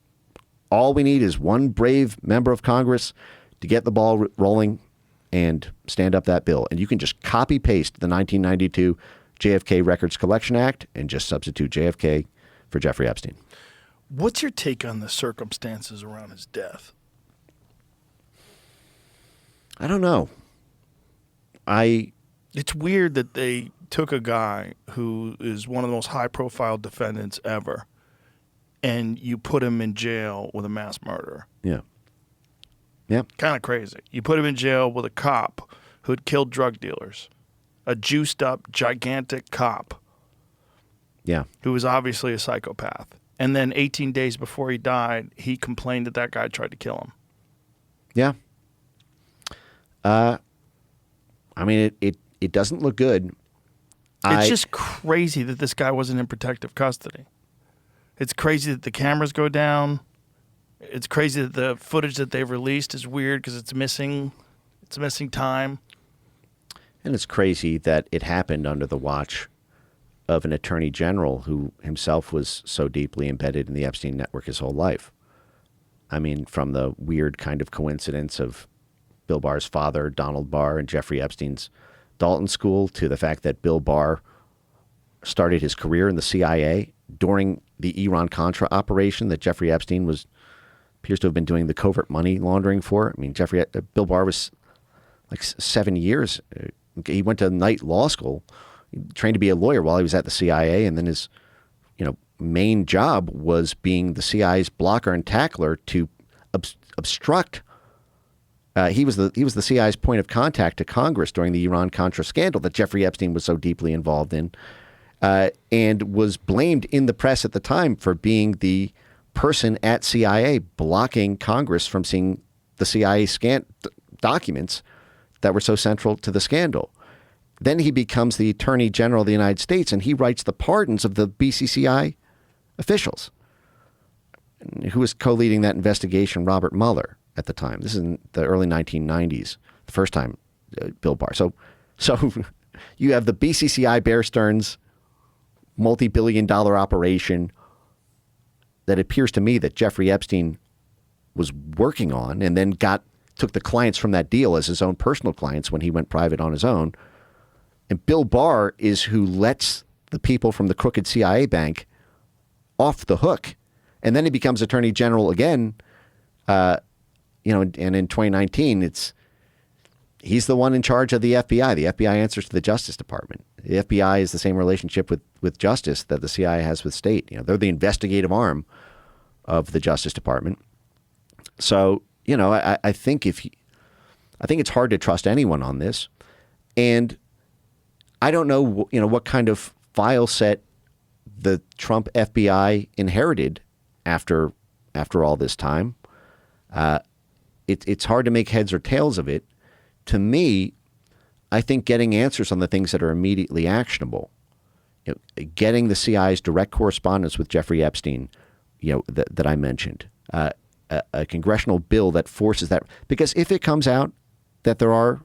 All we need is one brave member of Congress to get the ball rolling and stand up that bill. And you can just copy-paste the 1992 JFK Records Collection Act and just substitute JFK for Jeffrey Epstein. What's your take on the circumstances around his death? I don't know. It's weird that they took a guy who is one of the most high-profile defendants ever, and you put him in jail with a mass murderer. Yeah. Yeah. Kind of crazy. You put him in jail with a cop who had killed drug dealers, a juiced-up, gigantic cop. Yeah. Who was obviously a psychopath. And then 18 days before he died, he complained that guy tried to kill him. Yeah. It doesn't look good. It's just crazy that this guy wasn't in protective custody. It's crazy that the cameras go down. It's crazy that the footage that they've released is weird because it's missing time. And it's crazy that it happened under the watch of an attorney general who himself was so deeply embedded in the Epstein network his whole life. I mean, from the weird kind of coincidence of Bill Barr's father, Donald Barr, and Jeffrey Epstein's Dalton School, to the fact that Bill Barr started his career in the CIA during the Iran-Contra operation that Jeffrey Epstein appears to have been doing the covert money laundering for. I mean, Bill Barr was like 7 years. He went to night law school, trained to be a lawyer while he was at the CIA, and then his, main job was being the CIA's blocker and tackler to obstruct. He was the CIA's point of contact to Congress during the Iran-Contra scandal that Jeffrey Epstein was so deeply involved in, and was blamed in the press at the time for being the person at CIA blocking Congress from seeing the CIA documents that were so central to the scandal. Then he becomes the Attorney General of the United States, and he writes the pardons of the BCCI officials. Who was co-leading that investigation? Robert Mueller at the time. This is in the early 1990s, the first time Bill Barr. So you have the BCCI Bear Stearns multi-billion-dollar operation that appears to me that Jeffrey Epstein was working on, and then took the clients from that deal as his own personal clients when he went private on his own. And Bill Barr is who lets the people from the crooked CIA bank off the hook. And then he becomes Attorney General again, and in 2019, he's the one in charge of the FBI. The FBI answers to the Justice Department. The FBI is the same relationship with justice that the CIA has with state. They're the investigative arm of the Justice Department. So, I think it's hard to trust anyone on this. And I don't know, what kind of file set the Trump FBI inherited after all this time. It's hard to make heads or tails of it. To me, I think getting answers on the things that are immediately actionable, getting the CIA's direct correspondence with Jeffrey Epstein, that I mentioned, a congressional bill that forces that, because if it comes out that there are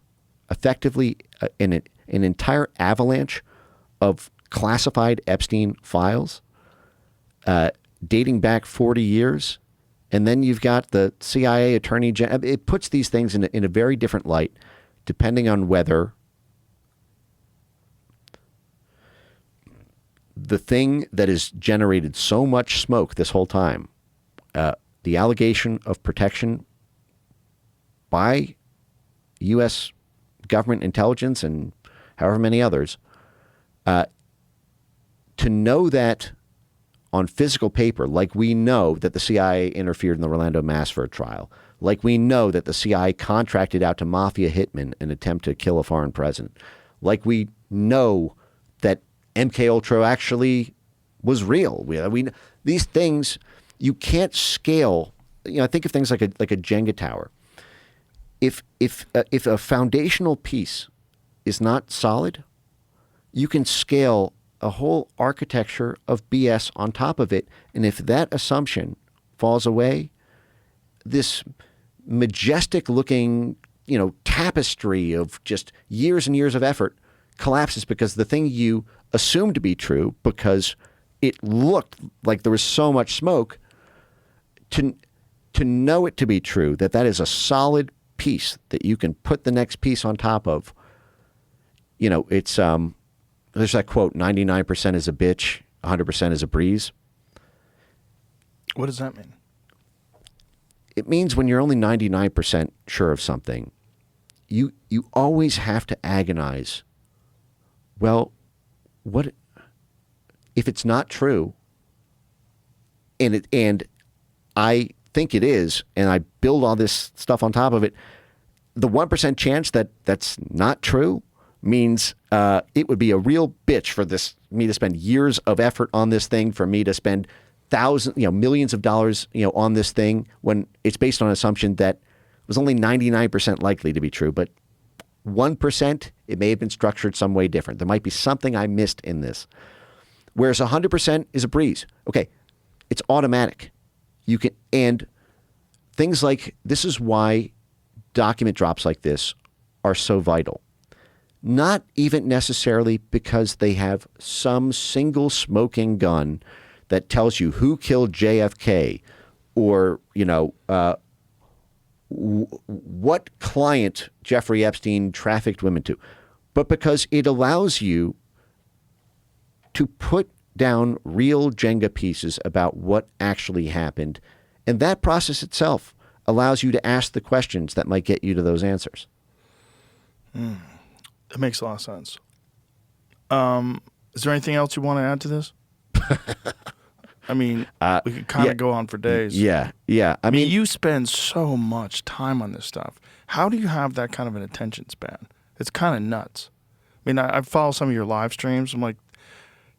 effectively an entire avalanche of classified Epstein files dating back 40 years, and then you've got the CIA Attorney General, it puts these things in a very different light, depending on whether the thing that has generated so much smoke this whole time, the allegation of protection by U.S. government intelligence and however many others, to know that on physical paper, like we know that the CIA interfered in the Orlando Masford trial, like we know that the CIA contracted out to mafia hitmen an attempt to kill a foreign president, like we know that MKUltra actually was real. These things you can't scale. Think of things like a Jenga tower. If a foundational piece is not solid, you can scale a whole architecture of BS on top of it. And if that assumption falls away, this majestic looking, tapestry of just years and years of effort collapses because the thing you assumed to be true, because it looked like there was so much smoke, to know it to be true, that is a solid piece that you can put the next piece on top of. It's there's that quote, 99% is a bitch, 100% is a breeze. What does that mean? It means when you're only 99% sure of something, you always have to agonize. Well, what if it's not true? And I think it is, and I build all this stuff on top of it. The 1% chance that that's not true means it would be a real bitch for me to spend years of effort on this thing, for me to spend millions of dollars, on this thing when it's based on an assumption that was only 99% likely to be true. But 1%, it may have been structured some way different. There might be something I missed in this. Whereas 100% is a breeze. Okay, it's automatic. And things like, this is why document drops like this are so vital. not even necessarily because they have some single smoking gun that tells you who killed JFK or, what client Jeffrey Epstein trafficked women to, but because it allows you to put down real Jenga pieces about what actually happened. And that process itself allows you to ask the questions that might get you to those answers. That makes a lot of sense. Is there anything else you want to add to this? I mean, we could kind of go on for days. Yeah. I mean, you spend so much time on this stuff. How do you have that kind of an attention span? It's kind of nuts. I mean, I follow some of your live streams. I'm like,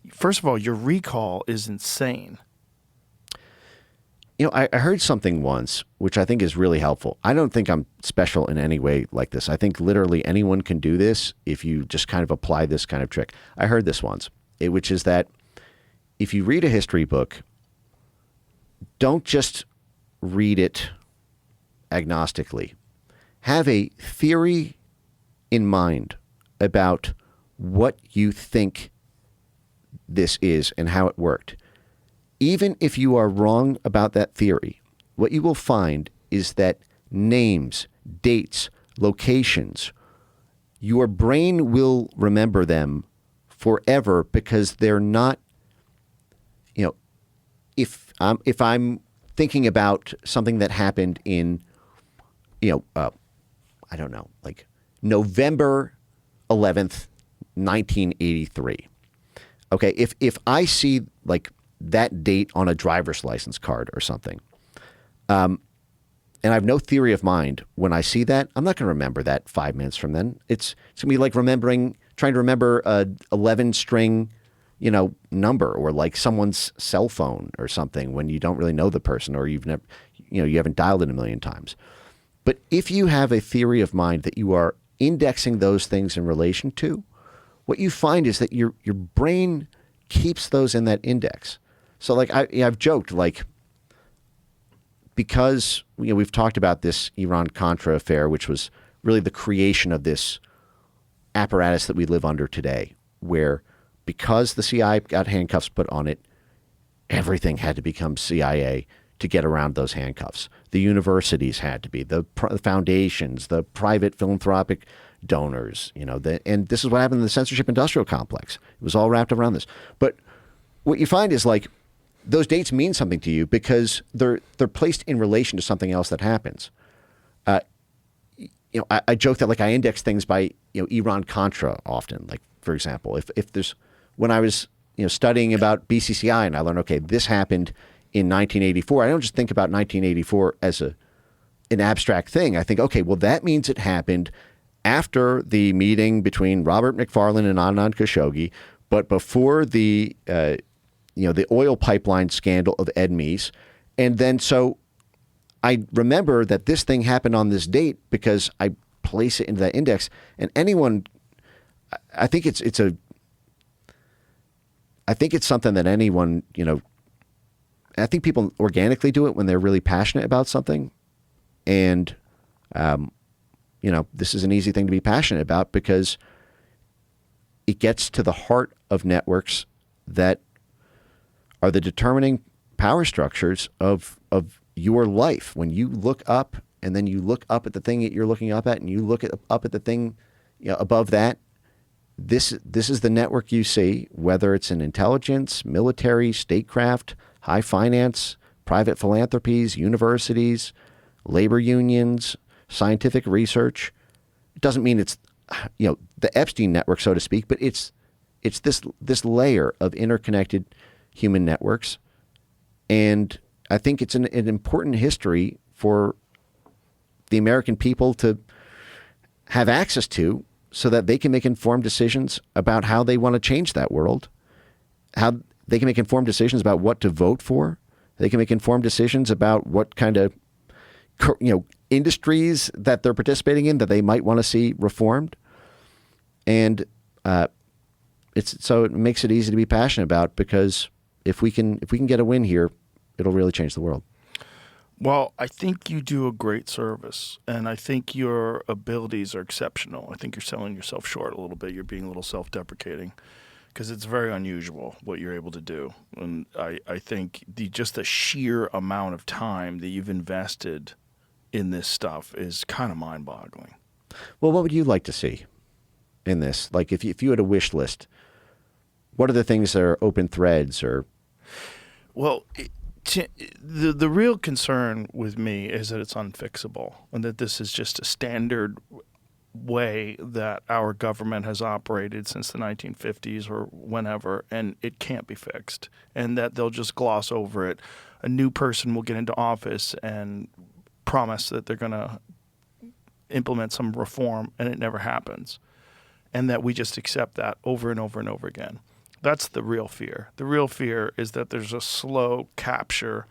first of all, your recall is insane. I heard something once, which I think is really helpful. I don't think I'm special in any way like this. I think literally anyone can do this if you just kind of apply this kind of trick. I heard this once, which is that if you read a history book, don't just read it agnostically. Have a theory in mind about what you think this is and how it worked. Even if you are wrong about that theory, what you will find is that names, dates, locations, your brain will remember them forever because they're not, if I'm thinking about something that happened in, I don't know, like November 11th, 1983. Okay, if I see like that date on a driver's license card or something, and I have no theory of mind when I see that, I'm not going to remember that 5 minutes from then. It's going to be like trying to remember a 11-string, number, or like someone's cell phone or something when you don't really know the person, or you've never, you haven't dialed it a million times. But if you have a theory of mind that you are indexing those things in relation to, what you find is that your brain keeps those in that index. So like I've joked, like, because we've talked about this Iran-Contra affair, which was really the creation of this apparatus that we live under today, where because the CIA got handcuffs put on it, everything had to become CIA to get around those handcuffs. The universities had to be, the foundations, the private philanthropic donors, and this is what happened in the censorship industrial complex. It was all wrapped around this. But what you find is like those dates mean something to you because they're placed in relation to something else that happens. I joke that like I index things by Iran-Contra often. Like, for example, if there's, when I was studying about BCCI and I learned, okay, this happened in 1984, I don't just think about 1984 as an abstract thing. I think, okay, well, that means it happened after the meeting between Robert McFarlane and Anand Khashoggi, but before the oil pipeline scandal of Ed Meese. And then so I remember that this thing happened on this date because I place it into that index. And anyone, I think it's something that anyone, I think people organically do it when they're really passionate about something. And, this is an easy thing to be passionate about because it gets to the heart of networks that are the determining power structures of your life. When you look up and then you look up at the thing that you're looking up at and you look up at the thing above that, this is the network you see, whether it's in intelligence, military, statecraft, high finance, private philanthropies, universities, labor unions, scientific research. It doesn't mean it's the Epstein network, so to speak, but it's this layer of interconnected human networks. And I think it's an important history for the American people to have access to so that they can make informed decisions about how they want to change that world, how they can make informed decisions about what to vote for. They can make informed decisions about what kind of industries that they're participating in that they might want to see reformed. And it makes it easy to be passionate about, because if we can get a win here, it'll really change the world. Well, I think you do a great service, and I think your abilities are exceptional. I think you're selling yourself short a little bit. You're being a little self-deprecating because it's very unusual what you're able to do. And I think just the sheer amount of time that you've invested in this stuff is kind of mind-boggling. Well, what would you like to see in this? Like if you had a wish list, what are the things that are open threads or? Well, the real concern with me is that it's unfixable and that this is just a standard way that our government has operated since the 1950s or whenever, and it can't be fixed, and that they'll just gloss over it. A new person will get into office and promise that they're going to implement some reform, and it never happens, and that we just accept that over and over and over again. That's the real fear. The real fear is that there's a slow capture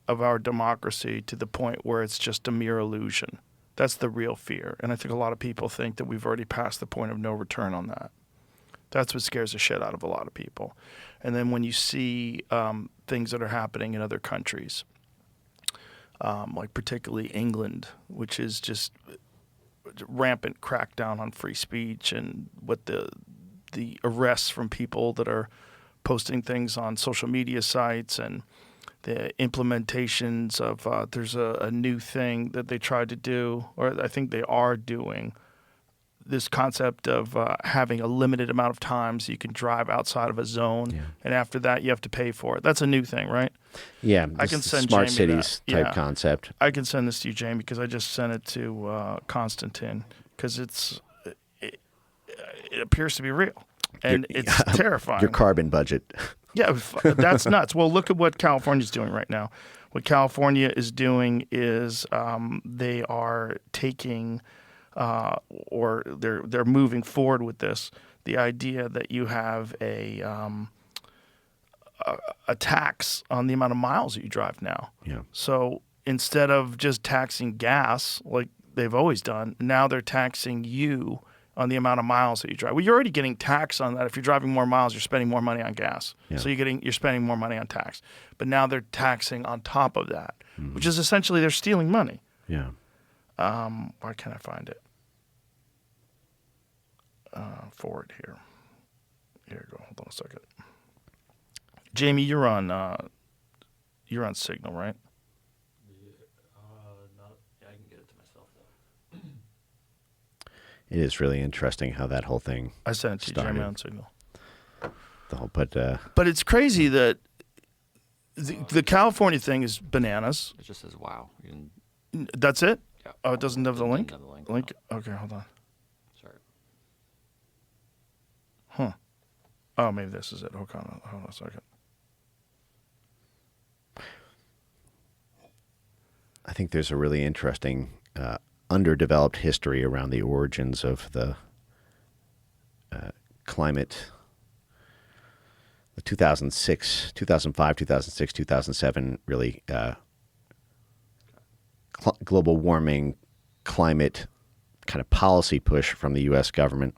of our democracy to the point where it's just a mere illusion. That's the real fear. And I think a lot of people think that we've already passed the point of no return on that. That's what scares the shit out of a lot of people. And then when you see things that are happening in other countries, like particularly England, which is just rampant crackdown on free speech, and what the arrests from people that are posting things on social media sites, and the implementations of there's a new thing that they tried to do, or I think they are doing, this concept of having a limited amount of times you can drive outside of a zone, and after that you have to pay for it. That's a new thing, right? Yeah, I can send smart Jamie cities that. type concept. I can send this to you, Jamie, because I just sent it to Constantine, because it appears to be real, and it's terrifying. Your carbon budget. Yeah, that's nuts. Well, look at what California's doing right now. What California is doing is they are taking, or they're moving forward with this, the idea that you have a tax on the amount of miles that you drive now. Yeah. So instead of just taxing gas like they've always done, now they're taxing you on the amount of miles that you drive. Well, you're already getting taxed on that. If you're driving more miles, you're spending more money on gas. Yeah. So you're spending more money on tax. But now they're taxing on top of that, which is essentially they're stealing money. Yeah. Why can't I find it? Forward here. Here you go. Hold on a second. Jamie, you're on Signal, right? I can get it to myself though. It is really interesting how that whole thing I sent it to you, Jamie, on Signal. But it's crazy that the California thing is bananas. It just says wow. That's it? Yeah. Oh, it doesn't have the link? Doesn't have the Link? Okay, hold on. Sorry. Huh. Oh, maybe this is it. Hold on a second. I think there's a really interesting underdeveloped history around the origins of the climate. The 2005, 2006, 2007 really global warming climate kind of policy push from the U.S. government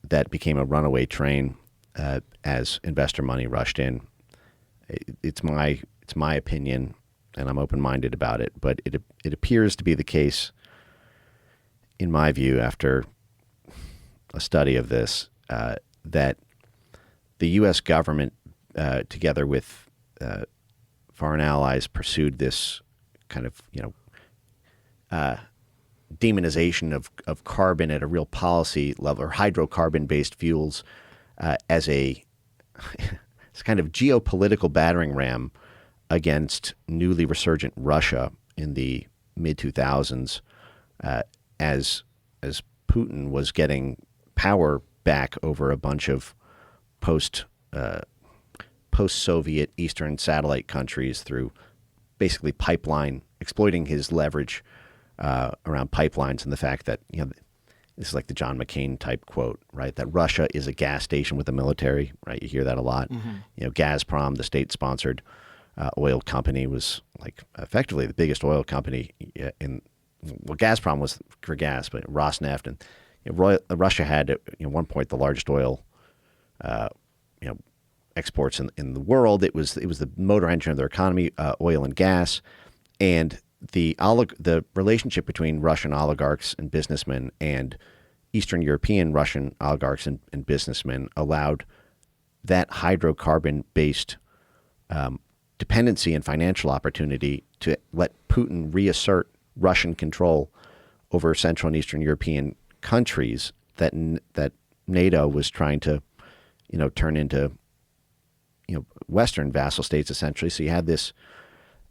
that became a runaway train as investor money rushed in. It's my opinion, and I'm open-minded about it, but it appears to be the case, in my view, after a study of this, that the U.S. government, together with foreign allies, pursued this kind of, demonization of carbon at a real policy level, or hydrocarbon-based fuels, as a it's kind of geopolitical battering ram against newly resurgent Russia in the mid-2000s, as Putin was getting power back over a bunch of post-Soviet Eastern satellite countries through basically exploiting his leverage around pipelines, and the fact that, this is like the John McCain type quote, right? That Russia is a gas station with a military, right? You hear that a lot. Mm-hmm. Gazprom, the state-sponsored oil company, was like effectively the biggest oil company Gazprom was for gas, but Rosneft, and Russia had at one point the largest oil exports in the world. It was the motor engine of their economy, oil and gas. And the relationship between Russian oligarchs and businessmen and Eastern European Russian oligarchs and businessmen allowed that hydrocarbon-based dependency and financial opportunity to let Putin reassert Russian control over Central and Eastern European countries that NATO was trying to, turn into, Western vassal states essentially. So you had this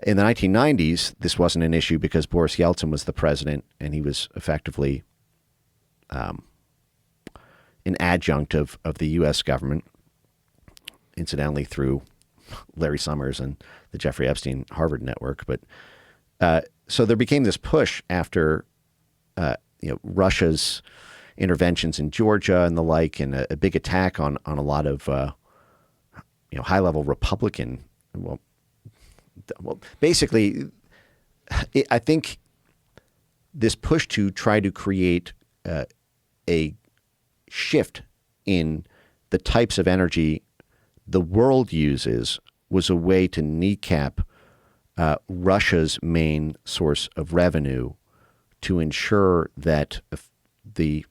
in the 1990s. This wasn't an issue because Boris Yeltsin was the president, and he was effectively an adjunct of the U.S. government, incidentally through Larry Summers and the Jeffrey Epstein Harvard network. But so there became this push after Russia's interventions in Georgia and the like, and a big attack on a lot of high-level Republican. Well, basically, I think this push to try to create a shift in the types of energy the world uses was a way to kneecap Russia's main source of revenue to ensure that the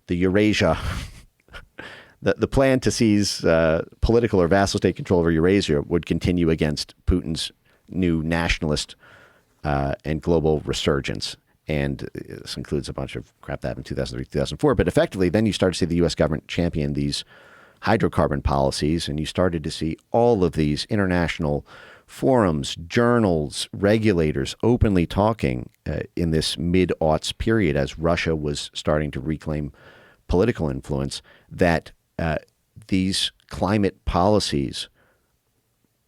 Eurasia, the plan to seize political or vassal state control over Eurasia would continue against Putin's new nationalist and global resurgence. And this includes a bunch of crap that happened in 2003, 2004. But effectively, then you start to see the U.S. government champion these hydrocarbon policies, and you started to see all of these international forums, journals, regulators openly talking in this mid-aughts period as Russia was starting to reclaim political influence that these climate policies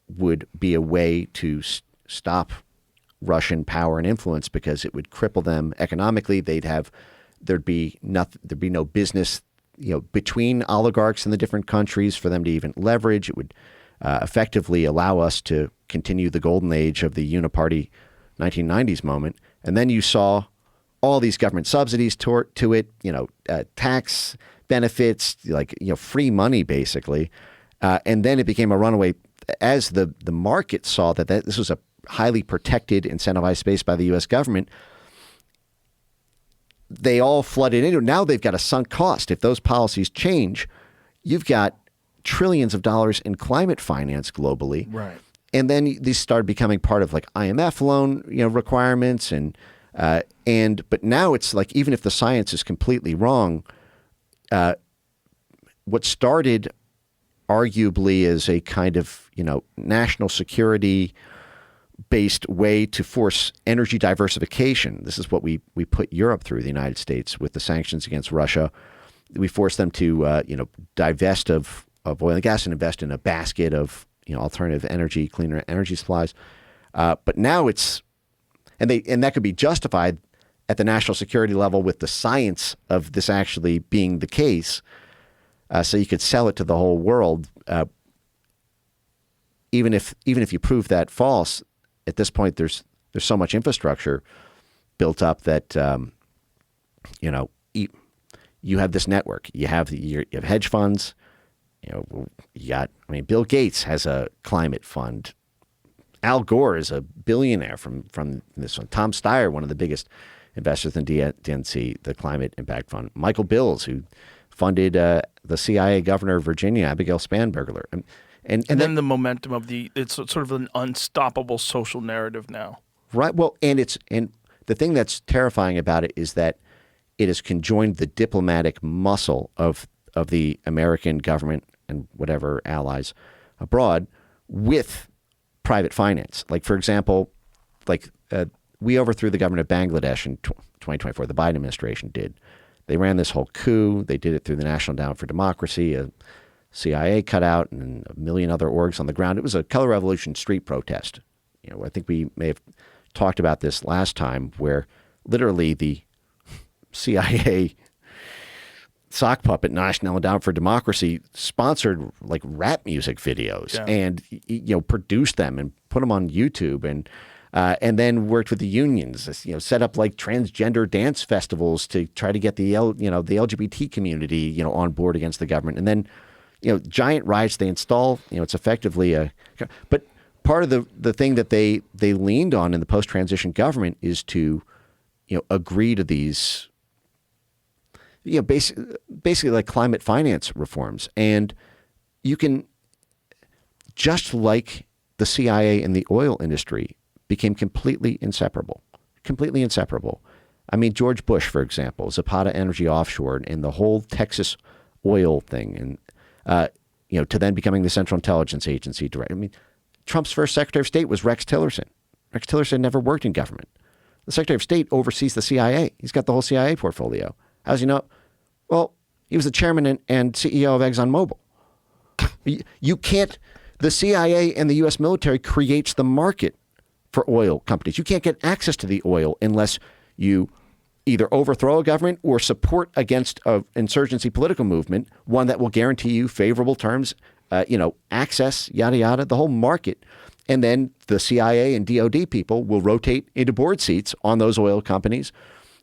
would be a way to stop Russian power and influence because it would cripple them economically. There'd be no business, between oligarchs in the different countries for them to even leverage. It would effectively allow us to continue the golden age of the uniparty 1990s moment. And then you saw all these government subsidies to it, tax benefits, free money basically. And then it became a runaway as the market saw that this was a highly protected, incentivized space by the U.S. government. They all flooded into it. Now they've got a sunk cost. If those policies change, you've got trillions of dollars in climate finance globally. Right. And then these started becoming part of like IMF loan, requirements but now it's like, even if the science is completely wrong, what started arguably as a kind of, national security based way to force energy diversification. This is what we put Europe through, the United States, with the sanctions against Russia. We forced them to, divest of oil and gas and invest in a basket of, alternative energy, cleaner energy supplies. But now it's, and that could be justified at the national security level with the science of this actually being the case. So you could sell it to the whole world. Even if you prove that false, at this point there's so much infrastructure built up that you have this network. You have hedge funds. Bill Gates has a climate fund. Al Gore is a billionaire from this one. Tom Steyer, one of the biggest investors in DNC, the Climate Impact Fund. Michael Bills, who funded the CIA governor of Virginia, Abigail Spanberger. And then the momentum of it's sort of an unstoppable social narrative now. Right. Well, and the thing that's terrifying about it is that it has conjoined the diplomatic muscle of the American government and whatever allies abroad with private finance. Like, for example, we overthrew the government of Bangladesh in 2024. The Biden administration did. They ran this whole coup. They did it through the National Endowment for Democracy, a CIA cutout, and a million other orgs on the ground. It was a color revolution street protest. I think we may have talked about this last time, where literally the CIA sock puppet National Endowment for Democracy sponsored like rap music videos and produced them and put them on YouTube and then worked with the unions, set up like transgender dance festivals to try to get the LGBT community on board against the government. And then giant riots they install. It's effectively but part of the thing that they leaned on in the post-transition government is to, agree to these, basically like climate finance reforms. And you can, just like the CIA and the oil industry became completely inseparable. I mean, George Bush, for example, Zapata Energy Offshore and the whole Texas oil thing, and, to then becoming the Central Intelligence Agency director. I mean, Trump's first Secretary of State was Rex Tillerson. Rex Tillerson never worked in government. The Secretary of State oversees the CIA. He's got the whole CIA portfolio. How does he know? Well, he was the chairman and CEO of ExxonMobil. You can't, the CIA and the U.S. military creates the market for oil companies. You can't get access to the oil unless you either overthrow a government or support against an insurgency political movement, one that will guarantee you favorable terms, access, yada, yada, the whole market. And then the CIA and DOD people will rotate into board seats on those oil companies.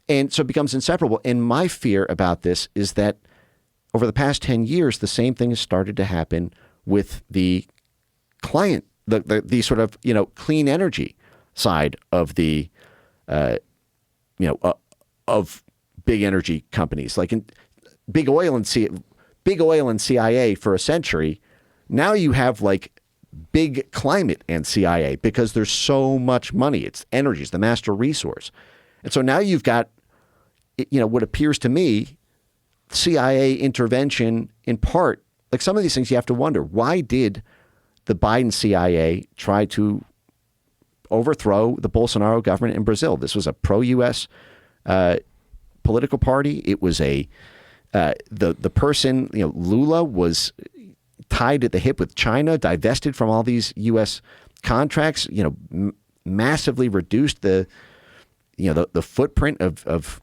And so it becomes inseparable. And my fear about this is that over the past 10 years, the same thing has started to happen with the client, the sort of, clean energy side of the, of big energy companies, like in big oil and CIA for a century. Now you have like big climate and CIA because there's so much money. It's energy, it's the master resource. And so now you've got, what appears to me, CIA intervention in part. Like some of these things you have to wonder, why did the Biden CIA try to overthrow the Bolsonaro government in Brazil? This was a pro-U.S. Political party. It was the person, Lula was tied at the hip with China, divested from all these U.S. contracts, massively reduced the footprint of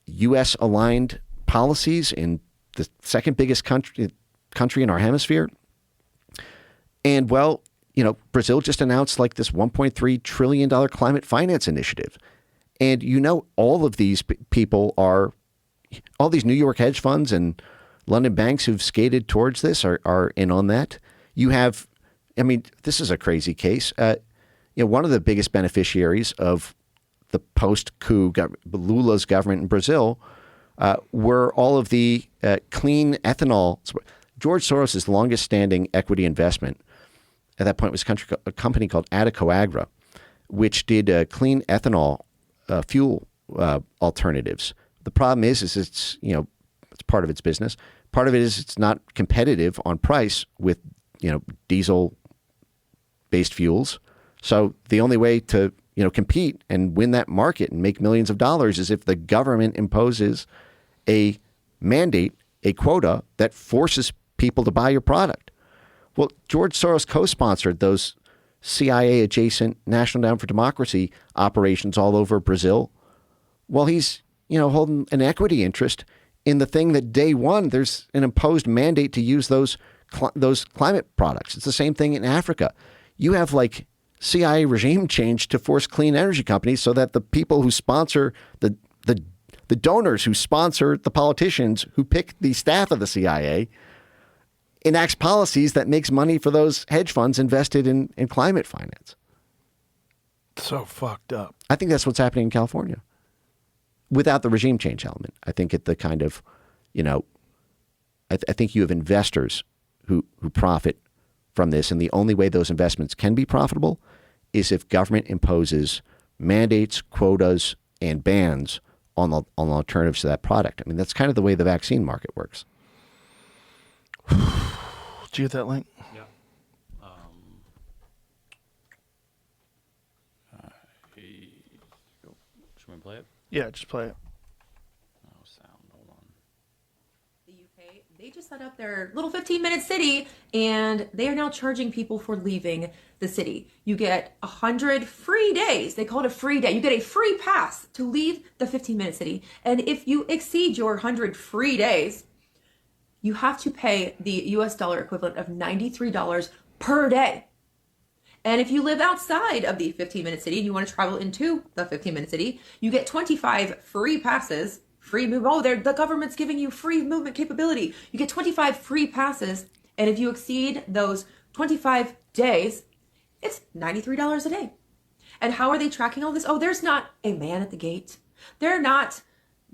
U.S. aligned policies in the second biggest country in our hemisphere. And Brazil just announced like this $1.3 trillion climate finance initiative. And all of these people all these New York hedge funds and London banks who've skated towards this are in on that. You have, this is a crazy case. One of the biggest beneficiaries of the post-coup Lula's government in Brazil were all of the clean ethanol. George Soros' longest standing equity investment at that point was a company called Adecoagra, which did clean ethanol fuel alternatives. The problem is it's it's part of its business. Part of it is it's not competitive on price with diesel based fuels. So the only way to compete and win that market and make millions of dollars is if the government imposes a mandate, a quota that forces people to buy your product. Well, George Soros co-sponsored those CIA-adjacent National Endowment for Democracy operations all over Brazil. Well, he's, holding an equity interest in the thing that day one, there's an imposed mandate to use those climate products. It's the same thing in Africa. You have like CIA regime change to force clean energy companies so that the people who sponsor the donors who sponsor the politicians who pick the staff of the CIA enacts policies that makes money for those hedge funds invested in climate finance. So fucked up. I think that's what's happening in California without the regime change element. I think at the kind of, I think you have investors who profit from this. And the only way those investments can be profitable is if government imposes mandates, quotas, and bans on alternatives to that product. I mean, that's kind of the way the vaccine market works. Did you get that link? Yeah. Should we play it? Yeah, just play it. Oh, sound. Hold on. The UK, they just set up their little 15-minute city, and they are now charging people for leaving the city. You get 100 free days. They call it a free day. You get a free pass to leave the 15-minute city. And if you exceed your 100 free days, you have to pay the US dollar equivalent of $93 per day. And if you live outside of the 15-minute city and you want to travel into the 15-minute city, you get 25 free passes, free move. Oh, the government's giving you free movement capability. You get 25 free passes. And if you exceed those 25 days, It's $93 a day. And how are they tracking all this? Oh, there's not a man at the gate. They're not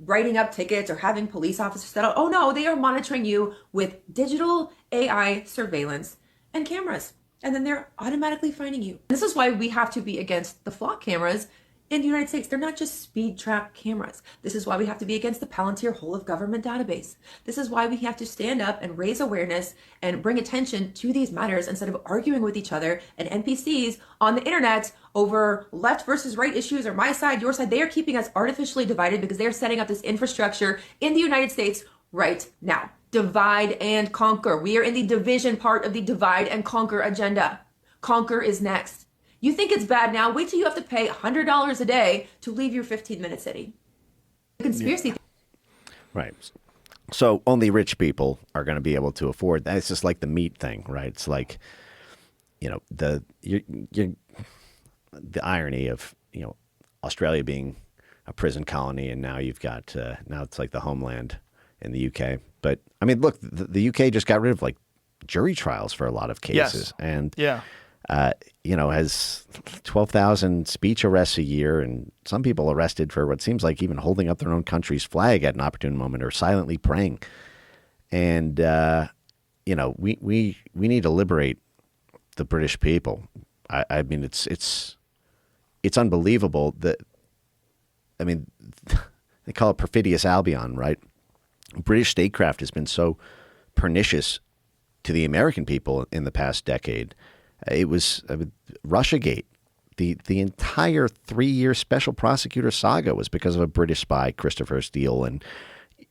writing up tickets or having police officers set up. Oh no, they are monitoring you with digital AI surveillance and cameras. And then they're automatically finding you. This is why we have to be against the flock cameras in the United States. They're not just speed trap cameras. This is why we have to be against the Palantir whole of government database. This is why we have to stand up and raise awareness and bring attention to these matters instead of arguing with each other and NPCs on the internet over left versus right issues or my side, your side. They are keeping us artificially divided because they are setting up this infrastructure in the United States right now. Divide and conquer. We are in the division part of the divide and conquer agenda. Conquer is next. You think it's bad now? Wait till you have to pay $100 a day to leave your 15-minute city. The conspiracy. Right. So only rich people are going to be able to afford that. It's just like the meat thing, right? It's like, the irony of, Australia being a prison colony, and now you've got, now it's like the homeland in the UK. But I mean, look, the UK just got rid of like jury trials for a lot of cases. Yes. And, Yeah. Has 12,000 speech arrests a year, and some people arrested for what seems like even holding up their own country's flag at an opportune moment or silently praying. And, we need to liberate the British people. I mean, it's unbelievable that, they call it perfidious Albion, right? British statecraft has been so pernicious to the American people in the past decade. It was Russiagate. The entire 3-year special prosecutor saga was because of a British spy, Christopher Steele, and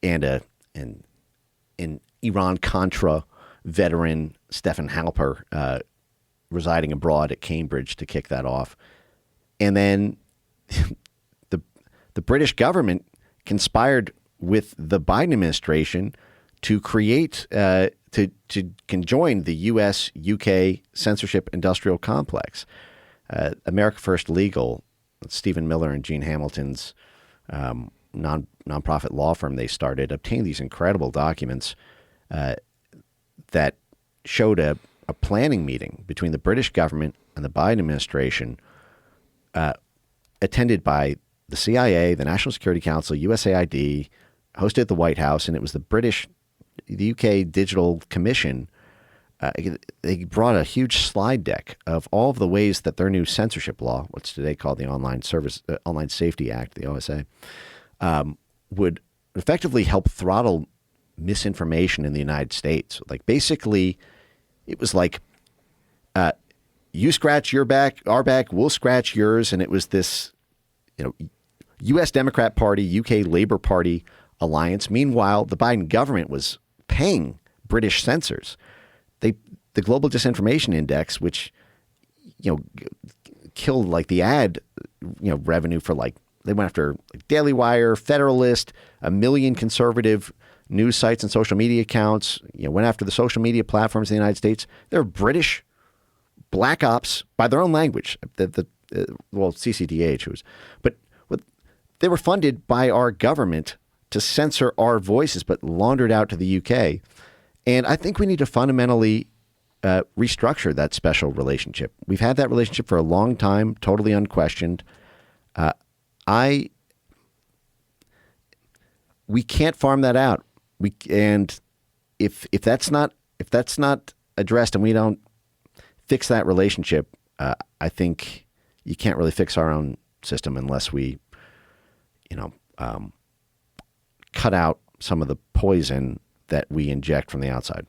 an Iran-Contra veteran, Stephen Halper, residing abroad at Cambridge to kick that off. And then the British government conspired with the Biden administration to create to conjoin the U.S.-UK censorship industrial complex. America First Legal, Stephen Miller and Gene Hamilton's nonprofit law firm they started, obtained these incredible documents that showed a planning meeting between the British government and the Biden administration, attended by the CIA, the National Security Council, USAID, hosted at the White House, and it was the UK Digital Commission. They brought a huge slide deck of all of the ways that their new censorship law, what's today called the Online Safety Act, the OSA, would effectively help throttle misinformation in the United States. Like basically, it was like, you scratch your back, our back, we'll scratch yours, and it was this, U.S. Democrat Party, UK Labour Party alliance. Meanwhile, the Biden government was paying British censors. The Global Disinformation Index, which, killed like the ad, revenue for they went after Daily Wire, Federalist, 1 million conservative news sites and social media accounts, went after the social media platforms in the United States. They're British black ops by their own language. CCDH was, but they were funded by our government to censor our voices, but laundered out to the UK. And I think we need to fundamentally restructure that special relationship. We've had that relationship for a long time, totally unquestioned. We can't farm that out. If that's not addressed and we don't fix that relationship, I think you can't really fix our own system unless we, cut out some of the poison that we inject from the outside.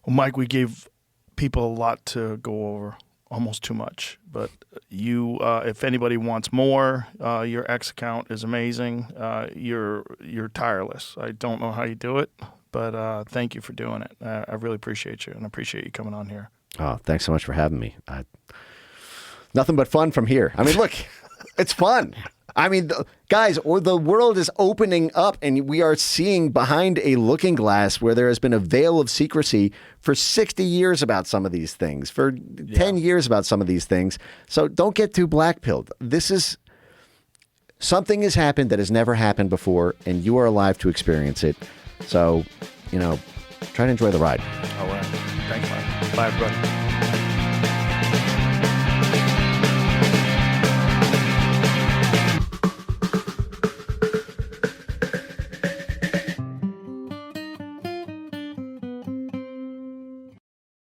Well, Mike, we gave people a lot to go over, almost too much. But you, if anybody wants more, your X account is amazing. You're tireless. I don't know how you do it, but thank you for doing it. I really appreciate you, and I appreciate you coming on here. Oh, thanks so much for having me. Nothing but fun from here. I mean, look, it's fun. I mean, guys, the world is opening up, and we are seeing behind a looking glass where there has been a veil of secrecy for 60 years about some of these things, for 10 years about some of these things. So don't get too black-pilled. Something has happened that has never happened before, and you are alive to experience it. So, try to enjoy the ride. All right. Thanks, Mike. Bye, everybody.